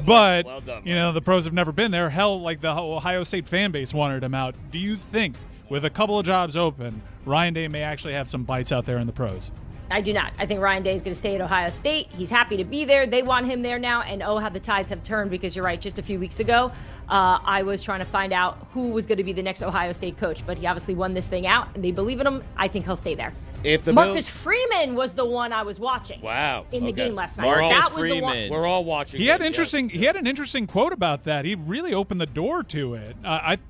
but Well done, the pros have never been there. Hell, like the Ohio State fan base wanted him out. Do you think, with a couple of jobs open, Ryan Day may actually have some bites out there in the pros? I do not. I think Ryan Day is going to stay at Ohio State. He's happy to be there. They want him there now. And how the tides have turned, because you're right, just a few weeks ago, I was trying to find out who was going to be the next Ohio State coach. But he obviously won this thing out, and they believe in him. I think he'll stay there. Marcus Freeman was the one I was watching. Wow. In the game last night. Marcus That was the one. We're all watching. He had an interesting quote about that. He really opened the door to it.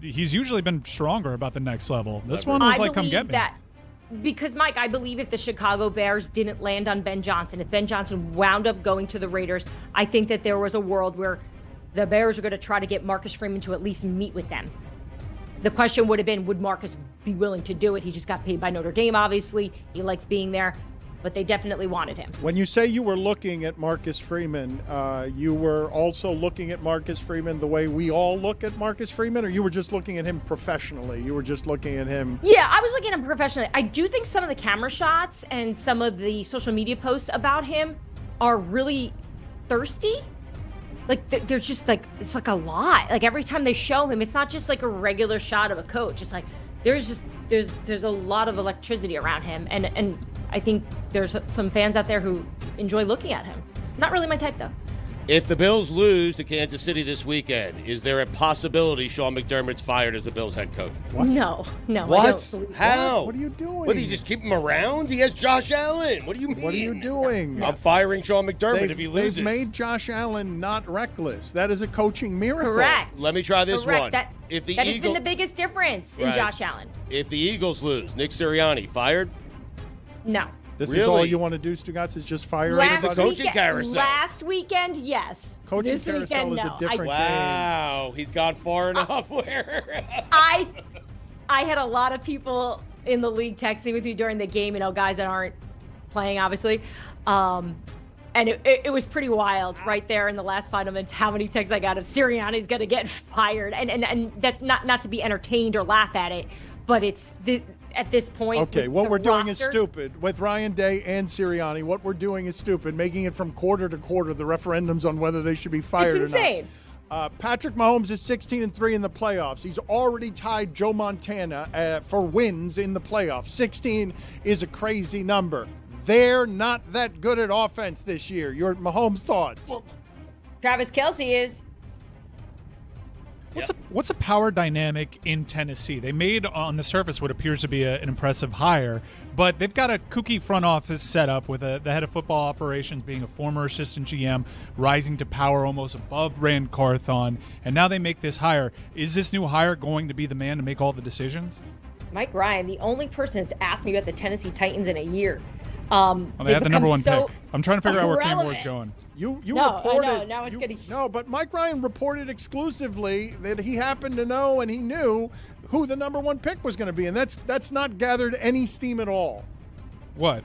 He's usually been stronger about the next level. This one was come get me. That, because, Mike, I believe if the Chicago Bears didn't land on Ben Johnson, if Ben Johnson wound up going to the Raiders, I think that there was a world where the Bears were going to try to get Marcus Freeman to at least meet with them. The question would have been, would Marcus be willing to do it? He just got paid by Notre Dame, obviously. He likes being there. But they definitely wanted him. When you say you were looking at Marcus Freeman, you were also looking at Marcus Freeman the way we all look at Marcus Freeman, or you were just looking at him professionally? You were just looking at him. Yeah, I was looking at him professionally. I do think some of the camera shots and some of the social media posts about him are really thirsty. Like, there's just it's like a lot. Like, every time they show him, it's not just like a regular shot of a coach. It's like there's a lot of electricity around him, and I think there's some fans out there who enjoy looking at him. Not really my type, though. If the Bills lose to Kansas City this weekend, is there a possibility Sean McDermott's fired as the Bills head coach? What? No. What? I don't believe How? What are you doing? What, do you just keep him around? He has Josh Allen. What do you mean? What are you doing? I'm firing Sean McDermott if he loses. They've made Josh Allen not reckless. That is a coaching miracle. Correct. Let me try this Correct. one. That has been the biggest difference in Right. Josh Allen. If the Eagles lose, Nick Sirianni fired? No. This is all you want to do, Stugotz, is just fire everybody? coaching carousel. Last weekend, yes. Coaching This carousel weekend, is no. a different Wow, he's gone far enough where I had a lot of people in the league texting with me during the game, guys that aren't playing, obviously. And it was pretty wild right there in the last 5 minutes how many texts I got of Sirianni's going to get fired. And that not to be entertained or laugh at it, but it's at this point. Okay, with what the we're doing is roster- stupid. With Ryan Day and Sirianni, what we're doing is stupid, making it from quarter to quarter, the referendums on whether they should be fired It's insane. or not. Patrick Mahomes is 16-3 in the playoffs. He's already tied Joe Montana for wins in the playoffs. 16 is a crazy number. They're not that good at offense this year. Your Mahomes thoughts? Travis Kelce is. What's a power dynamic in Tennessee? They made on the surface what appears to be an impressive hire, but they've got a kooky front office set up with the head of football operations being a former assistant GM, rising to power almost above Rand Carthon, and now they make this hire. Is this new hire going to be the man to make all the decisions? Mike Ryan, the only person that's asked me about the Tennessee Titans in a year. They had the number 1 pick. I'm trying to figure out where Cam irrelevant. Ward's going. You No, reported. I know. Now it's getting. No, but Mike Ryan reported exclusively that he happened to know and he knew who the number 1 pick was going to be, and that's not gathered any steam at all. What?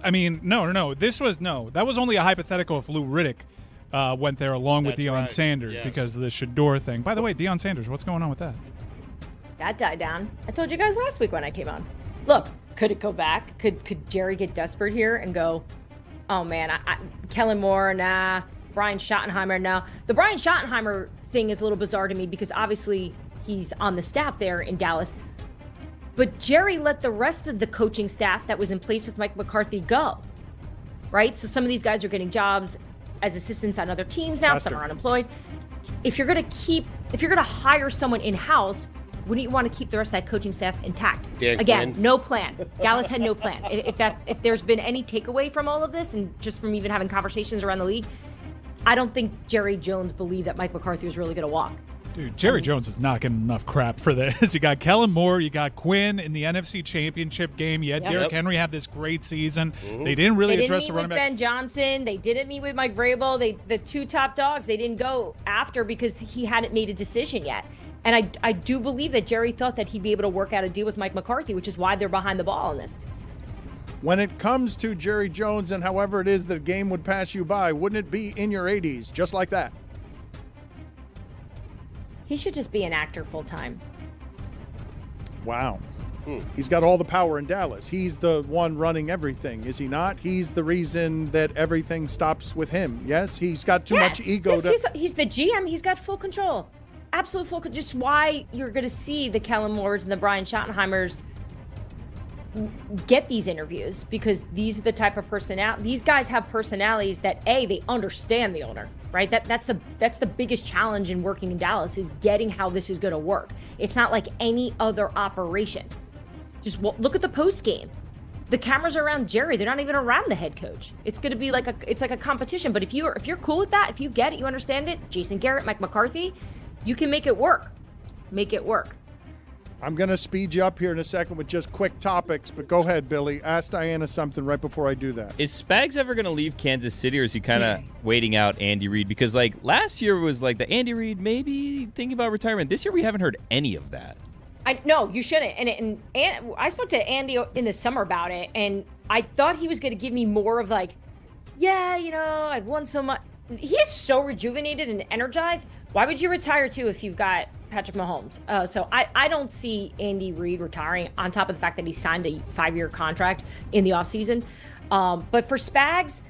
I mean, no. That was only a hypothetical if Lou Riddick went there along with That's Deion right. Sanders Yes. because of the Shador thing. By the way, Deion Sanders, what's going on with that? That died down. I told you guys last week when I came on. Look, could it go back? Could Jerry get desperate here and go, oh man, Kellen Moore, nah. Brian Schottenheimer, no. The Brian Schottenheimer thing is a little bizarre to me because obviously he's on the staff there in Dallas. But Jerry let the rest of the coaching staff that was in place with Mike McCarthy go. right? So some of these guys are getting jobs as assistants on other teams now. Some are unemployed. If you're going to hire someone in-house, wouldn't you want to keep the rest of that coaching staff intact? Again, no plan. Gallas had no plan. If there's been any takeaway from all of this, and just from even having conversations around the league, I don't think Jerry Jones believed that Mike McCarthy was really going to walk. Dude, Jerry Jones is not getting enough crap for this. You got Kellen Moore, you got Quinn in the NFC Championship game. You had Derrick Henry have this great season. They didn't really address the running back. They didn't meet with Ben Johnson. They didn't meet with Mike Vrabel. The two top dogs, they didn't go after because he hadn't made a decision yet. And I do believe that Jerry thought that he'd be able to work out a deal with Mike McCarthy, which is why they're behind the ball on this. When it comes to Jerry Jones and however it is the game would pass you by, wouldn't it be in your 80s, just like that? He should just be an actor full time. Wow. He's got all the power in Dallas. He's the one running everything, is he not? He's the reason that everything stops with him. Yes, he's got too much ego. He's the GM. He's got full control. Absolute full control. Just why you're going to see the Kellen Moores and the Brian Schottenheimers get these interviews, because these are the type of these guys have personalities that they understand the owner, right? That's the biggest challenge in working in Dallas, is getting how this is going to work. It's not like any other operation. Just look at the post game. The cameras are around Jerry. They're not even around the head coach. It's going to be like a competition. But if you're cool with that, if you get it, you understand it, Jason Garrett, Mike McCarthy, you can make it work. Make it work. I'm going to speed you up here in a second with just quick topics, but go ahead, Billy. Ask Diana something right before I do that. Is Spags ever going to leave Kansas City, or is he kind of waiting out Andy Reid? Because, last year was the Andy Reid maybe thinking about retirement. This year we haven't heard any of that. No, you shouldn't. And I spoke to Andy in the summer about it, and I thought he was going to give me more of I've won so much. He is so rejuvenated and energized. Why would you retire too if you've got Patrick Mahomes? So I don't see Andy Reid retiring, on top of the fact that he signed a 5-year contract in the offseason. But for Spags,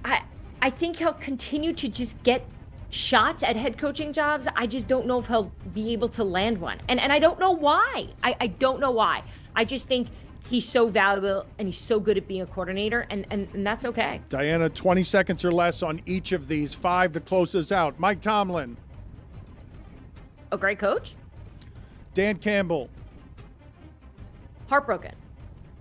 I think he'll continue to just get shots at head coaching jobs. I just don't know if he'll be able to land one. And I don't know why. I don't know why. I just think he's so valuable and he's so good at being a coordinator, and that's okay. Diana, 20 seconds or less on each of these. 5 to close us out. Mike Tomlin. A great coach. Dan Campbell. Heartbroken.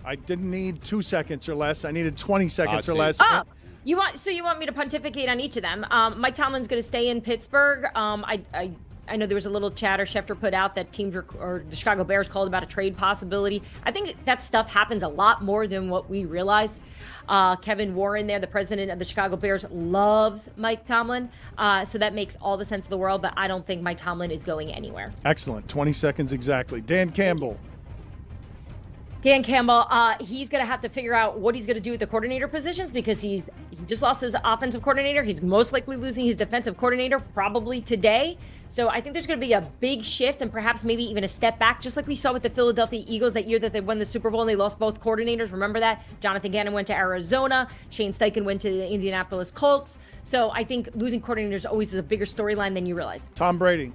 I didn't need 2 seconds or less. I needed 20 seconds or less. Oh, you want me to pontificate on each of them? Mike Tomlin's going to stay in Pittsburgh. I know there was a little chatter Schefter put out that teams or the Chicago Bears called about a trade possibility. I think that stuff happens a lot more than what we realize. Kevin Warren there, the president of the Chicago Bears, loves Mike Tomlin. So that makes all the sense of the world, but I don't think Mike Tomlin is going anywhere. Excellent. 20 seconds exactly. Dan Campbell. Dan Campbell, he's going to have to figure out what he's going to do with the coordinator positions, because he just lost his offensive coordinator. He's most likely losing his defensive coordinator probably today. So I think there's going to be a big shift and perhaps maybe even a step back, just like we saw with the Philadelphia Eagles that year that they won the Super Bowl and they lost both coordinators. Remember that? Jonathan Gannon went to Arizona. Shane Steichen went to the Indianapolis Colts. So I think losing coordinators always is a bigger storyline than you realize. Tom Brady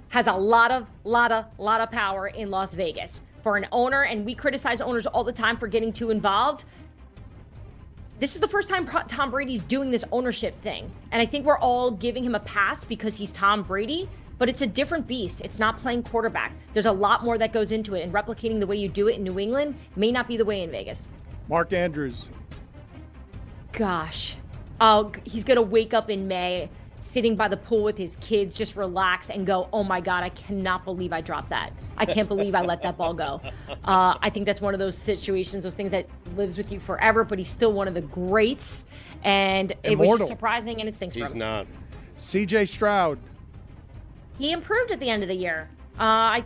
has a lot of power in Las Vegas. For an owner, and we criticize owners all the time for getting too involved, this is the first time Tom Brady's doing this ownership thing. And I think we're all giving him a pass because he's Tom Brady, but it's a different beast. It's not playing quarterback. There's a lot more that goes into it, and replicating the way you do it in New England may not be the way in Vegas. Mark Andrews. Gosh. He's going to wake up in May sitting by the pool with his kids, just relax and go, oh my God, I cannot believe I dropped that. I can't believe I let that ball go. I think that's one of those situations, those things that lives with you forever, but he's still one of the greats. And it was just surprising, and it stinks for him. He's not. CJ Stroud. He improved at the end of the year. I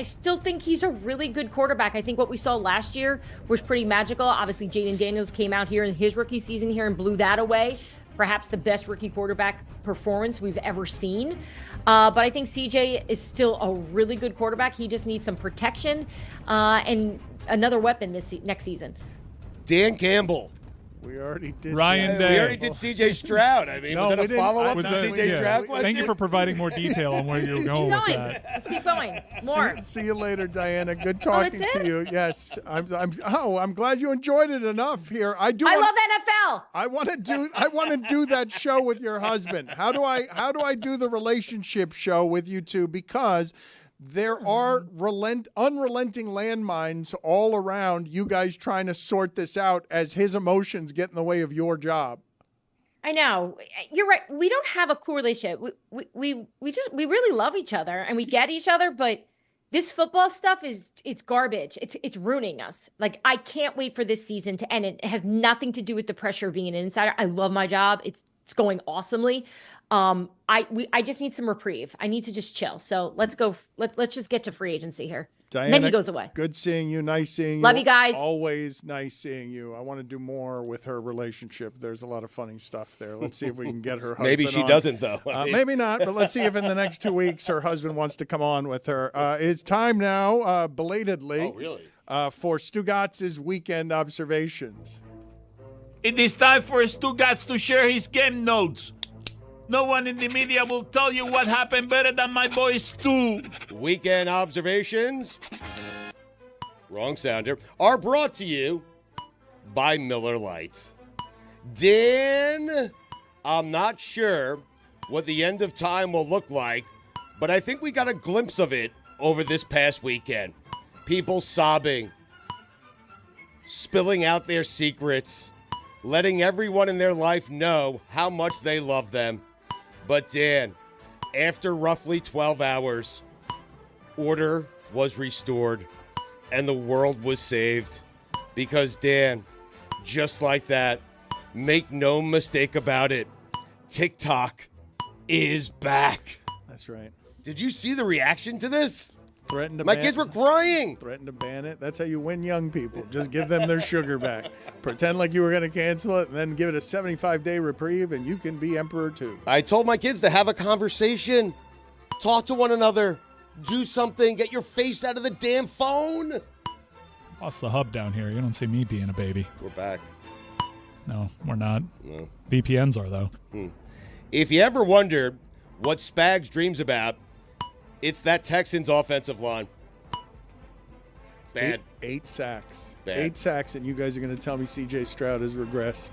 still think he's a really good quarterback. I think what we saw last year was pretty magical. Obviously, Jaden Daniels came out here in his rookie season here and blew that away. Perhaps the best rookie quarterback performance we've ever seen. But I think CJ is still a really good quarterback. He just needs some protection and another weapon next season. Dan Campbell. We already did. Ryan We Day. already did C.J. Stroud. I mean, No, was we that a didn't. follow-up Was to that- C.J. yeah. Stroud question? Thank you for providing more detail on where you were Keep going with going. that. Let's keep going. More. See you later, Diana. Good talking that's to it? you. Yes, I'm glad you enjoyed it enough here. I I love NFL. I want to do that show with your husband. How do I do the relationship show with you two? Because there are unrelenting landmines all around you guys trying to sort this out as his emotions get in the way of your job. I know. You're right. We don't have a cool relationship. We really love each other and we get each other, but this football stuff it's garbage. It's ruining us. Like, I can't wait for this season to end. It has nothing to do with the pressure of being an insider. I love my job. It's going awesomely. I just need some reprieve. I need to just chill. So let's go. Let's just get to free agency here. Diana, Then he goes away. Good seeing you. Nice seeing you. Love you guys. Always nice seeing you. I want to do more with her relationship. There's a lot of funny stuff there. Let's see if we can get her husband Maybe she on. doesn't, though. Maybe not, but let's see if in the next 2 weeks her husband wants to come on with her. It's time now, belatedly, for Stugotz's weekend observations. It is time for Stugotz to share his game notes. No one in the media will tell you what happened better than my boy Stu. Weekend observations, wrong sounder, are brought to you by Miller Lights. Dan, I'm not sure what the end of time will look like, but I think we got a glimpse of it over this past weekend. People sobbing, spilling out their secrets, letting everyone in their life know how much they love them. But Dan, after roughly 12 hours, order was restored and the world was saved. Because Dan, just like that, make no mistake about it, TikTok is back. That's right. Did you see the reaction to this? Threatened to My ban- kids were crying. Threatened to ban it. That's how you win young people. Just give them their sugar back. Pretend like you were going to cancel it, and then give it a 75-day reprieve, and you can be emperor too. I told my kids to have a conversation. Talk to one another. Do something. Get your face out of the damn phone. Lost the hub down here. You don't see me being a baby. We're back. No, we're not. No. VPNs are, though. If you ever wondered what Spags dreams about, it's that Texans offensive line. Bad. Eight sacks. Bad. 8 sacks, and you guys are going to tell me C.J. Stroud has regressed.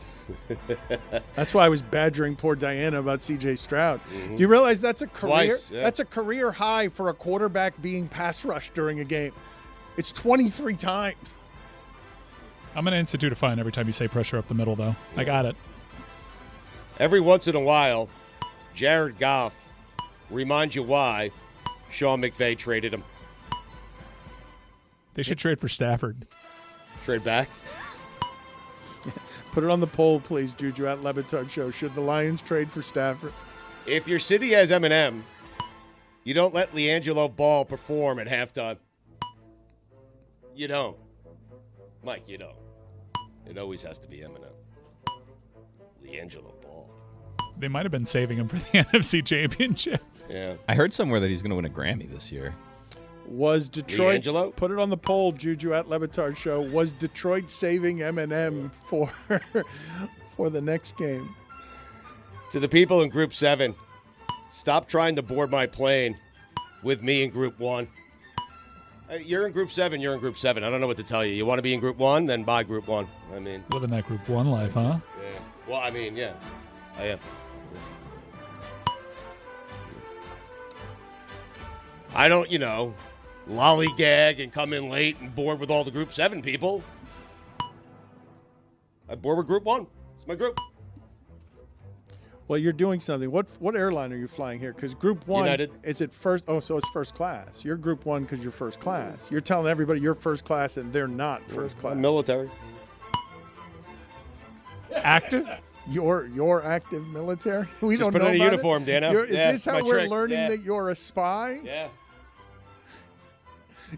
That's why I was badgering poor Diana about C.J. Stroud. Do you realize that's a career? Twice, yeah. That's a career high for a quarterback being pass rushed during a game. It's 23 times. I'm going to institute a fine every time you say pressure up the middle, though. I got it. Every once in a while, Jared Goff reminds you why Sean McVay traded him. They should trade for Stafford. Trade back? Put it on the poll, please, Juju at Le Batard Show. Should the Lions trade for Stafford? If your city has Eminem, you don't let LiAngelo Ball perform at halftime. You don't. Mike, you don't. It always has to be Eminem. LiAngelo Ball. They might have been saving him for the NFC Championship. Yeah. I heard somewhere that he's going to win a Grammy this year. Was Detroit, LiAngelo? put it on the poll, Juju at Le Batard Show, was Detroit saving Eminem for the next game? To the people in Group 7, stop trying to board my plane with me in Group 1. You're in Group 7, you're in Group 7. I don't know what to tell you. You want to be in Group 1, then buy Group 1. I mean, Living that Group 1 life, huh? yeah. Well, I mean, yeah. I am. I don't, lollygag and come in late and board with all the Group 7 people. I board with Group 1. It's my group. Well, you're doing something. What airline are you flying here? Because Group 1, United. is it first? Oh, so it's first class. You're Group 1 because you're first class. You're telling everybody you're first class and they're not first class. I'm military. Active? You're active military? We Just don't put know in a about uniform, it? Dano. Is Yeah, this how my we're trick. learning Yeah. that you're a spy? Yeah.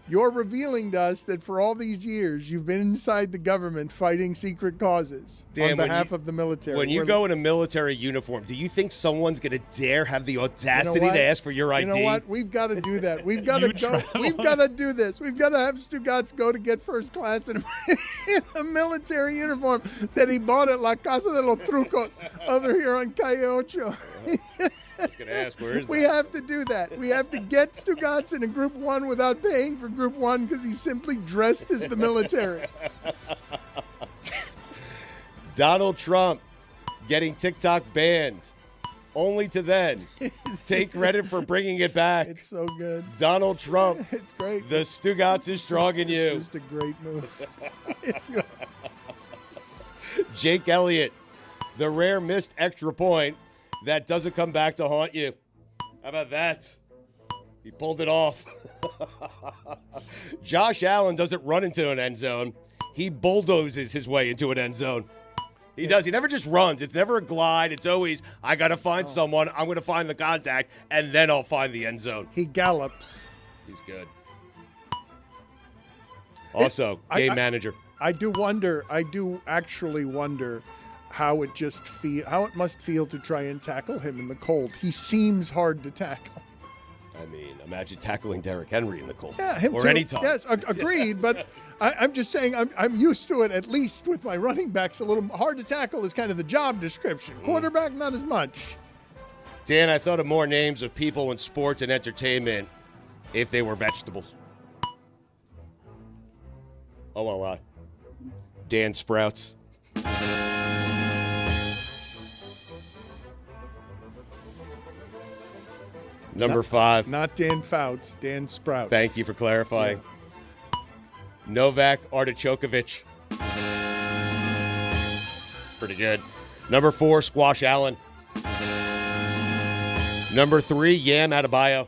You're revealing to us that for all these years, you've been inside the government fighting secret causes Dan, on behalf of the military. When you go in a military uniform, do you think someone's going to dare have the audacity to ask for your ID? You know what? We've got to do that. We've got to go. We've got to do this. We've got to have Stugotz go to get first class in a military uniform that he bought at La Casa de los Trucos over here on Calle Ocho. I was going to ask, where is We that? have to do that. We have to get Stugotz in a Group 1 without paying for Group 1 because he's simply dressed as the military. Donald Trump getting TikTok banned, only to then take credit for bringing it back. It's so good. Donald Trump. It's great. The Stugotz is strong in you. It's just a great move. Jake Elliott, the rare missed extra point that doesn't come back to haunt you. How about that? He pulled it off. Josh Allen doesn't run into an end zone. He bulldozes his way into an end zone. He does. He never just runs. It's never a glide. It's always, I got to find someone. I'm going to find the contact, and then I'll find the end zone. He gallops. He's good. Also, game manager. I do actually wonder how it must feel to try and tackle him in the cold. He seems hard to tackle. I mean, imagine tackling Derrick Henry in the cold. Yeah, him or too. anytime. Yes, agreed. But I'm just saying I'm used to it, at least with my running backs. A little hard to tackle is kind of the job description. Quarterback, not as much. Dan, I thought of more names of people in sports and entertainment if they were vegetables. Oh, well, Dan Sprouts. Number 5. Not Dan Fouts, Dan Sprouts. Thank you for clarifying. Yeah. Novak Artichokovich. Pretty good. Number 4, Squash Allen. Number 3, Yam Adebayo.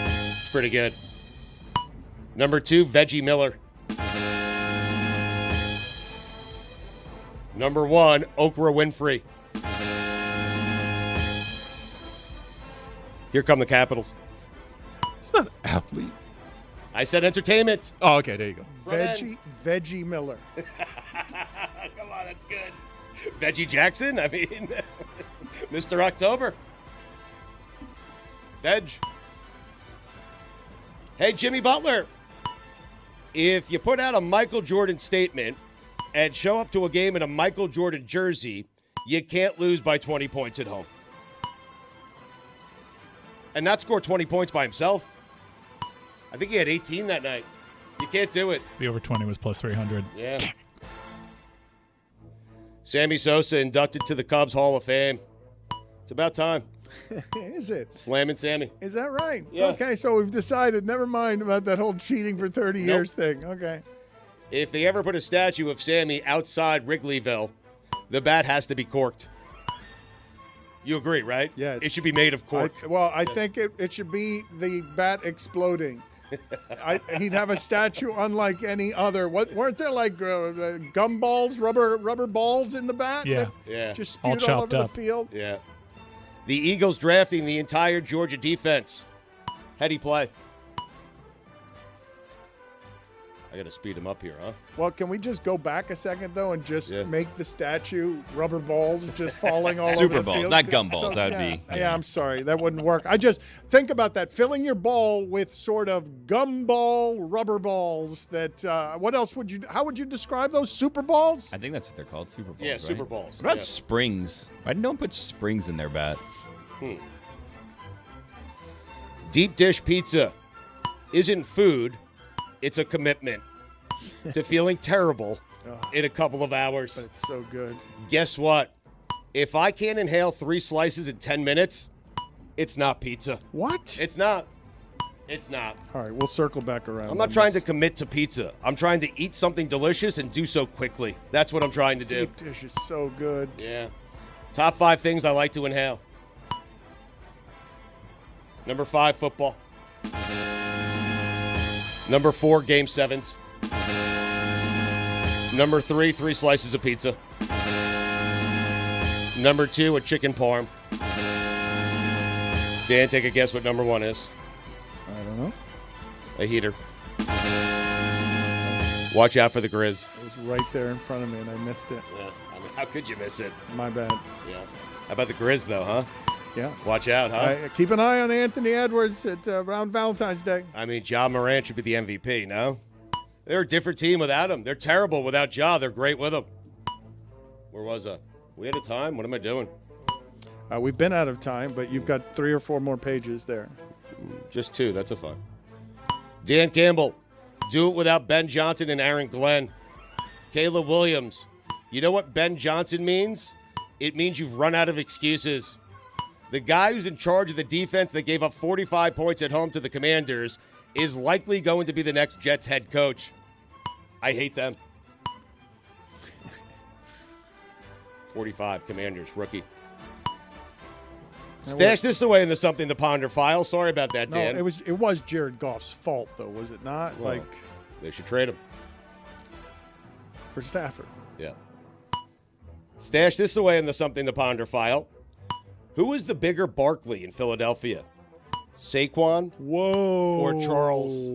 It's pretty good. Number 2, Veggie Miller. Number 1, Oprah Winfrey. Here come the Capitals. It's not an athlete. I said entertainment. Oh, okay, there you go. Veggie Miller. Come on, that's good. Veggie Jackson? I mean, Mr. October. Veg. Hey, Jimmy Butler. If you put out a Michael Jordan statement and show up to a game in a Michael Jordan jersey, you can't lose by 20 points at home. And not score 20 points by himself. I think he had 18 that night. You can't do it. The over 20 was plus 300. Yeah. Sammy Sosa inducted to the Cubs Hall of Fame. It's about time. Is it? Slamming Sammy. Is that right? Yeah. Okay, so we've decided, never mind about that whole cheating for 30 years thing. Okay. If they ever put a statue of Sammy outside Wrigleyville, the bat has to be corked. You agree, right? Yes. It should be made of cork. I think it should be the bat exploding. He'd have a statue unlike any other. Weren't there like gum balls, rubber balls in the bat? Yeah. Yeah. Just All spewed all over chopped the up. field. Yeah. The Eagles drafting the entire Georgia defense. How'd he play? I got to speed him up here, huh? Well, can we just go back a second, though, and just make the statue rubber balls just falling all over the Super field? balls, not gum balls. That would be. Yeah, I'm sorry. That wouldn't work. I just think about that. Filling your ball with sort of gum ball, rubber balls that, what else how would you describe those? Super balls? I think that's what they're called, super balls. Yeah, right? super balls. What about Yeah. springs? Why did no one put springs in their bat? Deep dish pizza isn't food. It's a commitment to feeling terrible in a couple of hours. But it's so good. Guess what? If I can't inhale 3 slices in 10 minutes, it's not pizza. What? It's not. It's not. All right, we'll circle back around. I'm not trying to commit to pizza. I'm trying to eat something delicious and do so quickly. That's what I'm trying to do. Deep dish is so good. Yeah. Top 5 things I like to inhale. Number 5, football. Number 4, game 7s. Number 3, 3 slices of pizza. Number 2, a chicken parm. Dan, take a guess what number 1 is. I don't know. A heater. Watch out for the Grizz. It was right there in front of me, and I missed it. Yeah, I mean, how could you miss it? My bad. Yeah. How about the Grizz, though, huh? Yeah. Watch out, huh? Keep an eye on Anthony Edwards at around Valentine's Day. I mean, Ja Morant should be the MVP, no? They're a different team without him. They're terrible without Ja. They're great with him. Where was I? We had a time? What am I doing? We've been out of time, but you've got 3 or 4 more pages there. Just 2. That's a fun. Dan Campbell. Do it without Ben Johnson and Aaron Glenn. Caleb Williams. You know what Ben Johnson means? It means you've run out of excuses. The guy who's in charge of the defense that gave up 45 points at home to the Commanders is likely going to be the next Jets head coach. I hate them. 45 Commanders, rookie. Stash this away in the Something to Ponder file. Sorry about that, Dan. No, it was Jared Goff's fault, though, was it not? Well, they should trade him for Stafford. Yeah. Stash this away in the Something to Ponder file. Who is the bigger Barkley in Philadelphia? Saquon? Whoa. Or Charles?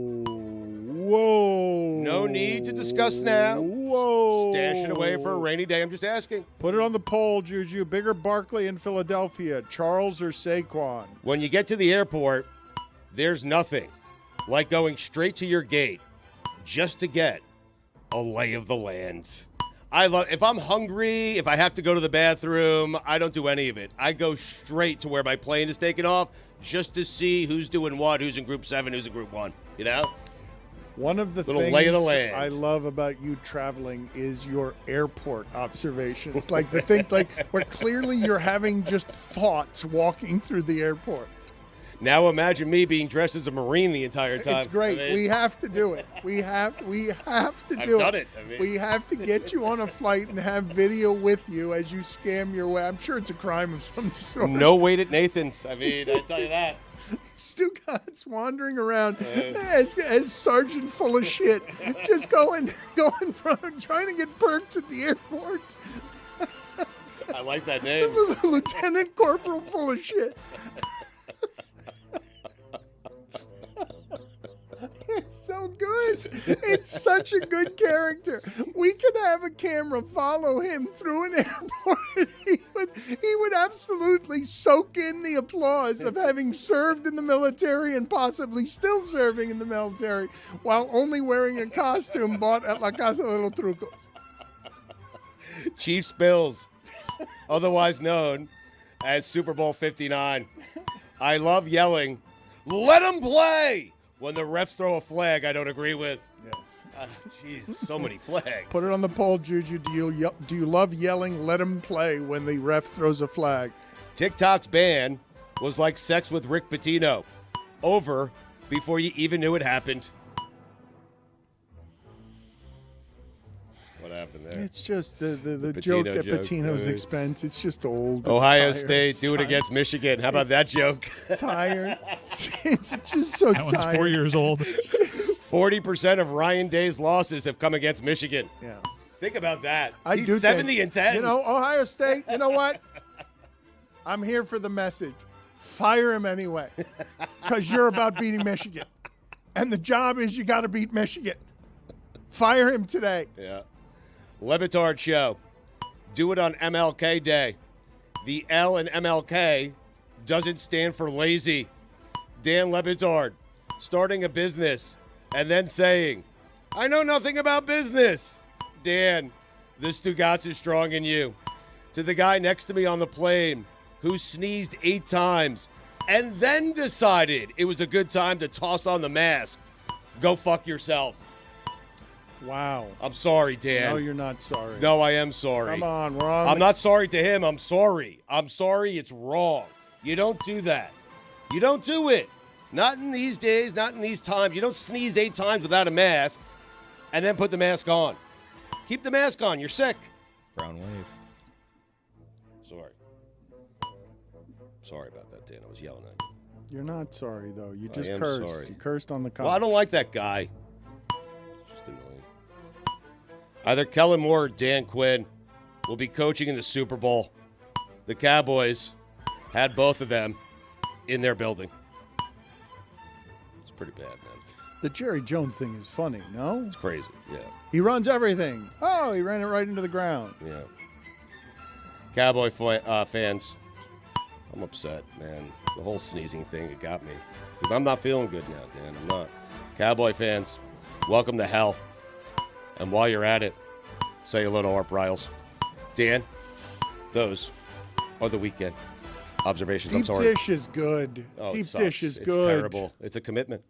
Whoa. No need to discuss now. Whoa. Stash it away for a rainy day. I'm just asking. Put it on the poll, Juju. Bigger Barkley in Philadelphia, Charles or Saquon? When you get to the airport, there's nothing like going straight to your gate just to get a lay of the land. If I'm hungry, if I have to go to the bathroom, I don't do any of it. I go straight to where my plane is taking off just to see who's doing what, who's in Group 7, who's in Group 1, you know? One of the Little things lay of the land. I love about you traveling is your airport observations. Like the thing, like where clearly you're having just thoughts walking through the airport. Now imagine me being dressed as a Marine the entire time. It's great. I mean, we have to do it. We have to do I've done it. I mean. We have to get you on a flight and have video with you as you scam your way. I'm sure it's a crime of some sort. No wait at Nathan's. I mean, I tell you that. Stugotz wandering around as Sergeant full of shit, just going from trying to get perks at the airport. I like that name. Lieutenant Corporal full of shit. It's so good. It's such a good character. We could have a camera follow him through an airport. He would absolutely soak in the applause of having served in the military and possibly still serving in the military while only wearing a costume bought at La Casa de los Trucos. Chief Spills, otherwise known as Super Bowl 59. I love yelling, "Let him play!" when the refs throw a flag I don't agree with. Yes. Jeez, so many flags. Put it on the poll, Juju. Do you love yelling, "Let him play" when the ref throws a flag? TikTok's ban was like sex with Rick Pitino. Over before you even knew it happened. What happened there? It's just the joke at Pitino's expense. It's just old. It's Ohio tired. State, It's do it tired. against Michigan. How about that joke? Tired. It's just so That tired. one's 4 years old. 40% of Ryan Day's losses have come against Michigan. Yeah. Think about that. I He's do 70 and 10. You know, Ohio State, you know what? I'm here for the message. Fire him anyway. Because you're about beating Michigan. And the job is you got to beat Michigan. Fire him today. Yeah. Le Batard Show. Do it on MLK Day. The L in MLK doesn't stand for lazy. Dan Le Batard starting a business and then saying, "I know nothing about business." Dan, the Stugotz is strong in you. To the guy next to me on the plane who sneezed 8 times and then decided it was a good time to toss on the mask. Go fuck yourself. Wow. I'm sorry, Dan. No, you're not sorry. No, I am sorry. Come on, we're on. I'm not sorry to him. I'm sorry. I'm sorry. It's wrong. You don't do that. You don't do it. Not in these days, not in these times. You don't sneeze 8 times without a mask and then put the mask on. Keep the mask on. You're sick. Brown wave. Sorry. Sorry about that, Dan. I was yelling at you. You're not sorry, though. You just am cursed. sorry. You cursed on the Well, I don't like that guy. Just annoying. Either Kellen Moore or Dan Quinn will be coaching in the Super Bowl. The Cowboys had both of them in their building. It's pretty bad, man. The Jerry Jones thing is funny, no? It's crazy, yeah. He runs everything. Oh, he ran it right into the ground. Yeah. Cowboy fans, I'm upset, man. The whole sneezing thing, it got me. Because I'm not feeling good now, Dan. I'm not. Cowboy fans, welcome to hell. And while you're at it, say hello to Art Briles. Dan, those are the weekend observations. I'm Deep sorry. dish is good. Oh, Deep it sucks. dish is it's good. It's terrible. It's a commitment.